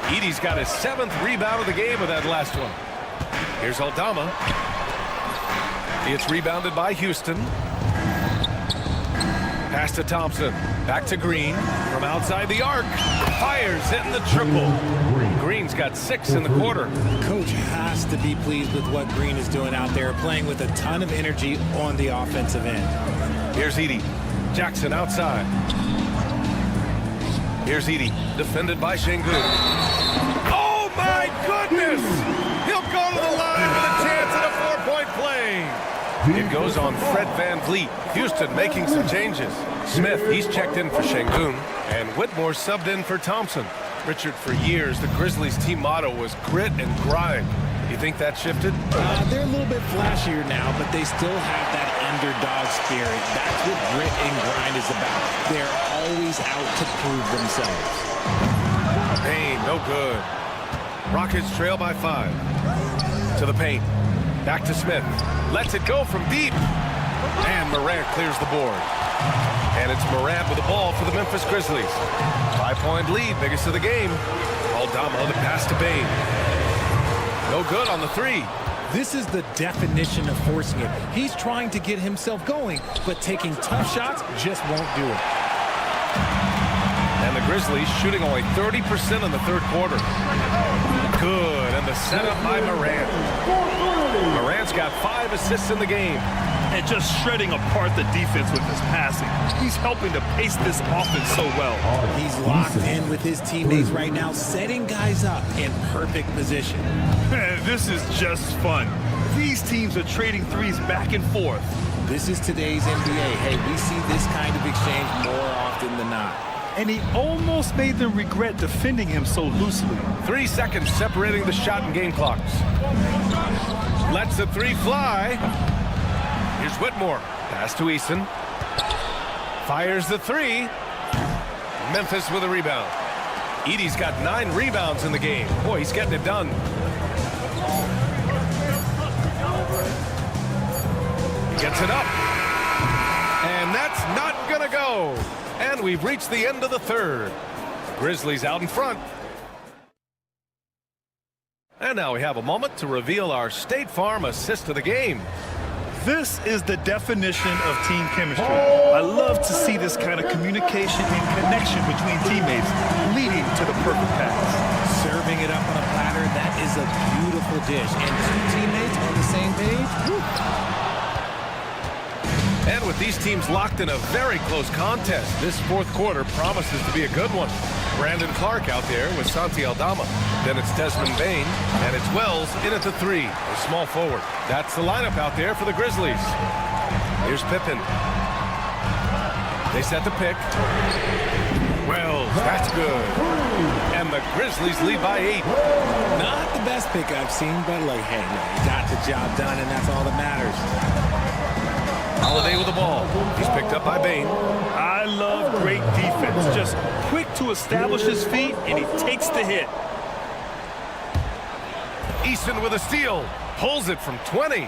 Edey's got his 7th rebound of the game with that last one. Here's Aldama. It's rebounded by Houston. Pass to Thompson. Back to Green. From outside the arc. Fires, hitting the triple. Green's got 6 in the quarter. Coach has to be pleased with what Green is doing out there, playing with a ton of energy on the offensive end. Here's Edey. Jackson outside. Here's Edey. Defended by Şengün. Oh, my goodness! He'll go to the line with a chance at a 4-point play. It goes on Fred VanVleet. Houston making some changes. Smith, he's checked in for Şengün. And Whitmore subbed in for Thompson. Richard, for years, the Grizzlies team motto was grit and grind. You think that shifted? They're a little bit flashier now, but they still have that underdog spirit. That's what grit and grind is about. They're always out to prove themselves. Payne, no good. Rockets trail by 5. To the paint. Back to Smith. Lets it go from deep. And Morant clears the board. And it's Morant with the ball for the Memphis Grizzlies. 5-point lead, biggest of the game. Aldama, the pass to Bane. No good on the three. This is the definition of forcing it. He's trying to get himself going, but taking tough shots just won't do it. And the Grizzlies shooting only 30% in the third quarter. Good, and the setup by Morant. Morant's got 5 assists in the game. And just shredding apart the defense with his passing. He's helping to pace this offense so well. He's locked in with his teammates right now, setting guys up in perfect position. Man, this is just fun. These teams are trading threes back and forth. This is today's NBA. Hey, we see this kind of exchange more often than not. And he almost made them regret defending him so loosely. 3 seconds separating the shot and game clocks. Lets the three fly. Here's Whitmore. Pass to Easton. Fires the three. Memphis with a rebound. Edey's got 9 rebounds in the game. Boy, he's getting it done. Gets it up. And that's not going to go. And we've reached the end of the third. Grizzlies out in front. And now we have a moment to reveal our State Farm assist of the game. This is the definition of team chemistry. I love to see this kind of communication and connection between teammates leading to the perfect pass. Serving it up on a platter, that is a beautiful dish. And 2 teammates on the same page. Woo. And with these teams locked in a very close contest, this fourth quarter promises to be a good one. Brandon Clark out there with Santi Aldama. Then it's Desmond Bane, and it's Wells in at the 3, a small forward. That's the lineup out there for the Grizzlies. Here's Pippen. They set the pick. Wells, that's good. And the Grizzlies lead by 8. Not the best pick I've seen, but like, hey, man, he got the job done, and that's all that matters. Holiday with the ball. He's picked up by Bane. I love great defense. Just quick to establish his feet, and he takes the hit. Easton with a steal. Pulls it from 20.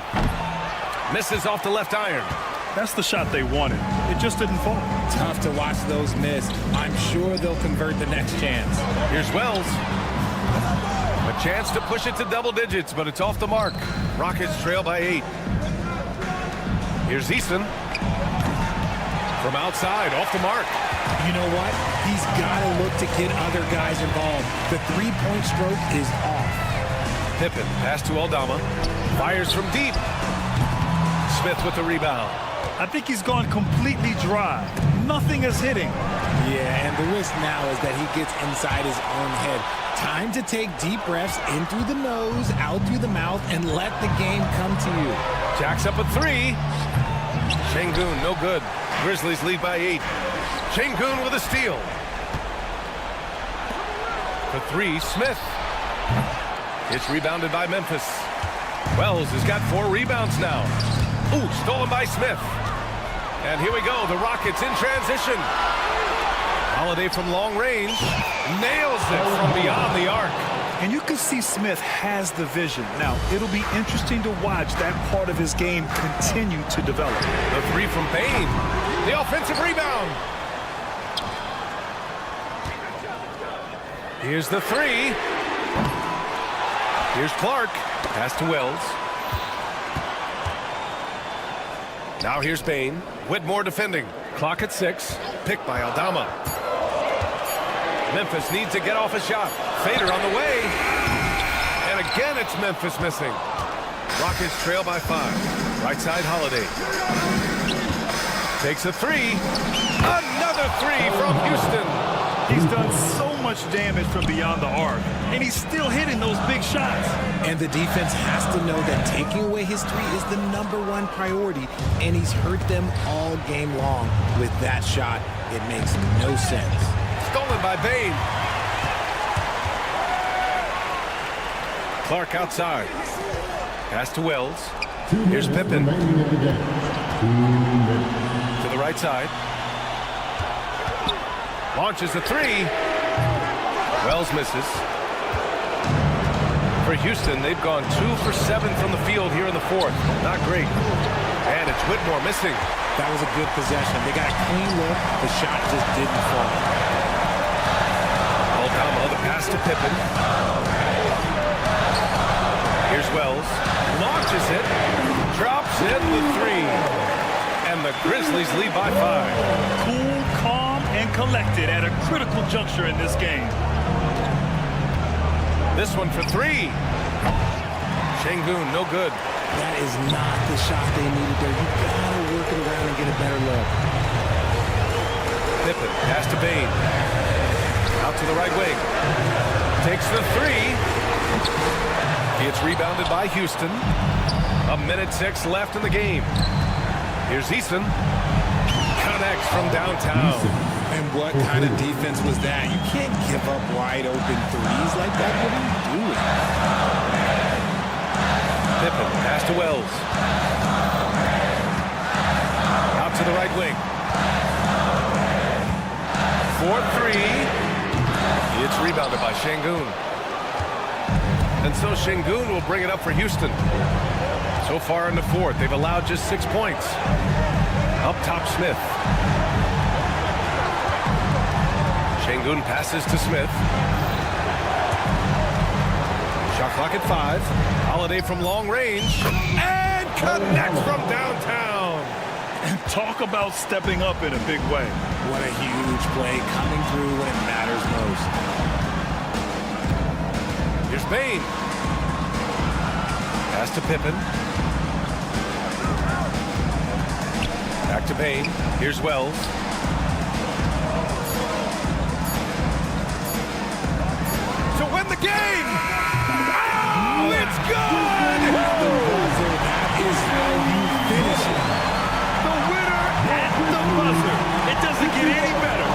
Misses off the left iron. That's the shot they wanted. It just didn't fall. Tough to watch those miss. I'm sure they'll convert the next chance. Here's Wells. A chance to push it to double digits, but it's off the mark. Rockets trail by 8. Here's Easton. From outside, off the mark. You know what? He's got to look to get other guys involved. The three-point stroke is off. Pippen, pass to Aldama. Fires from deep. Smith with the rebound. I think he's gone completely dry. Nothing is hitting. Yeah, and the risk now is that he gets inside his own head. Time to take deep breaths in through the nose, out through the mouth, and let the game come to you. Jacks up a 3. Şengün, no good. Grizzlies lead by 8. Şengün with a steal. For 3, Smith. It's rebounded by Memphis. Wells has got 4 rebounds now. Ooh, stolen by Smith. And here we go, the Rockets in transition. Holiday from long range. Nails it from beyond the arc. And you can see Smith has the vision. Now, it'll be interesting to watch that part of his game continue to develop. The 3 from Payne. The offensive rebound. Here's the 3. Here's Clark. Pass to Wells. Now here's Payne. Whitmore defending. Clock at 6. Picked by Aldama. Memphis needs to get off a shot. Fader on the way. And again, it's Memphis missing. Rockets trail by 5. Right side, Holiday. Takes a 3. Another 3 from Houston. He's done so much damage from beyond the arc, and he's still hitting those big shots. And the defense has to know that taking away his 3 is the #1 priority, and he's hurt them all game long. With that shot, it makes no sense. Stolen by Payne. Clark outside. Pass to Wells. Here's Pippen. To the right side. Launches a 3. Wells misses. For Houston, they've gone 2 for 7 from the field here in the 4th. Not great. And it's Whitmore missing. That was a good possession. They got a clean look. The shot just didn't fall. Aldama, the pass to Pippen. Here's Wells. Launches it. Drops in the 3. And the Grizzlies lead by 5. Cool, calm, and collected at a critical juncture in this game. This one for 3. Şengün, no good. That is not the shot they needed there. You gotta work it around and get a better look. Pippen, pass to Payne. Out to the right wing. Takes the 3. It's rebounded by Houston. 1:06 left in the game. Here's Easton. Connects from downtown. And what kind of defense was that? You can't give up wide open 3s like that. What are you doing? Pippen, pass to Wells. Out to the right wing. 4-3. It's rebounded by Şengün. And so Şengün will bring it up for Houston. So far in the 4th, they've allowed just 6 points. Up top, Smith. Şengün passes to Smith. Shot clock at 5. Holiday from long range. And connects from downtown. And talk about stepping up in a big way. What a huge play coming through when it matters most. Here's Payne. Pass to Pippen. Back to Payne. Here's Wells. To win the game! Oh, it's good! That is how you finish it. The winner at the buzzer. It doesn't get any better.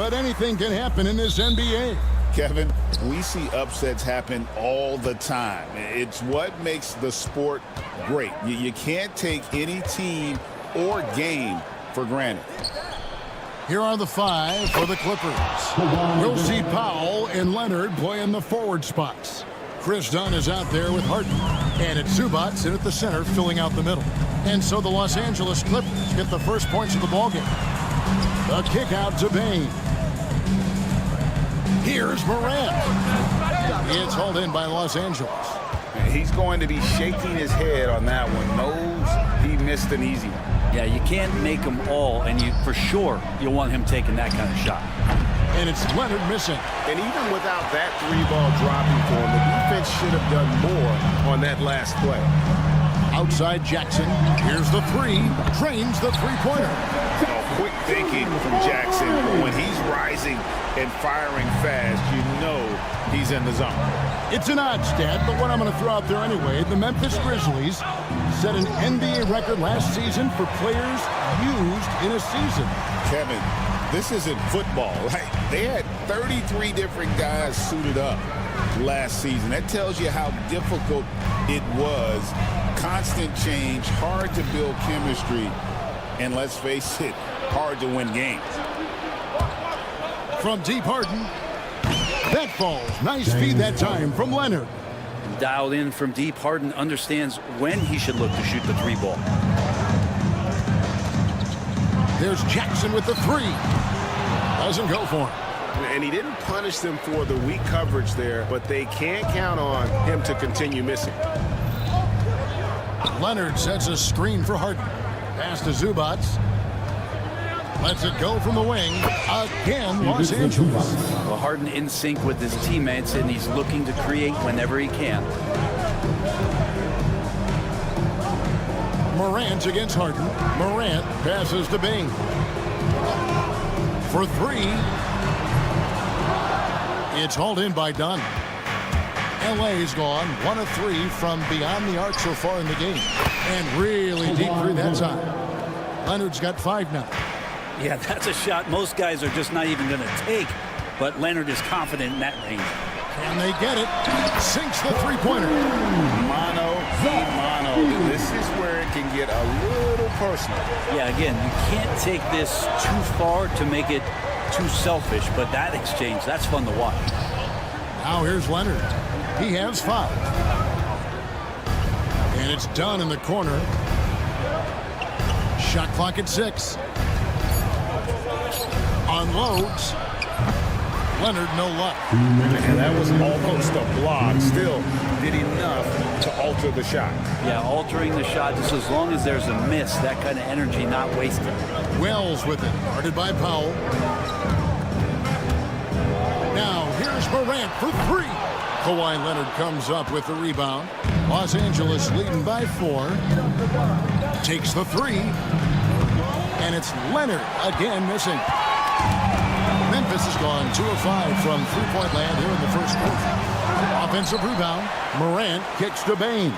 but anything can happen in this NBA. Kevin, we see upsets happen all the time. It's what makes the sport great. You can't take any team or game for granted. Here are the 5 for the Clippers. We'll see Powell and Leonard play in the forward spots. Chris Dunn is out there with Harden. And it's Zubac in at the center, filling out the middle. And so the Los Angeles Clippers get the first points of the ballgame. The kick out to Bain. Here's Morant. It's hauled in by Los Angeles. He's going to be shaking his head on that one. Knows he missed an easy one. Yeah, you can't make them all, and for sure you'll want him taking that kind of shot. And it's Leonard missing. And even without that 3-ball dropping for him, the defense should have done more on that last play. Outside Jackson. Here's the 3. Drains the three-pointer. Quick thinking from Jackson. When he's rising and firing fast, you know he's in the zone. It's an odd stat, but what I'm going to throw out there anyway, the Memphis Grizzlies set an NBA record last season for players used in a season. Kevin, this isn't football. Right? They had 33 different guys suited up last season. That tells you how difficult it was. Constant change, hard to build chemistry, and let's face it, hard to win games. From deep, Harden. That falls. Nice feed that time from Leonard. Dialed in from deep, Harden understands when he should look to shoot the 3-ball. There's Jackson with the 3. Doesn't go for him. And he didn't punish them for the weak coverage there, but they can't count on him to continue missing. Leonard sets a screen for Harden. Pass to Zubac. Lets it go from the wing. Again, Los Angeles. Well, Harden in sync with his teammates, and he's looking to create whenever he can. Morant against Harden. Morant passes to Bain. For 3. It's hauled in by Dunn. LA's gone 1 of 3 from beyond the arc so far in the game. And really deep through that time. Leonard's got 5 now. Yeah, that's a shot most guys are just not even going to take. But Leonard is confident in that range. And they get it. Sinks the 3-pointer. Mano a mano. This is where it can get a little personal. Yeah, again, you can't take this too far to make it too selfish. But that exchange, that's fun to watch. Now here's Leonard. He has 5. And it's done in the corner. Shot clock at 6. Unloads. Leonard, no luck. And that was almost a block. Still did enough to alter the shot. Yeah, altering the shot just as long as there's a miss. That kind of energy not wasted. Wells with it. Guarded by Powell. Now here's Morant for 3. Kawhi Leonard comes up with the rebound. Los Angeles leading by 4. Takes the 3. And it's Leonard again missing. Memphis has gone 2 of 5 from 3-point land here in the first quarter. Offensive rebound. Morant kicks to Bain.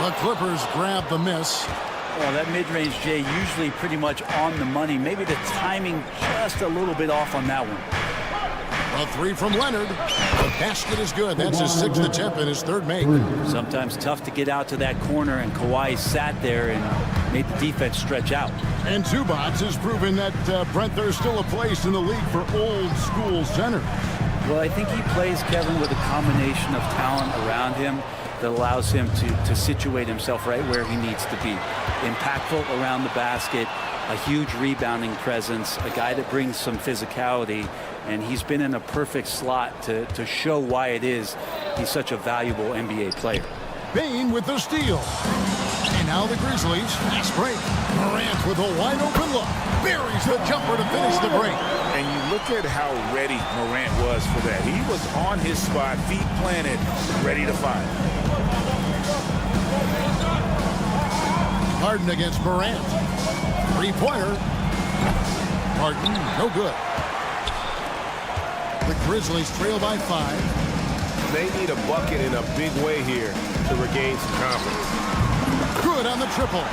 The Clippers grab the miss. Well, that mid-range, Jay, usually pretty much on the money. Maybe the timing just a little bit off on that one. A 3 from Leonard. The basket is good. That's his 6th attempt and his 3rd make. Sometimes tough to get out to that corner, and Kawhi sat there and made the defense stretch out. And Zubac has proven that, Brent, there's still a place in the league for old-school center. Well, I think he plays, Kevin, with a combination of talent around him that allows him to situate himself right where he needs to be. Impactful around the basket, a huge rebounding presence, a guy that brings some physicality, and he's been in a perfect slot to show why it is he's such a valuable NBA player. Bain with the steal. And now the Grizzlies, fast break. Morant with a wide-open look. Buries the jumper to finish the break. And you look at how ready Morant was for that. He was on his spot, feet planted, ready to fire. Harden against Morant. 3-pointer. Harden, no good. The Grizzlies trail by 5. They need a bucket in a big way here to regain some confidence. Good on the triple.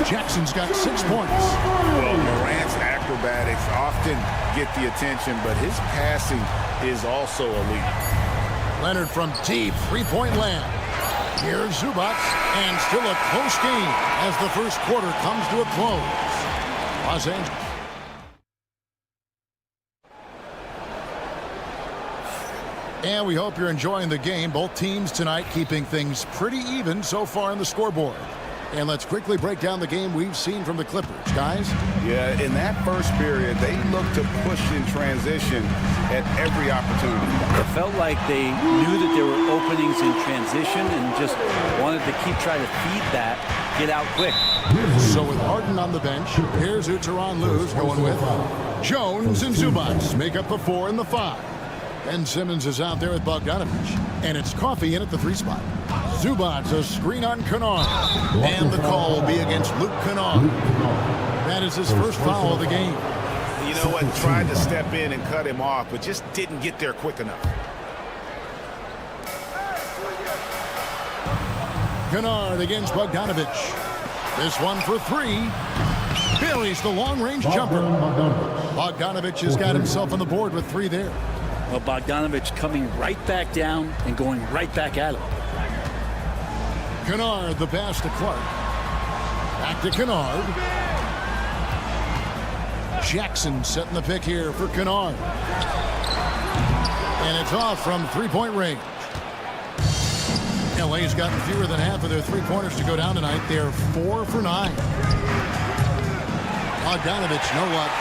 Jackson's got 6 points. Well, Morant's acrobatics often get the attention, but his passing is also elite. Leonard from deep, three-point land. Here's Zubac, and still a close game as the first quarter comes to a close. Los Angeles. And we hope you're enjoying the game. Both teams tonight keeping things pretty even so far on the scoreboard. And let's quickly break down the game we've seen from the Clippers, guys. Yeah, in that first period, they looked to push in transition at every opportunity. It felt like they knew that there were openings in transition and just wanted to keep trying to feed that, get out quick. So with Harden on the bench, here's who Tyronn Lue's going with. Jones and Zubac make up the 4 and the 5. Ben Simmons is out there with Bogdanovich. And it's Coffey in at the 3 spot. Zubac, a screen on Kennard. And the call will be against Luke Kennard. That is his first foul of the game. You know what? Tried to step in and cut him off, but just didn't get there quick enough. Kennard against Bogdanovich. This one for 3. Buries the long-range jumper. Bogdanovich has got himself on the board with 3 there. Well, Bogdanovich coming right back down and going right back at him. Kennard, the pass to Clark. Back to Kennard. Jackson setting the pick here for Kennard. And it's off from three-point range. LA's gotten fewer than half of their three-pointers to go down tonight. They're 4 for 9. Bogdanovich, no luck.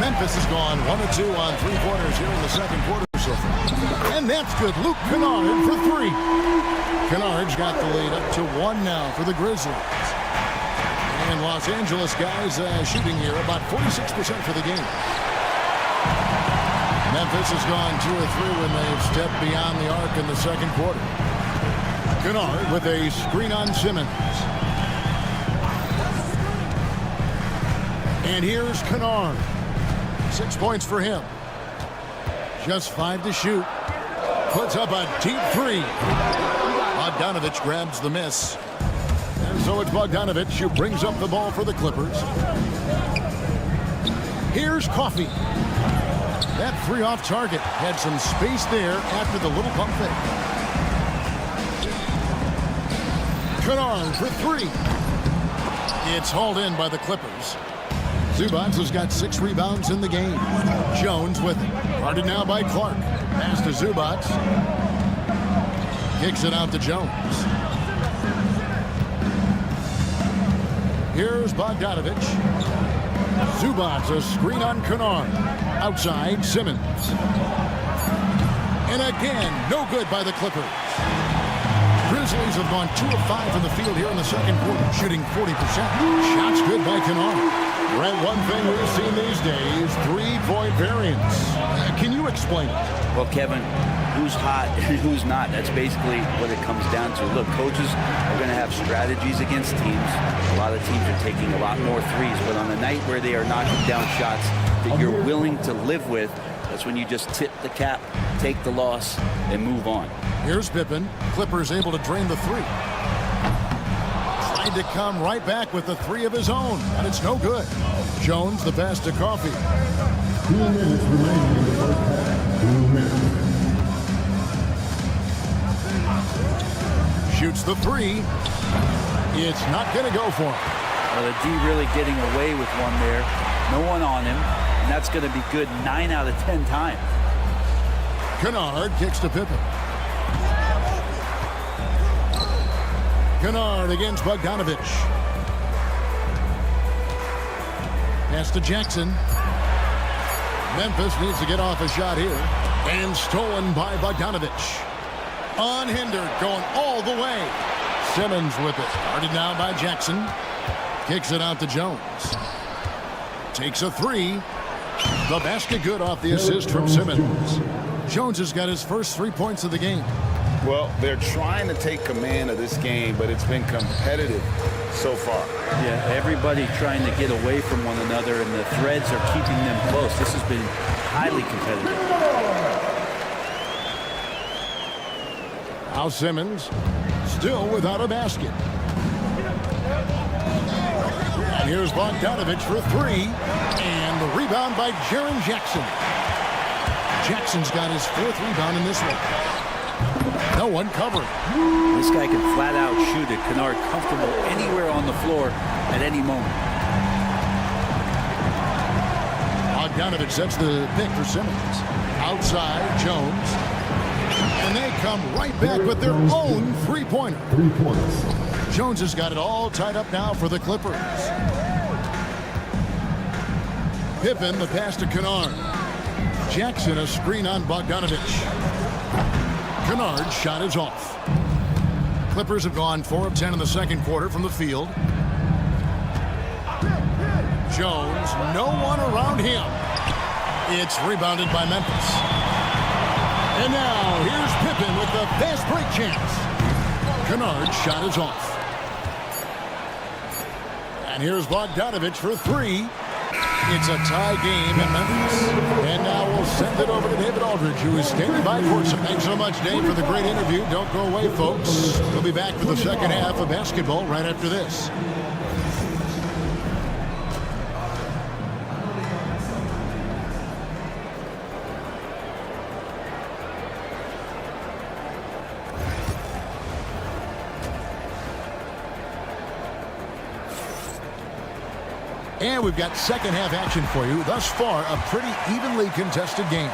Memphis has gone 1 of 2 on three-pointers here in the second quarter so far. And that's good. Luke Kennard for 3. Kennard's got the lead up to 1 now for the Grizzlies. And Los Angeles guys shooting here about 46% for the game. Memphis has gone 2 of 3 when they've stepped beyond the arc in the second quarter. Kennard with a screen on Simmons. And here's Kennard. 6 points for him. Just 5 to shoot. Puts up a deep 3. Bogdanovich grabs the miss. And so it's Bogdanovich who brings up the ball for the Clippers. Here's Coffey. That 3 off target. Had some space there after the little pump fake. Kennard for 3. It's hauled in by the Clippers. Zubac has got 6 rebounds in the game. Jones with it. Guarded now by Clark. Pass to Zubac. Kicks it out to Jones. Here's Bogdanovich. Zubac, a screen on Kennard. Outside, Simmons. And again, no good by the Clippers. Grizzlies have gone 2 of 5 from the field here in the second quarter, shooting 40%. Shots good by Kennard. Brent, one thing we've seen these days, 3-point variance. Can you explain it? Well, Kevin, who's hot and who's not? That's basically what it comes down to. Look, coaches are going to have strategies against teams. A lot of teams are taking a lot more threes, but on a night where they are knocking down shots that you're willing to live with, that's when you just tip the cap, take the loss, and move on. Here's Pippen. Clippers able to drain the 3. Tried to come right back with the 3 of his own, and it's no good. Jones, the pass to Coffey. 2 minutes remaining in the first half. 2 minutes. Shoots the 3. It's not going to go for him. Well, the D really getting away with one there. No one on him, and that's going to be good 9 out of 10 times. Kennard kicks to Pippen. Kennard against Bogdanovich. Pass to Jackson. Memphis needs to get off a shot here. And stolen by Bogdanovich. Unhindered, going all the way. Simmons with it. Guarded now by Jackson. Kicks it out to Jones. Takes a 3. The basket good off the assist from Simmons. Jones has got his first 3 points of the game. Well, they're trying to take command of this game, but it's been competitive so far. Yeah, everybody trying to get away from one another, and the threads are keeping them close. This has been highly competitive. Now Simmons still without a basket. And Here's Bogdanovich for three. And the rebound by Jaren Jackson. Jackson's got his fourth rebound in this one. No one covered. This guy can flat out shoot it. Kennard comfortable anywhere on the floor at any moment. Bogdanovich sets the pick for Simmons. Outside, Jones. And they come right back with their own three-pointer. 3 points. Jones has got it all tied up now for the Clippers. Pippen, the pass to Kennard. Jackson, a screen on Bogdanovich. Kennard's shot is off. Clippers have gone 4 of 10 in the second quarter from the field. Jones, no one around him. It's rebounded by Memphis. And now here's Pippen with the fast break chance. Kennard's shot is off. And here's Bogdanovich for three. It's a tie game in Memphis. And now we'll send it over to David Aldridge, who is standing by courtside. Thanks so much, Dave, for the great interview. Don't go away, folks. We'll be back for the second half of basketball right after this. And we've got second half action for you. Thus far, a pretty evenly contested game.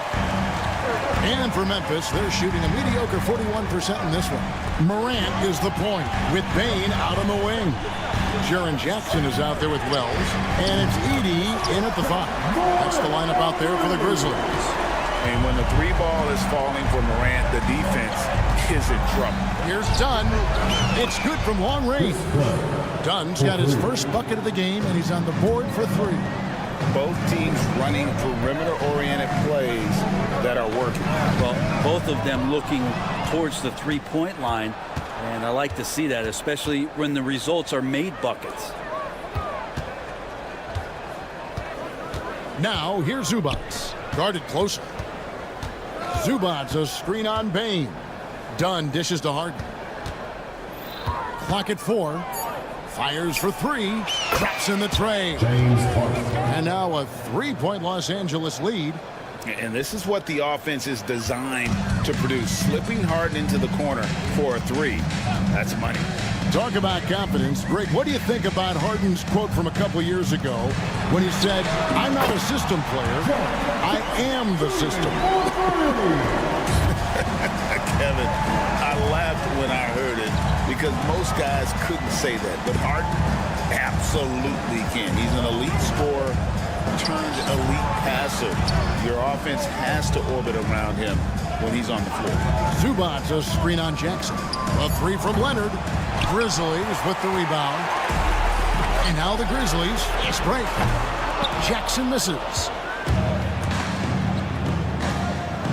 And for Memphis, they're shooting a mediocre 41% in this one. Morant is the point with Bane out on the wing. Jaren Jackson is out there with Wells. And it's Edey in at the 5. That's the lineup out there for the Grizzlies. And when the three ball is falling for Morant, the defense is in trouble. Here's Dunn. It's good from long range. Dunn's got his first bucket of the game, and he's on the board for three. Both teams running perimeter-oriented plays that are working. Well, both of them looking towards the three-point line, and I like to see that, especially when the results are made buckets. Now, here's Zubac. Guarded closer. Zubac, a screen on Bane. Dunn dishes to Harden. Clock at 4. Fires for three. Traps in the tray. And now a three-point Los Angeles lead. And this is what the offense is designed to produce. Slipping Harden into the corner for a three. That's money. Talk about confidence. Greg, what do you think about Harden's quote from a couple years ago when he said, "I'm not a system player. I am the system." Kevin, I laughed when I heard it because most guys couldn't say that. But Harden absolutely can. He's an elite scorer turned elite passer. Your offense has to orbit around him when he's on the floor. Zubac, a screen on Jackson. A three from Leonard. Grizzlies with the rebound. And now the Grizzlies. Fast break. Jackson misses.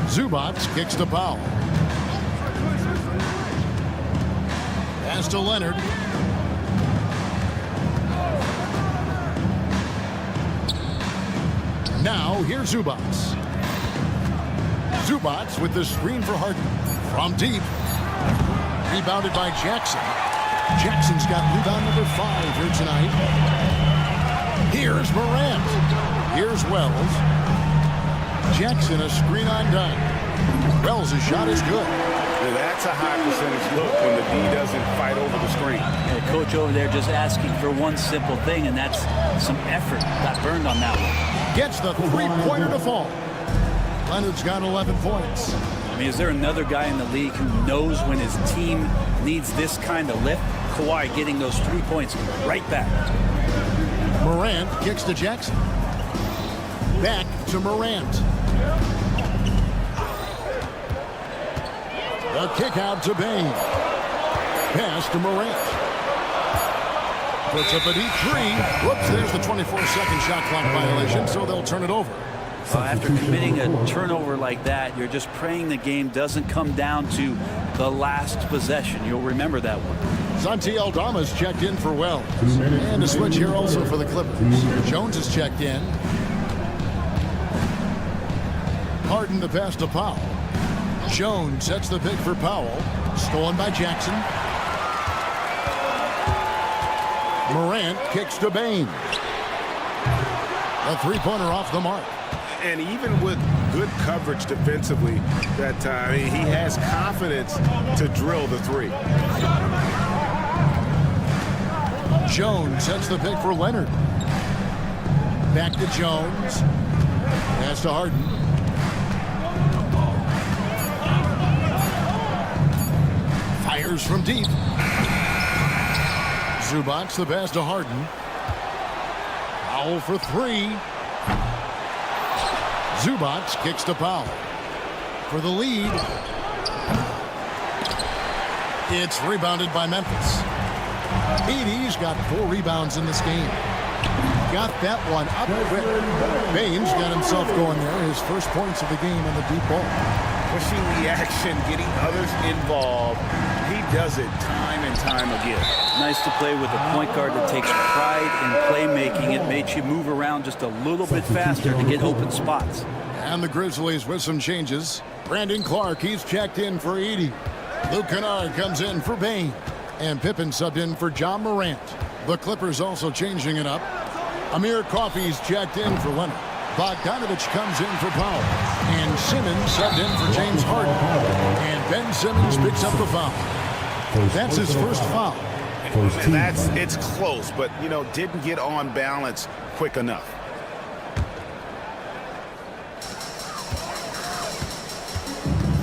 Zubac kicks to Powell. Pass to Leonard. Now here's Zubac. Zubac with the screen for Harden. From deep. Rebounded by Jackson. Jackson's got rebound number 5 here tonight. Here's Morant. Here's Wells. Jackson, a screen on Dunn. Wells' shot is good. That's a high percentage look when the D doesn't fight over the screen. And the coach over there just asking for one simple thing, and that's some effort. Got burned on that one. Gets the three-pointer to fall. Leonard's got 11 points. I mean, is there another guy in the league who knows when his team needs this kind of lift? Kawhi getting those 3 points right back. Morant kicks to Jackson. Back to Morant. The kick out to Bane. Pass to Morant. Puts up a deep three. Whoops, there's the 24-second shot clock violation, so they'll turn it over. After committing a turnover like that, you're just praying the game doesn't come down to the last possession. You'll remember that one. Santi Aldama's checked in for Wells. And a switch here also for the Clippers. Jones is checked in. Harden the pass to Powell. Jones sets the pick for Powell. Stolen by Jackson. Morant kicks to Bain. A three-pointer off the mark. And even with good coverage defensively that time, he has confidence to drill the three. Jones sets the pick for Leonard. Back to Jones. Pass to Harden. Fires from deep. Zubac the pass to Harden. Powell for three. Zubac kicks to Powell. For the lead. It's rebounded by Memphis. Edey's got 4 rebounds in this game. Got that one up quick. Bain's got himself going there. His first points of the game on the deep ball. Pushing the action, getting others involved. He does it time and time again. Nice to play with a point guard that takes pride in playmaking. It makes you move around just a little bit faster to get open spots. And the Grizzlies with some changes. Brandon Clark, he's checked in for Edey. Luke Kennard comes in for Bain. And Pippen subbed in for John Morant. The Clippers also changing it up. Amir Coffey's checked in for Leonard. Bogdanovich comes in for Powell. And Simmons subbed in for James Harden. And Ben Simmons picks up the foul. That's his first foul. And it's close, but, didn't get on balance quick enough.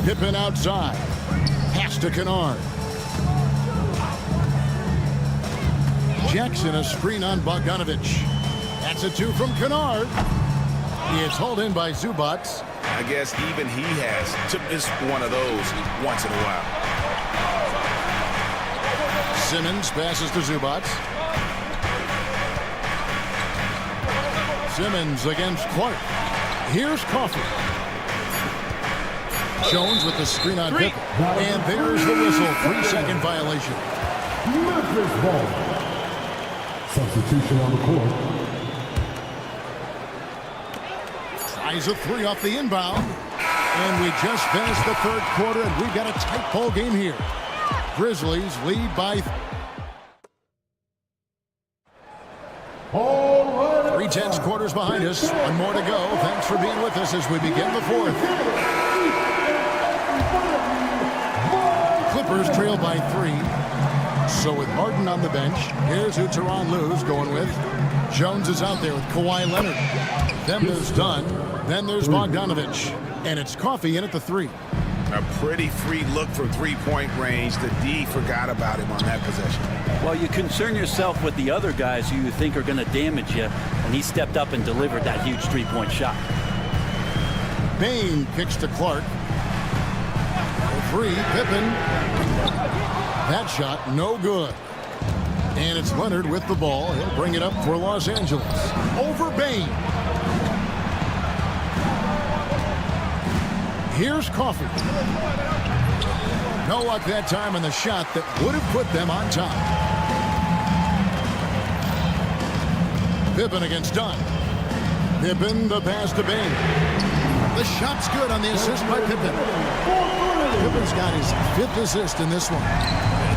Pippen outside. Pass to Kennard. Jackson a screen on Bogdanovich. That's a 2 from Kennard. It's hauled in by Zubac. I guess even he has to miss one of those once in a while. Simmons passes to Zubac. Simmons against Clark. Here's Coffey. Jones with the screen on Pippen. And there's the whistle. 3-second violation. Memphis ball. Substitution on the court. Tries a 3 off the inbound. And we just finished the third quarter, and we've got a tight ball game here. Grizzlies lead by 3/10 quarters behind us. One more to go. Thanks for being with us as we begin the fourth. Clippers trail by 3. So with Harden on the bench, here's who Tyronn Lue's going with. Jones is out there with Kawhi Leonard. Then there's Dunn. Then there's Bogdanovich. And it's Coffey in at the 3. A pretty free look from three-point range. The D forgot about him on that possession. Well, you concern yourself with the other guys who you think are going to damage you, and he stepped up and delivered that huge three-point shot. Bain kicks to Clark. For 3, Pippen. That shot, no good. And it's Leonard with the ball. He'll bring it up for Los Angeles. Over Bain. Here's Coffey. No luck that time on the shot that would have put them on top. Pippen against Dunn. Pippen, the pass to Bain. The shot's good on the assist by Pippen. Pippen's got his 5th assist in this one.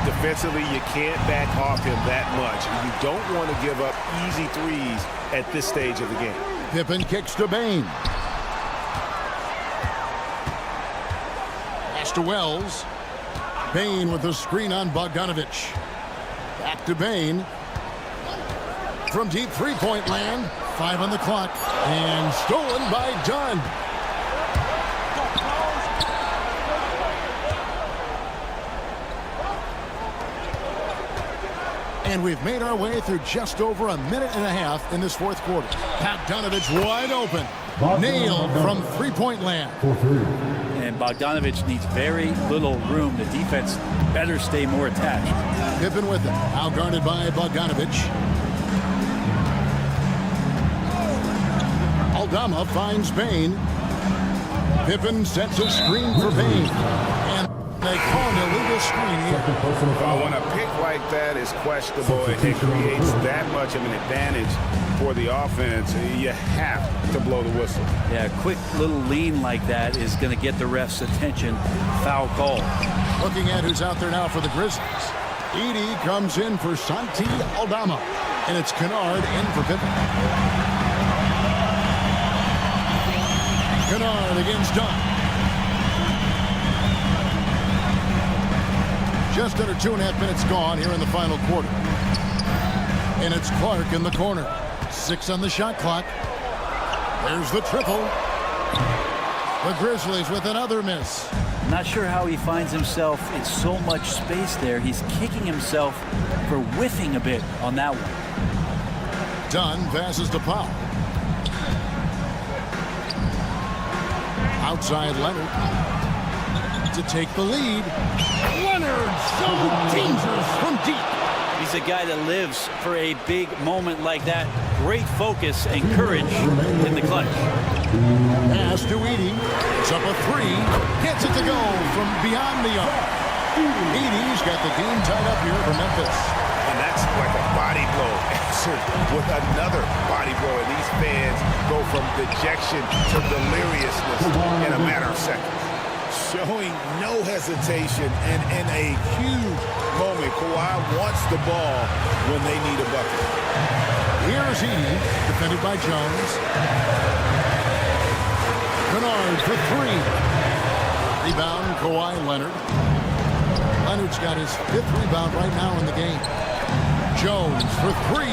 Defensively, you can't back off him that much. You don't want to give up easy threes at this stage of the game. Pippen kicks to Bain. Pass to Wells. Bain with the screen on Bogdanovich. Back to Bain. From deep three-point land. 5 on the clock. And stolen by Dunn. And we've made our way through just over a minute and a half in this fourth quarter. Bogdanovich wide open. Nailed from three-point land. And Bogdanovich needs very little room. The defense better stay more attached. Pippen with it. Outguarded by Bogdanovich. Aldama finds Bain. Pippen sets a screen for Bain. And they call an illegal screen here. When a pick like that is questionable, it creates that much of an advantage for the offense. You have to blow the whistle. Yeah, a quick little lean like that is going to get the ref's attention. Foul call. Looking at who's out there now for the Grizzlies. Edey comes in for Santi Aldama. And it's Kennard in for Pippen. Kennard against Dunn. Just under 2.5 minutes gone here in the final quarter. And it's Clark in the corner. 6 on the shot clock. There's the triple. The Grizzlies with another miss. Not sure how he finds himself in so much space there. He's kicking himself for whiffing a bit on that one. Dunn passes to Powell. Outside Leonard to take the lead. Leonard so dangerous from deep. He's a guy that lives for a big moment like that. Great focus and courage in the clutch. Pass to Edey. It's up a 3. Gets it to go from beyond the arc. Edey's got the game tied up here for Memphis. And that's like a body blow answered with another body blow. And these fans go from dejection to deliriousness in a matter of seconds. Showing no hesitation and in a huge moment, Kawhi wants the ball when they need a bucket. Here's Edey, defended by Jones. Kennard for 3. Rebound, Kawhi Leonard. Leonard's got his 5th rebound right now in the game. Jones for 3.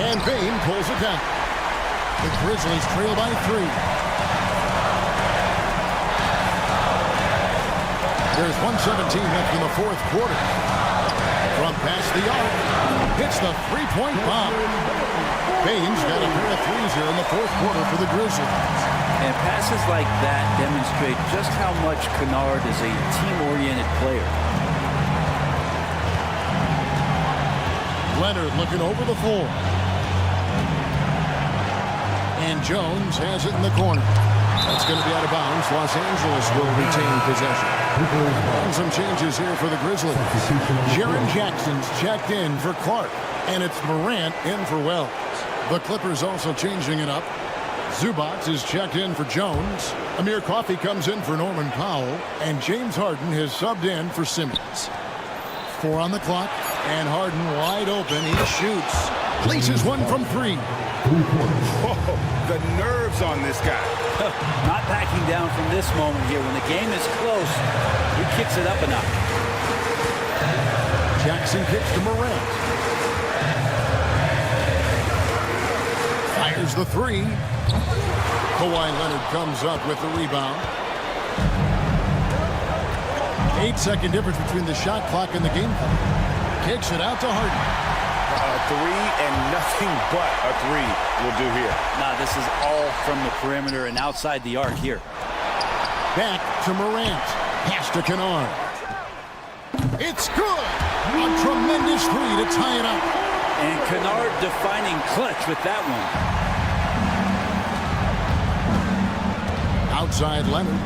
And Bane pulls it down. The Grizzlies trail by 3. There's 1:17 left in the 4th quarter. From past the arc, hits the 3-point bomb. Bane's got a pair of 3s here in the 4th quarter for the Grizzlies. And passes like that demonstrate just how much Kennard is a team-oriented player. Leonard looking over the floor. And Jones has it in the corner. That's going to be out of bounds. Los Angeles will retain possession. And some changes here for the Grizzlies. Jaren Jackson's checked in for Clark. And it's Morant in for Wells. The Clippers also changing it up. Zubac is checked in for Jones. Amir Coffey comes in for Norman Powell. And James Harden has subbed in for Simmons. 4 on the clock. And Harden wide open. He shoots. Places one from 3. Oh, the nerves on this guy. Not backing down from this moment here. When the game is close, he kicks it up a notch. Jackson kicks to Morant. Fires the 3. Kawhi Leonard comes up with the rebound. 8-second difference between the shot clock and the game clock. Kicks it out to Harden. A 3 and nothing but a 3 will do here. Nah, this is all from the perimeter and outside the arc here. Back to Morant. Pass to Kennard. It's good. A tremendous 3 to tie it up. And Kennard defining clutch with that one. Outside Leonard.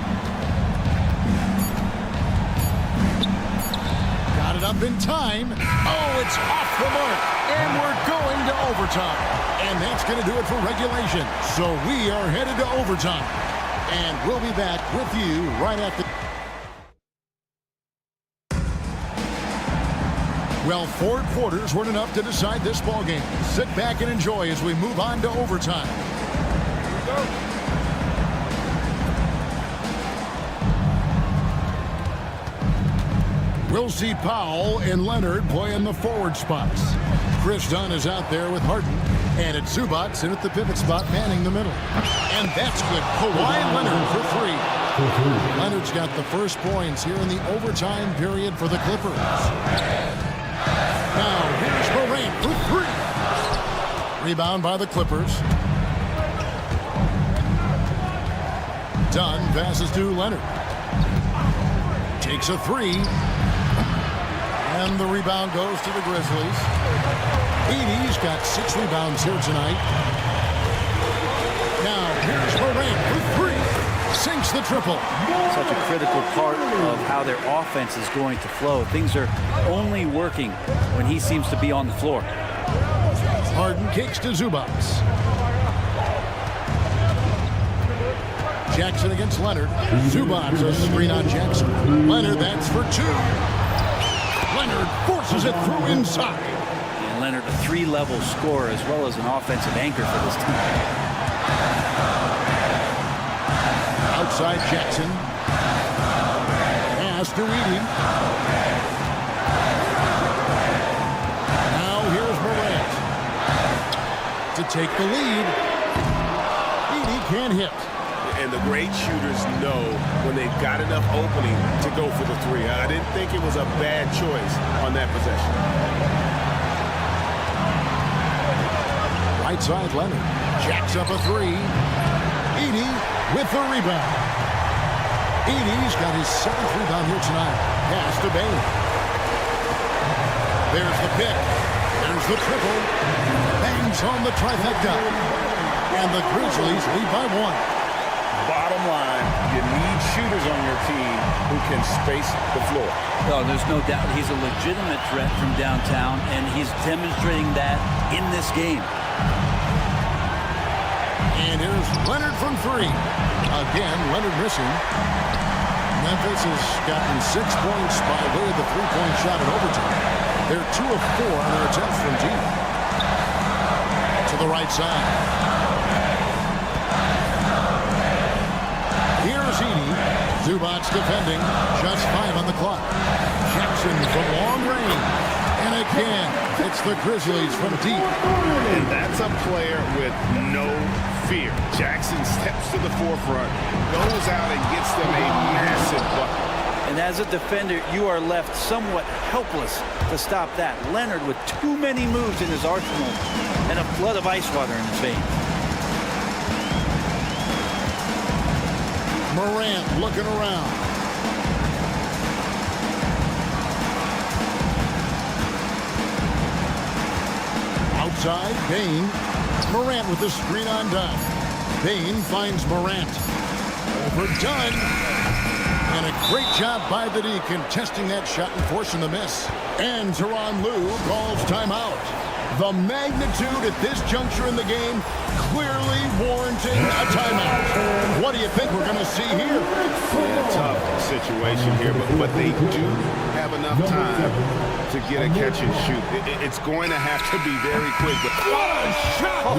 Got it up in time. Oh, it's off the mark. And we're going to overtime. And that's going to do it for regulation. So we are headed to overtime. And we'll be back with you right after. Well, 4 quarters weren't enough to decide this ball game. Sit back and enjoy as we move on to overtime. Here we go. We'll see Powell and Leonard play in the forward spots. Chris Dunn is out there with Harden. And it's Zubac in at the pivot spot, manning the middle. And that's good. Kawhi Leonard for 3. Leonard's got the first points here in the overtime period for the Clippers. Now here's Morant for 3. Rebound by the Clippers. Dunn passes to Leonard. Takes a 3. And the rebound goes to the Grizzlies. Edey's got 6 rebounds here tonight. Now here's Morant for 3. Sinks the triple. Such a critical part of how their offense is going to flow. Things are only working when he seems to be on the floor. Harden kicks to Zubac. Jackson against Leonard. Zubac a screen on Jackson. Leonard, that's for 2. Leonard forces it through inside. And Leonard, a 3-level scorer as well as an offensive anchor for this team. Outside Jackson. Pass to Edey. Now here's Morant to take the lead. Edey can't hit. And the great shooters know when they've got enough opening to go for the three. I didn't think it was a bad choice on that possession. Right side Leonard jacks up a three. Edey with the rebound. Edey's got his 7th rebound here tonight. Pass to Bain. There's the pick. There's the triple. Bangs on the trifecta. And the Grizzlies lead by 1. Bottom line, you need shooters on your team who can space the floor. Well, there's no doubt he's a legitimate threat from downtown, and he's demonstrating that in this game. And here's Leonard from 3. Again, Leonard missing. Memphis has gotten 6 points by way of the 3-point shot in overtime. They're 2 of 4 on their attempts from deep. To the right side. Here's Edey. Zubac's defending. Just 5 on the clock. Jackson from long range. And again, it's the Grizzlies from deep. And that's a player with no fear. Jackson steps to the forefront, goes out and gets them a massive bucket. And as a defender, you are left somewhat helpless to stop that. Leonard with too many moves in his arsenal and a flood of ice water in his veins. Morant looking around. Outside, Bain. Morant with the screen on down. Bain finds Morant. Overdone. And a great job by the D contesting that shot and forcing the miss. And Tyronn Lue calls timeout. The magnitude at this juncture in the game clearly warranting a timeout. What do you think we're going to see here? Yeah, tough situation here, but they do have enough time to get a catch and shoot. It's going to have to be very quick. But what a shot!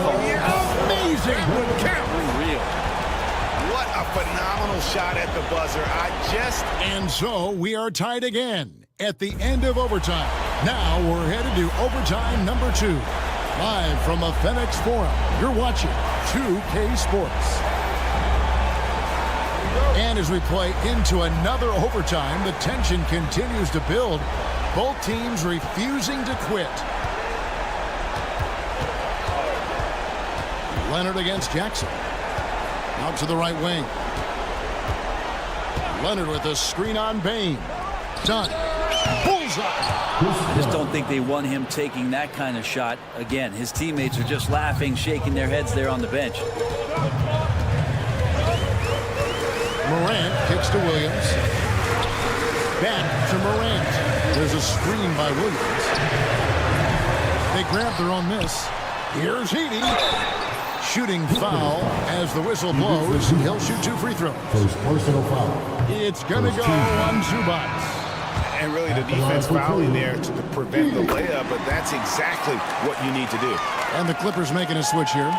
Amazing! Unreal. What a phenomenal shot at the buzzer. And so we are tied again at the end of overtime. Now we're headed to overtime number 2. Live from the FedEx Forum, you're watching 2K Sports. And as we play into another overtime, the tension continues to build. Both teams refusing to quit. Leonard against Jackson. Out to the right wing. Leonard with a screen on Bain. Done. Bullseye. I just don't think they want him taking that kind of shot. Again, his teammates are just laughing, shaking their heads there on the bench. Morant kicks to Williams. Back to Morant. There's a screen by Williams. They grab their own miss. Here's Edey. Shooting foul as the whistle blows. He'll shoot 2 free throws. First personal foul. It's going to go on Zubac. And really the defense fouling there to prevent the layup, but that's exactly what you need to do. And the Clippers making a switch here.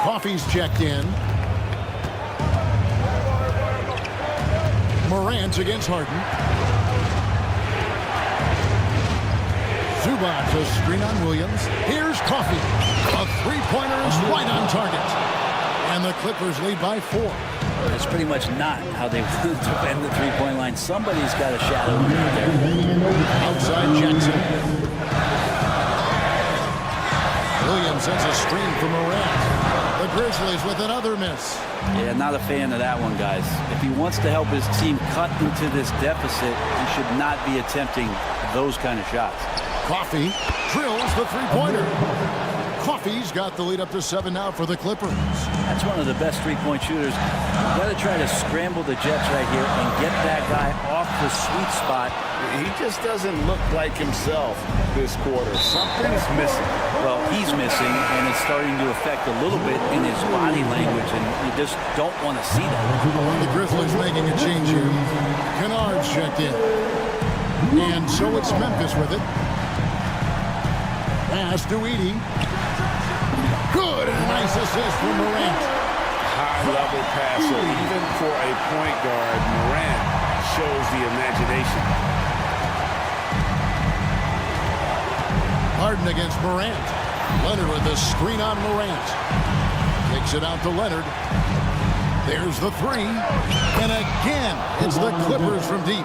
Coffey's checked in. Morant against Harden. Zubac, a screen on Williams. Here's Coffey. A three-pointer is right on target. And the Clippers lead by 4. It's pretty much not how they want to defend the three-point line. Somebody's got a shadow out there. Outside Jackson. Williams sends a screen for Morant. The Grizzlies with another miss. Yeah, not a fan of that one, guys. If he wants to help his team cut into this deficit, he should not be attempting those kind of shots. Coffey drills the three-pointer. Coffey's got the lead up to 7 now for the Clippers. That's one of the best three-point shooters. You've got to try to scramble the Jets right here and get that guy off the sweet spot. He just doesn't look like himself this quarter. Something's missing. Well, he's missing, and it's starting to affect a little bit in his body language, and you just don't want to see that. The Grizzlies making a change here. Kennard's checked in. And so it's Memphis with it. Pass to Edie. Good. Nice assist from Morant. High-level passer. Even for a point guard, Morant shows the imagination. Harden against Morant. Leonard with the screen on Morant. Kicks it out to Leonard. There's the three. And again, it's the Clippers from deep.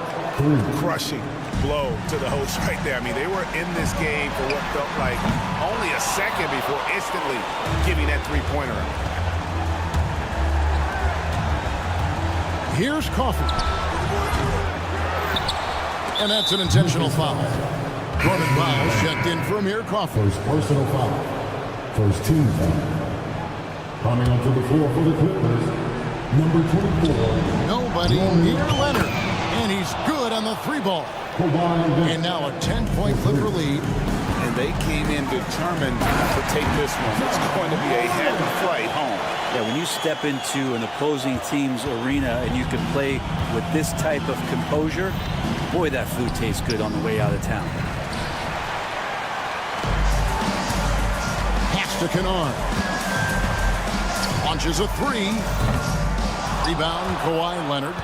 Crushing blow to the host right there. I mean, they were in this game for what felt like only a second before instantly giving that three-pointer up. Here's Coffey. And that's an intentional foul. Norman Powell checked in from here. Coffey. First personal foul. First team foul. Coming onto the floor for the Clippers, number 24. Nobody near Leonard. And he's good on the three ball. And now a 10-point Clipper lead. And they came in determined to take this one. It's going to be a heavy flight home. Yeah, when you step into an opposing team's arena and you can play with this type of composure, boy, that food tastes good on the way out of town. Pass to Kennard. Launches a three. Rebound, Kawhi Leonard.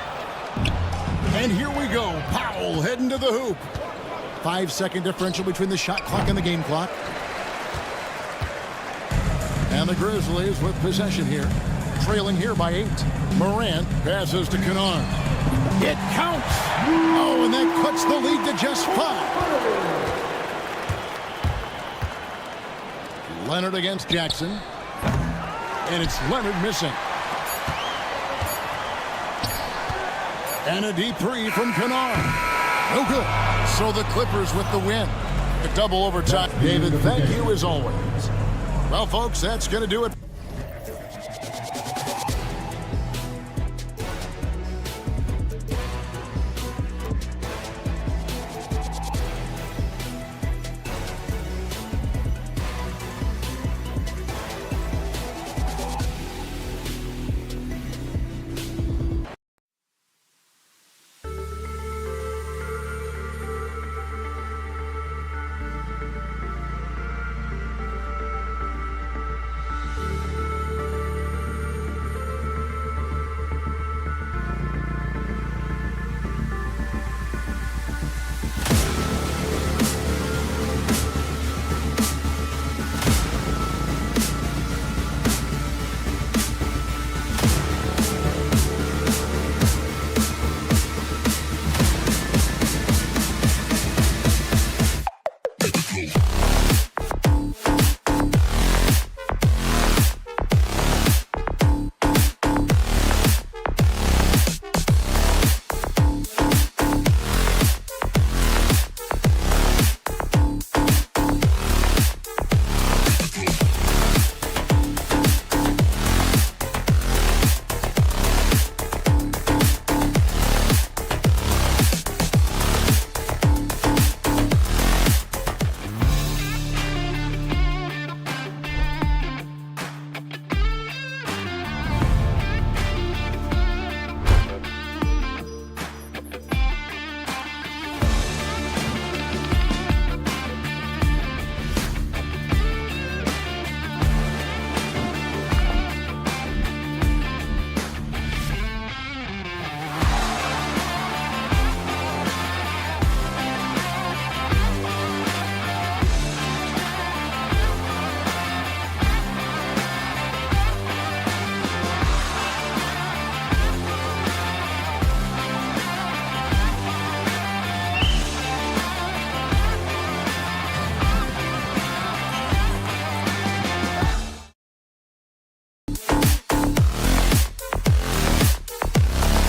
And here we go. Powell heading to the hoop. 5-second differential between the shot clock and the game clock. And the Grizzlies with possession here. Trailing here by 8. Morant passes to Kennard. It counts. Oh, and that cuts the lead to just 5. Leonard against Jackson. And it's Leonard missing. And a deep three from Kennard. No good. So the Clippers with the win. A double overtime. David, thank you as always. Well, folks, that's going to do it.